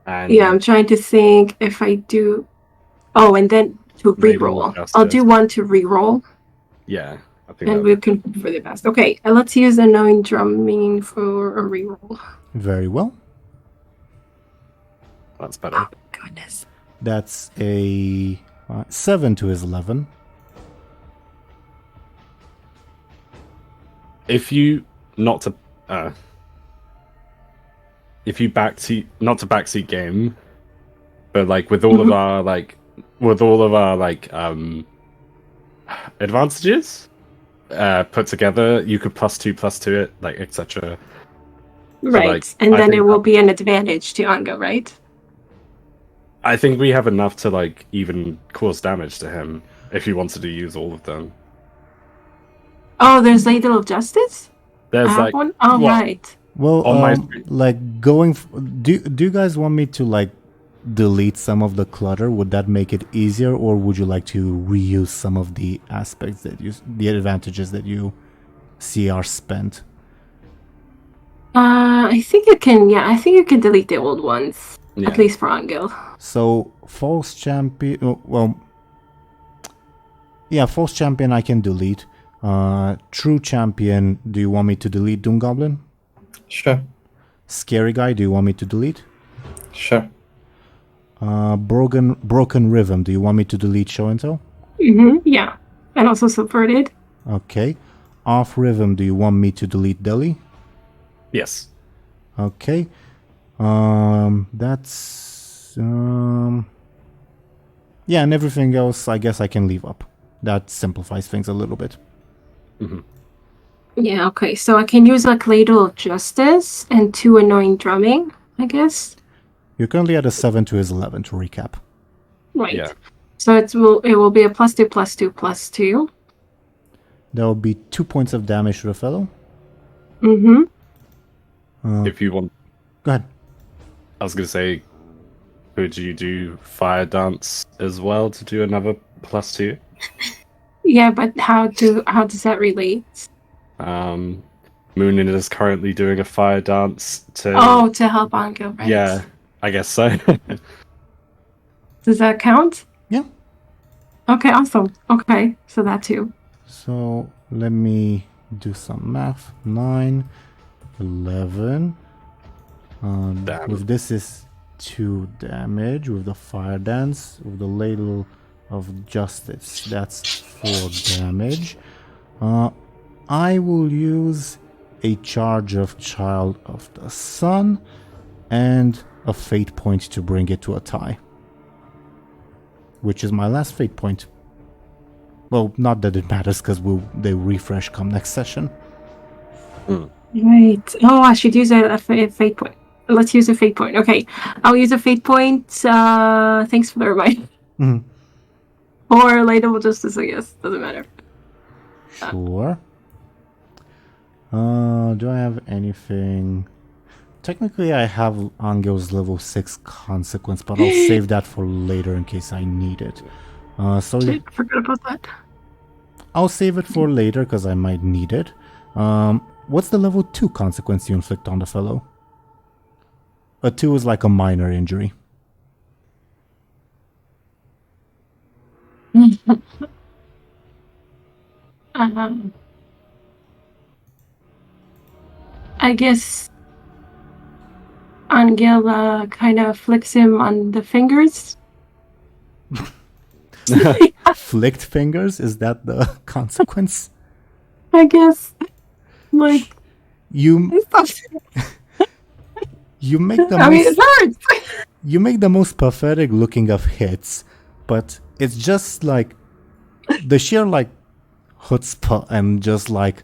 And yeah, I'm trying to think if I do. Oh, and then to Maybe reroll. more I'll justice. do one to reroll, Yeah, I think and that we can for the best. Okay, let's use annoying drumming for a reroll. Very well. that's better. Goodness. That's a 7 to his 11. If you if you backseat, not to backseat game, but like with all of our advantages put together, you could +2 it, like etc. Right, like, and I then it think will be an advantage to Anghel, right? I think we have enough to like even cause damage to him if you wanted to use all of them. Oh, there's Ladle of Justice? There's I have like one? Oh, what? right. Well, On my screen. like going. Do you guys want me to like delete some of the clutter, would that make it easier, or would you like to reuse some of the aspects the advantages that you see are spent? I think you can. Yeah, I think you can delete the old ones. Yeah. At least for Anghel. So false champion. False champion I can delete. True champion. Do you want me to delete DoomGoblin? Sure. Scary guy. Do you want me to delete? Sure. Broken rhythm. Do you want me to delete Show&Tell? Yeah, and also subverted. Okay. Off rhythm. Do you want me to delete Dely? Yes. Okay. That's yeah, and everything else I guess I can leave up. That simplifies things a little bit. Yeah, okay. So I can use like Ladle of Justice and 2 annoying drumming, I guess. You're currently at a 7 to his 11 to recap. Right. Yeah. So it will be a +2, +2, +2. There will be 2 points of damage to the fellow. If you want, Go ahead. I was gonna say, could you do Fire Dance as well to do another +2? Yeah, but how does that relate? Muninn is currently doing a Fire Dance to. Oh, to help Anghel, right? Yeah, I guess so. Does that count? Yeah. Okay, awesome. Okay, so that too. So let me do some math. 9, 11. Damn. With this is 2 damage. With the fire dance, with the ladle of justice, that's 4 damage. I will use a charge of Child of the Sun and a fate point to bring it to a tie, which is my last fate point. Well, not that it matters because they refresh come next session. Right. Oh, I should use a fate point. Let's use a fate point. Okay, I'll use a fate point. Thanks for the reminder. Or Ladle of Justice, I guess. Doesn't matter. Sure. Do I have anything? Technically, I have Anghel's level 6 consequence, but I'll save that for later in case I need it. I forgot about that. I'll save it for later because I might need it. What's the level 2 consequence you inflict on the fellow? A 2 is like a minor injury. I guess Anghel kind of flicks him on the fingers. Flicked fingers? Is that the consequence? I guess. Like, You make the I mean, it hurts. You make the most pathetic looking of hits, but it's just like the sheer like chutzpah and just like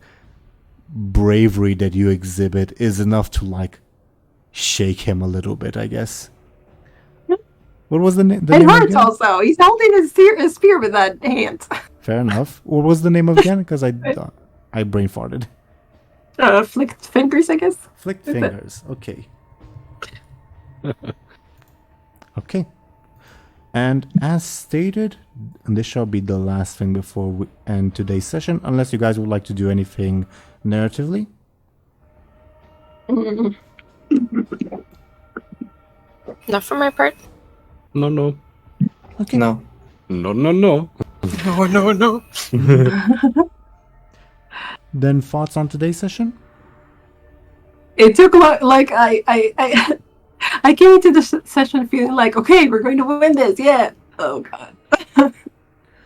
bravery that you exhibit is enough to like shake him a little bit, I guess. What was the name? It hurts also. He's holding his spear with that hand. Fair enough. What was the name again? Because I brain farted. Flicked fingers, I guess. Flicked fingers. Okay. Okay. And as stated, and this shall be the last thing before we end today's session, unless you guys would like to do anything narratively. Not for my part. No. Okay. No. No. Then thoughts on today's session? It took like I came into the session feeling like, okay, we're going to win this. Yeah. Oh god.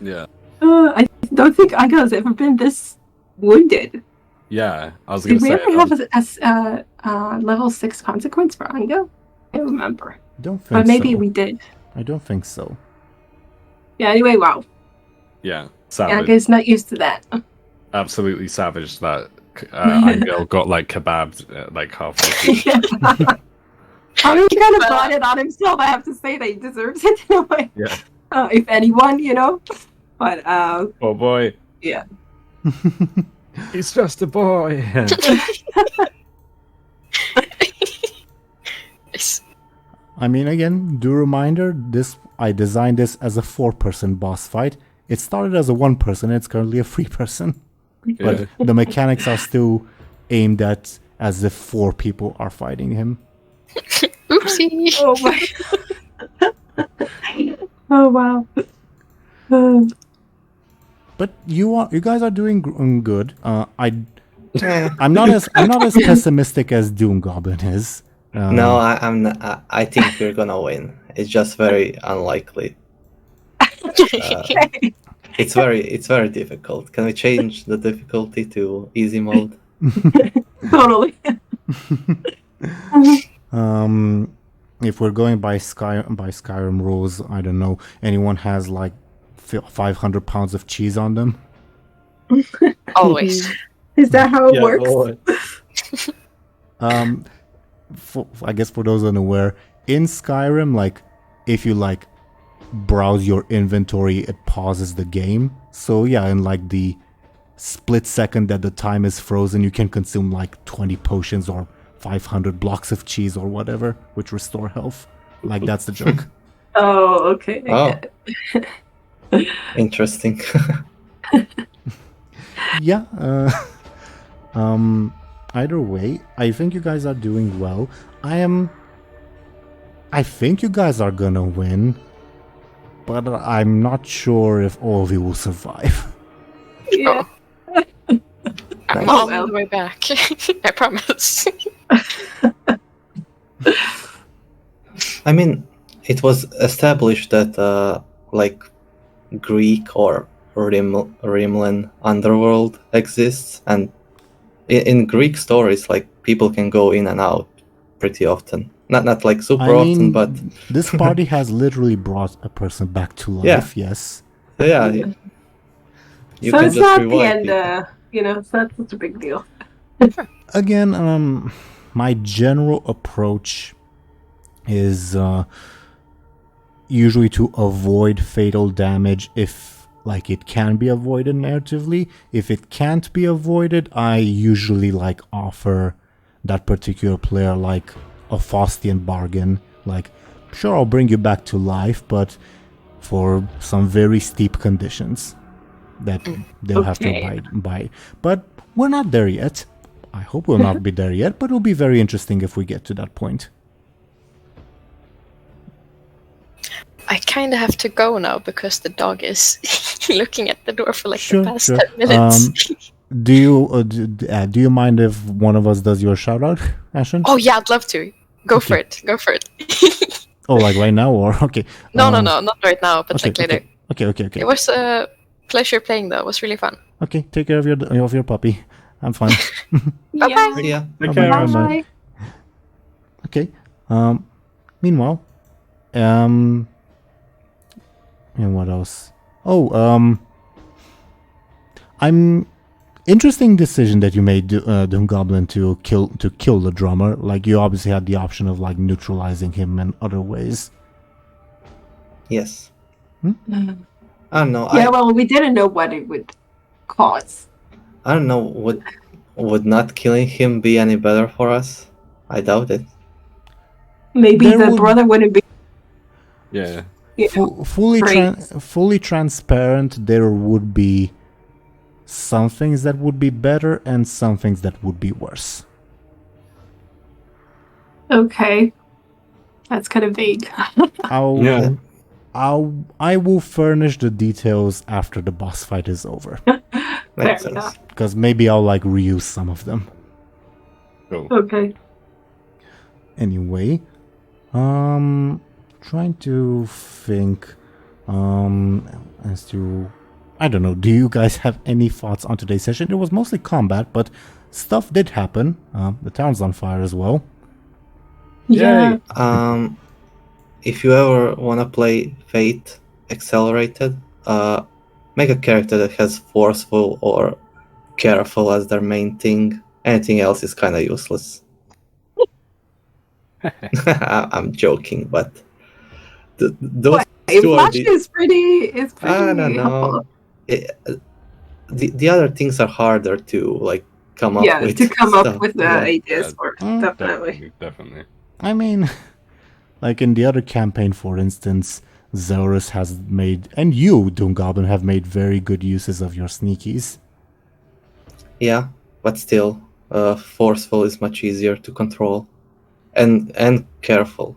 Yeah. I don't think Anghel has ever been this wounded. Yeah, I was gonna Did we say. ever have a level 6 consequence for Anghel? I don't remember. Don't think But maybe so. we did. I don't think so. Yeah, anyway, wow. Yeah, savage. Anghel's not used to that. Absolutely savage that Anghel got like kebabbed like halfway through. I mean, he kind of brought it on himself. I have to say that he deserves it in a way. Yeah. If anyone, you know. But Oh boy. yeah. He's just a boy. Nice. I mean, again, do reminder, I designed this as a 4-person boss fight. It started as a 1-person, it's currently a 3-person. But the mechanics are still aimed at as if 4 people are fighting him. Oopsie. Oh my. Oh wow. But you guys are doing good. Eh. I'm not as pessimistic as DoomGoblin is. No, I'm not, I think we're gonna win. It's just very unlikely. It's very difficult. Can we change the difficulty to easy mode? Totally. If we're going by Skyrim rules, I don't know. Anyone has like 500 pounds of cheese on them? Always. Is that how it works? I guess for those unaware, in Skyrim, like if you like browse your inventory, it pauses the game. So yeah, in like the split second that the time is frozen, you can consume like 20 potions or 500 blocks of cheese or whatever, which restore health. Like that's the joke. Oh, okay. Oh. Interesting. Yeah. Either way, I think you guys are doing well. I think you guys are gonna win, but I'm not sure if all of you will survive. Yeah. I'm Nice. on the way back. I promise. I mean, it was established that like Greek or Rimlen underworld exists, and in Greek stories, like people can go in and out pretty often. Not like super often, but this party has literally brought a person back to life. Yeah. Yes. yeah. You So can it's just not the revive end, people. it's not such a big deal. Again, my general approach is usually to avoid fatal damage if like it can be avoided narratively. If it can't be avoided, I usually like offer that particular player like a Faustian bargain. Like, sure, I'll bring you back to life, but for some very steep conditions that they'll have to Okay. abide by. But we're not there yet. I hope we'll not be there yet, but it'll be very interesting if we get to that point. I kind of have to go now because the dog is looking at the door for like Sure, the past sure. 10 minutes. Do you mind if one of us does your shout out, Ashen? Oh yeah, I'd love to. Go for it. Go for it. Oh, like right now or okay? No, not right now, but like later. Okay. It was a pleasure playing though. It was really fun. Okay, take care of your puppy. I'm fine. Bye-bye. Yeah. Take Bye-bye. care. Bye. Okay. Meanwhile, and what else? Oh, interesting decision that you made, DoomGoblin, to kill the drummer. Like you obviously had the option of like neutralizing him in other ways. Yes. I don't know. Yeah, well, we didn't know what it would cause. I don't know. Would not killing him be any better for us? I doubt it. Maybe There the would- brother wouldn't be. Yeah. You know, Fully transparent, there would be some things that would be better and some things that would be worse. okay. That's kind of vague. Yeah. I will furnish the details after the boss fight is over, Makes Fair sense. enough. because maybe I'll like reuse some of them. Cool. Okay. Anyway, trying to think, as to, I don't know, do you guys have any thoughts on today's session? It was mostly combat, but stuff did happen. The town's on fire as well. Yeah. If you ever want to play Fate Accelerated, make a character that has forceful or careful as their main thing. Anything else is kind of useless. I'm joking, but those two are Flash the... is pretty. It's pretty. I don't know. helpful. The other things are harder to like come up Yeah, with. to come stuff. up with the Yeah. ideas for Mm. definitely. Definitely. I mean, Like in the other campaign, for instance, Zorus has made, and you, DoomGoblin, have made very good uses of your sneakies. Yeah, but still, forceful is much easier to control, and careful.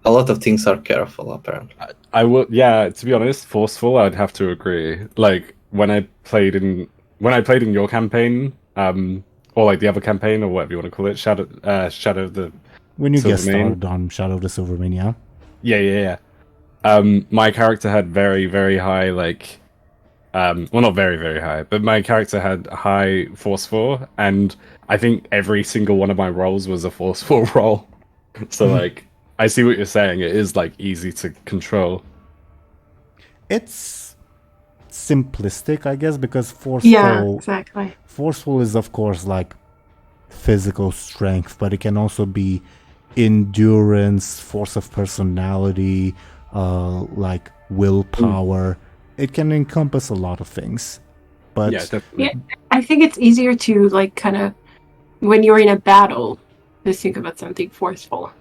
A lot of things are careful, apparently. I will. Yeah, to be honest, forceful. I'd have to agree. Like when I played in your campaign, or like the other campaign, or whatever you want to call it, Shadow of the When you get Silvermane. started on Shadow of the Silvermane, yeah? Yeah. My character had very, very high, like, well, not very, very high, but my character had high force 4, and I think every single one of my rolls was a force 4 roll. So, like, I see what you're saying. It is, like, easy to control. It's simplistic, I guess, because Yeah, exactly. forceful is, of course, like physical strength, but it can also be endurance, force of personality, like willpower. It can encompass a lot of things. But Yeah, definitely. Yeah, I think it's easier to like kind of when you're in a battle to think about something forceful.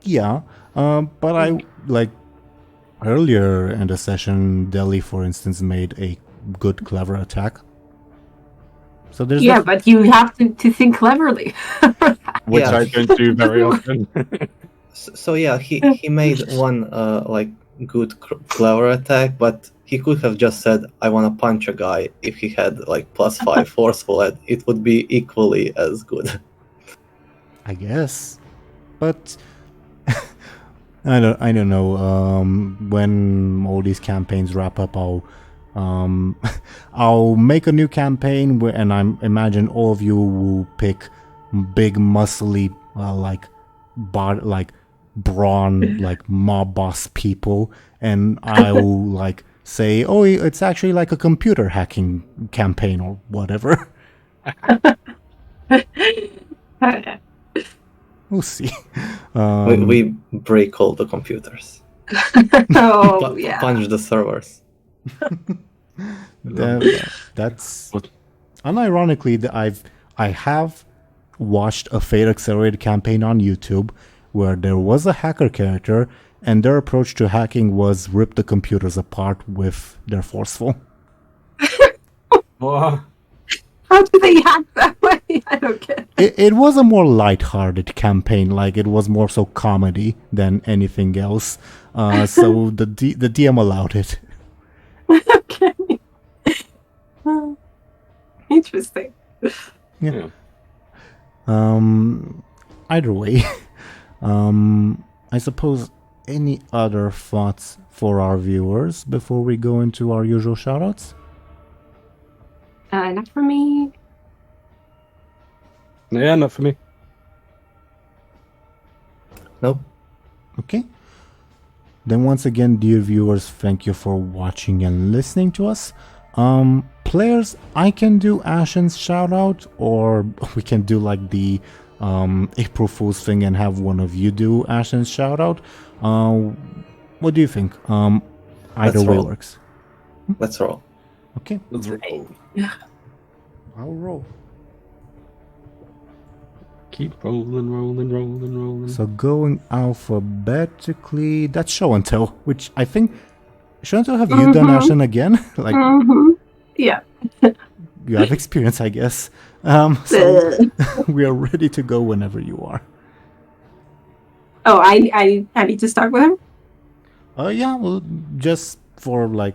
yeah, but I like earlier in the session, Deli, for instance, made a good, clever attack. So there's Yeah, but you have to think cleverly. Which Yeah. I don't do very often. So yeah, he made one like good clever attack, but he could have just said, "I want to punch a guy." If he had like +5 forceful, it would be equally as good. I guess, but I don't know. When all these campaigns wrap up, I'll make a new campaign and I imagine all of you will pick big, muscly, like brawn, like mob boss people, and I'll like say, "Oh, it's actually like a computer hacking campaign or whatever." We'll see. We break all the computers. Oh yeah. Punch the servers. That's unironically, I have watched a Fate Accelerated campaign on YouTube where there was a hacker character and their approach to hacking was rip the computers apart with their forceful. What? How do they hack that way? I don't get it. It was a more lighthearted campaign, like it was more so comedy than anything else. So the DM allowed it. Okay. Interesting. Yeah. Either way, I suppose any other thoughts for our viewers before we go into our usual shoutouts? Not for me. Yeah, not for me. Nope. Okay. Then once again, dear viewers, thank you for watching and listening to us. Players, I can do Ashen's shout out, or we can do like the April Fool's thing and have one of you do Ashen's shout out. What do you think? Either Let's way roll. works. Let's roll. Okay, Let's roll. I'll roll. Keep rolling. So going alphabetically, that's Show&Tell, which I think Show&Tell, have you done Ashen again? Like Yeah. you have experience, I guess. So we are ready to go whenever you are. Oh, I need to start with him? Yeah, well, just for like,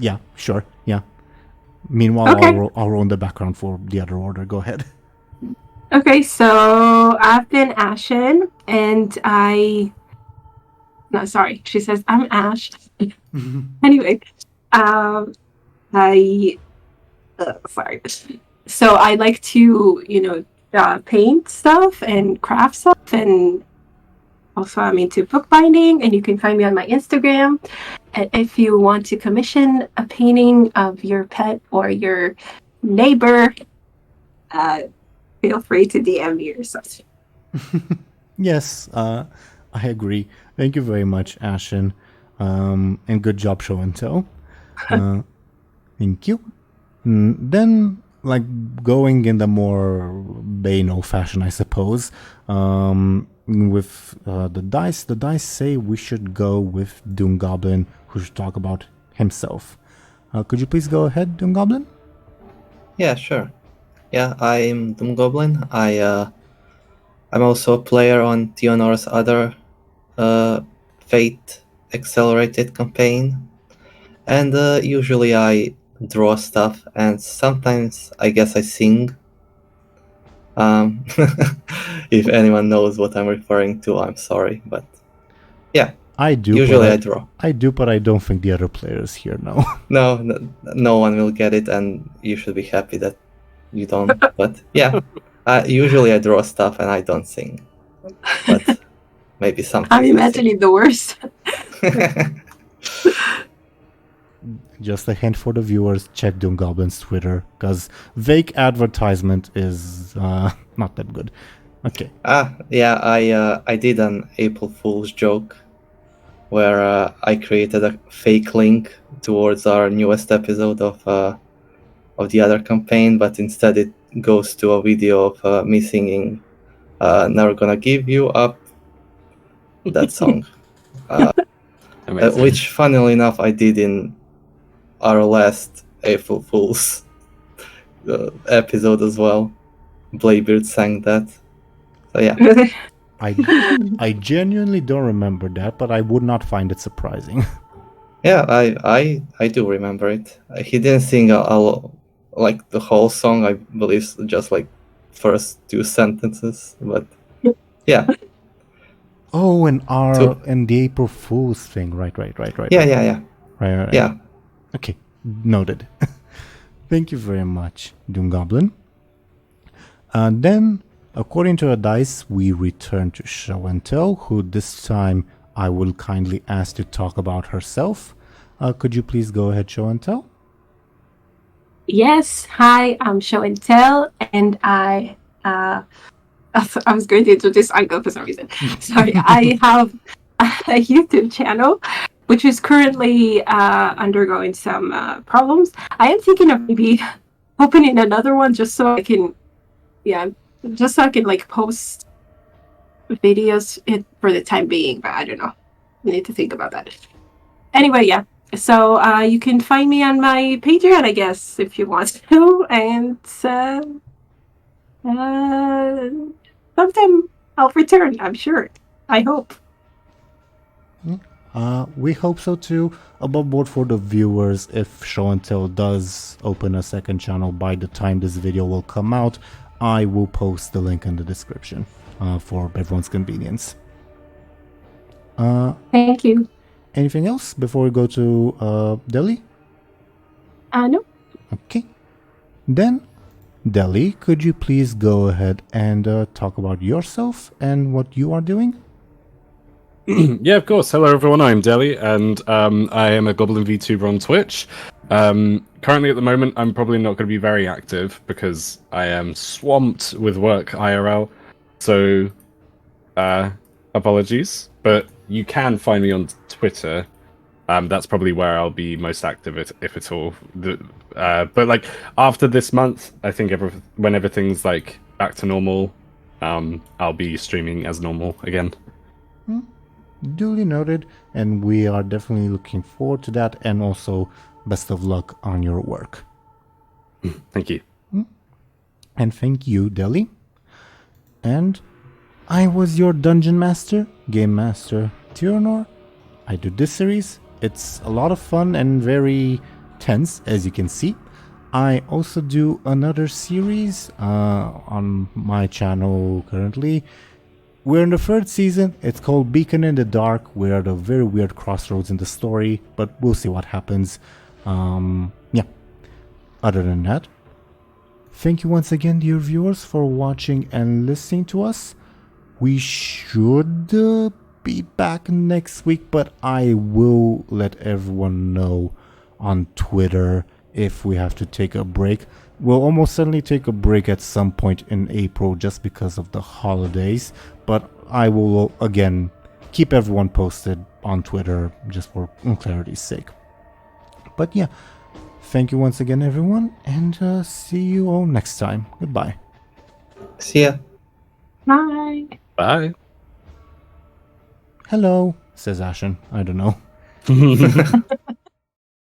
yeah, sure, yeah. Meanwhile, Okay. I'll roll in the background for the other order. Go ahead. Okay, so I've been Ashen, and no, sorry, she says I'm Ash. Anyway, sorry. So I like to, paint stuff and craft stuff, and also I'm into bookbinding, and you can find me on my Instagram. And if you want to commission a painting of your pet or your neighbor, feel free to DM me or something. Yes, I agree. Thank you very much, Ashen. And good job, Show&Tell. Thank you. Then like going in the more Bano fashion, I suppose. With the dice say we should go with DoomGoblin, who should talk about himself. Could you please go ahead, DoomGoblin? Yeah, sure. Yeah, I'm DoomGoblin. I'm also a player on Teeironor's other Fate Accelerated campaign. And usually I draw stuff, and sometimes I guess I sing. If anyone knows what I'm referring to, I'm sorry, but yeah. I do. Usually I draw. I do, but I don't think the other players here know. No one will get it, and you should be happy that you don't. But yeah, usually I draw stuff and I don't sing. But maybe sometimes. I'm imagining the worst. Just a hint for the viewers, check DoomGoblin's Twitter, because vague advertisement is not that good. Okay. Yeah, I did an April Fool's joke where I created a fake link towards our newest episode of the other campaign, but instead it goes to a video of me singing Never Gonna Give You Up, that song. Which, funnily enough, I did in our last April Fool's episode as well. Blaybeard sang that. So yeah. I genuinely don't remember that, but I would not find it surprising. Yeah, I do remember it. He didn't sing like the whole song. I believe just like first 2 sentences, but yeah. Oh, and the April Fool's thing, right. Yeah. Right. Yeah. Okay, noted. Thank you very much, DoomGoblin. And then, according to our dice, we return to Show&Tell, who this time I will kindly ask to talk about herself. Could you please go ahead, Show&Tell? Yes, hi, I'm Show&Tell, and I was going to introduce Anghel for some reason. Sorry, I have a YouTube channel, which is currently undergoing some problems. I am thinking of maybe opening another one just so I can like post videos for the time being, but I don't know. I need to think about that. Anyway, yeah. So you can find me on my Patreon, I guess, if you want to, and sometime I'll return, I'm sure. I hope. We hope so too. Above board for the viewers, if Show&Tell does open a second channel by the time this video will come out, I will post the link in the description for everyone's convenience. Thank you. Anything else before we go to Deli? No. Okay. Then, Deli, could you please go ahead and talk about yourself and what you are doing? Yeah, of course. Hello, everyone. I'm Deli, and I am a Goblin VTuber on Twitch. Currently, at the moment, I'm probably not going to be very active because I am swamped with work IRL. So, apologies. But you can find me on Twitter. That's probably where I'll be most active, if at all. But like after this month, I think when everything's like back to normal, I'll be streaming as normal again. Duly noted, and we are definitely looking forward to that, and also best of luck on your work. Thank you. And thank you, Deli. And I was your Dungeon Master, Game Master, Teeironor. I do this series. It's a lot of fun and very tense, as you can see. I also do another series on my channel currently. We're in the 3rd season. It's called Beacon in the Dark. We're at a very weird crossroads in the story, but we'll see what happens. Yeah. Other than that, thank you once again, dear viewers, for watching and listening to us. We should be back next week, but I will let everyone know on Twitter if we have to take a break. We'll almost certainly take a break at some point in April just because of the holidays, but I will again keep everyone posted on Twitter just for clarity's sake. But yeah, thank you once again, everyone, and see you all next time. Goodbye. See ya. Bye. Bye. Hello, says Ashen. I don't know.